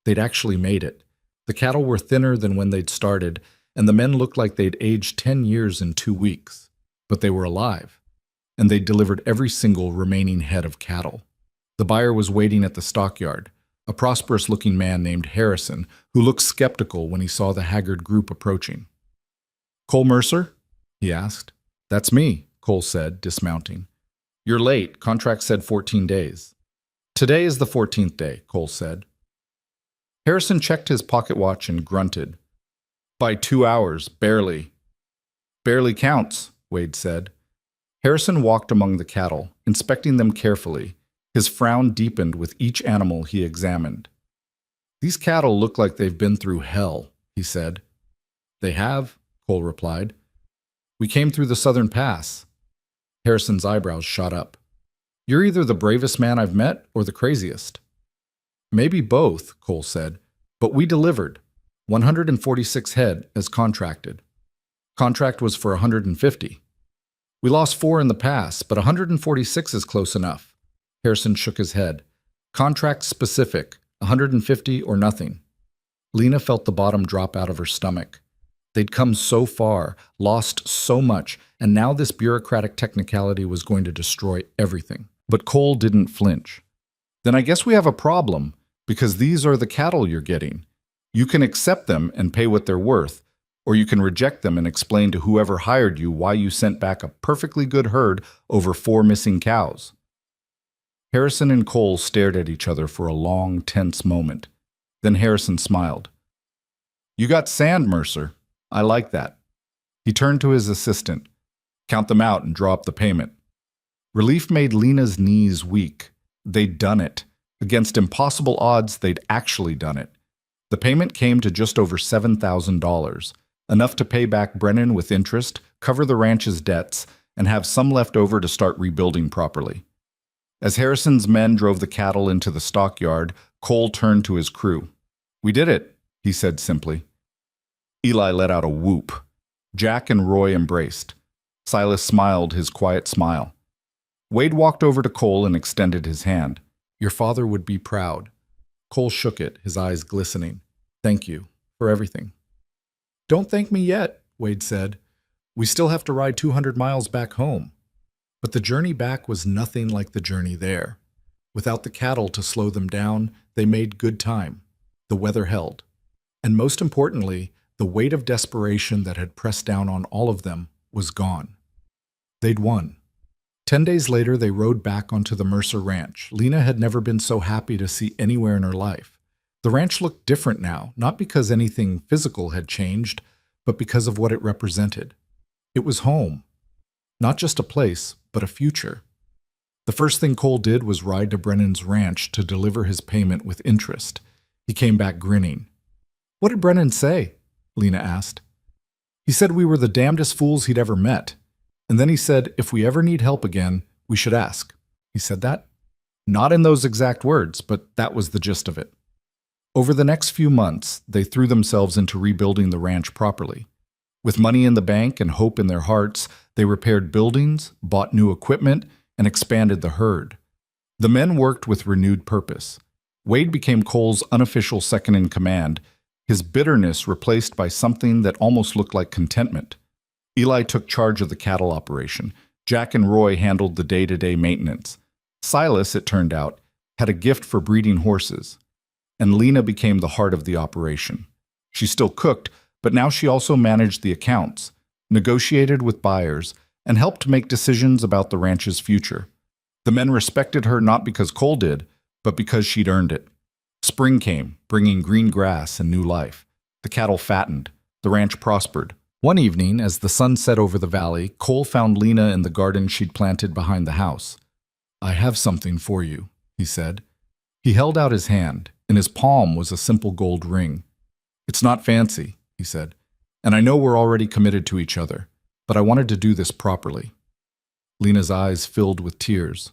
They'd actually made it. The cattle were thinner than when they'd started, and the men looked like they'd aged 10 years in 2 weeks. But they were alive, and they'd delivered every single remaining head of cattle. The buyer was waiting at the stockyard, a prosperous-looking man named Harrison, who looked skeptical when he saw the haggard group approaching. Cole Mercer? He asked. That's me, Cole said, dismounting. You're late. Contract said 14 days. Today is the 14th day, Cole said. Harrison checked his pocket watch and grunted. By 2 hours, barely. Barely counts, Wade said. Harrison walked among the cattle, inspecting them carefully. His frown deepened with each animal he examined. These cattle look like they've been through hell, he said. They have, Cole replied. We came through the southern pass. Harrison's eyebrows shot up. You're either the bravest man I've met or the craziest. Maybe both, Cole said, but we delivered. 146 head as contracted. Contract was for 150. We lost 4 in the pass, but 146 is close enough. Harrison shook his head. Contract specific, 150 or nothing. Lena felt the bottom drop out of her stomach. They'd come so far, lost so much, and now this bureaucratic technicality was going to destroy everything. But Cole didn't flinch. Then I guess we have a problem, because these are the cattle you're getting. You can accept them and pay what they're worth, or you can reject them and explain to whoever hired you why you sent back a perfectly good herd over 4 missing cows. Harrison and Cole stared at each other for a long, tense moment. Then Harrison smiled. You got sand, Mercer. I like that. He turned to his assistant. Count them out and draw up the payment. Relief made Lena's knees weak. They'd done it. Against impossible odds, they'd actually done it. The payment came to just over $7,000, enough to pay back Brennan with interest, cover the ranch's debts, and have some left over to start rebuilding properly. As Harrison's men drove the cattle into the stockyard, Cole turned to his crew. "We did it," he said simply. Eli let out a whoop. Jack and Roy embraced. Silas smiled his quiet smile. Wade walked over to Cole and extended his hand. "Your father would be proud." Cole shook it, his eyes glistening. "Thank you for everything." "Don't thank me yet," Wade said. "We still have to ride 200 miles back home." But the journey back was nothing like the journey there. Without the cattle to slow them down, they made good time. The weather held. And most importantly, the weight of desperation that had pressed down on all of them was gone. They'd won. 10 days later, they rode back onto the Mercer Ranch. Lena had never been so happy to see anywhere in her life. The ranch looked different now, not because anything physical had changed, but because of what it represented. It was home. Not just a place, but a future. The first thing Cole did was ride to Brennan's ranch to deliver his payment with interest. He came back grinning. "What did Brennan say?" Lena asked. "He said we were the damnedest fools he'd ever met. And then he said if we ever need help again, we should ask." He said that? Not in those exact words, but that was the gist of it. Over the next few months, they threw themselves into rebuilding the ranch properly. With money in the bank and hope in their hearts, they repaired buildings, bought new equipment, and expanded the herd. The men worked with renewed purpose. Wade became Cole's unofficial second-in-command, his bitterness replaced by something that almost looked like contentment. Eli took charge of the cattle operation. Jack and Roy handled the day-to-day maintenance. Silas, it turned out, had a gift for breeding horses. And Lena became the heart of the operation. She still cooked, but now she also managed the accounts, negotiated with buyers, and helped make decisions about the ranch's future. The men respected her not because Cole did, but because she'd earned it. Spring came, bringing green grass and new life. The cattle fattened. The ranch prospered. One evening, as the sun set over the valley, Cole found Lena in the garden she'd planted behind the house. "I have something for you," he said. He held out his hand. In his palm was a simple gold ring. "It's not fancy," he said, "and I know we're already committed to each other, but I wanted to do this properly." Lena's eyes filled with tears.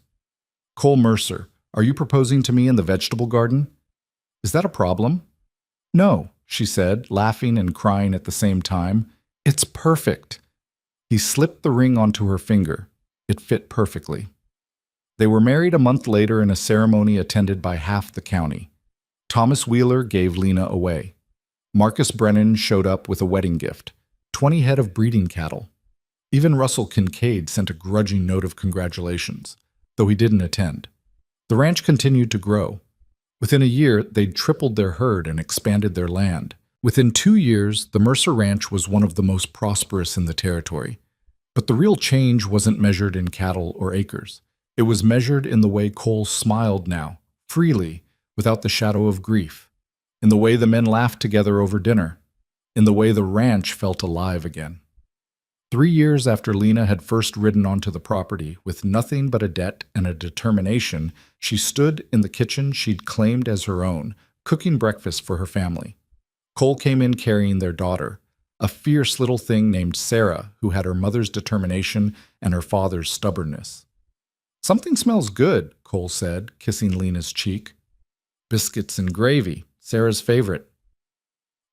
"Cole Mercer, are you proposing to me in the vegetable garden? Is that a problem?" "No," she said, laughing and crying at the same time. "It's perfect." He slipped the ring onto her finger. It fit perfectly. They were married a month later in a ceremony attended by half the county. Thomas Wheeler gave Lena away. Marcus Brennan showed up with a wedding gift, 20 head of breeding cattle. Even Russell Kincaid sent a grudging note of congratulations, though he didn't attend. The ranch continued to grow. Within a year, they'd tripled their herd and expanded their land. Within 2 years, the Mercer Ranch was one of the most prosperous in the territory. But the real change wasn't measured in cattle or acres. It was measured in the way Cole smiled now, freely, without the shadow of grief, in the way the men laughed together over dinner, in the way the ranch felt alive again. 3 years after Lena had first ridden onto the property, with nothing but a debt and a determination, she stood in the kitchen she'd claimed as her own, cooking breakfast for her family. Cole came in carrying their daughter, a fierce little thing named Sarah, who had her mother's determination and her father's stubbornness. "Something smells good," Cole said, kissing Lena's cheek. "Biscuits and gravy, Sarah's favorite."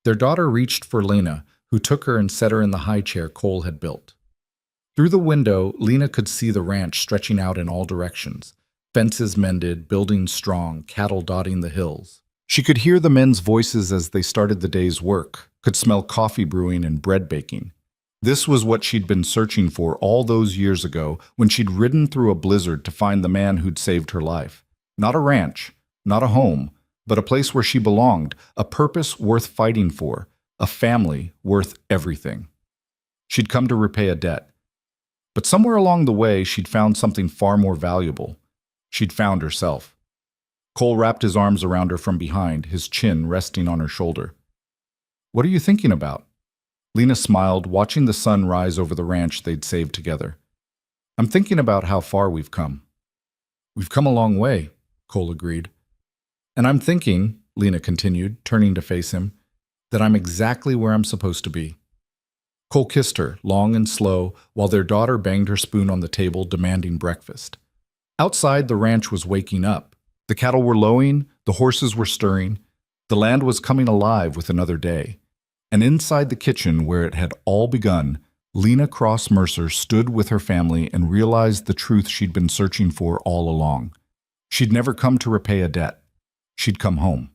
Their daughter reached for Lena, who took her and set her in the high chair Cole had built. Through the window, Lena could see the ranch stretching out in all directions, fences mended, buildings strong, cattle dotting the hills. She could hear the men's voices as they started the day's work, could smell coffee brewing and bread baking. This was what she'd been searching for all those years ago when she'd ridden through a blizzard to find the man who'd saved her life. Not a ranch, not a home, but a place where she belonged, a purpose worth fighting for, a family worth everything. She'd come to repay a debt. But somewhere along the way, she'd found something far more valuable. She'd found herself. Cole wrapped his arms around her from behind, his chin resting on her shoulder. "What are you thinking about?" Lena smiled, watching the sun rise over the ranch they'd saved together. "I'm thinking about how far we've come." "We've come a long way," Cole agreed. And I'm thinking, Lena continued, turning to face him, that I'm exactly where I'm supposed to be. Cole kissed her, long and slow, while their daughter banged her spoon on the table, demanding breakfast. Outside, the ranch was waking up. The cattle were lowing, the horses were stirring, the land was coming alive with another day. And inside the kitchen, where it had all begun, Lena Cross Mercer stood with her family and realized the truth she'd been searching for all along. She'd never come to repay a debt. She'd come home.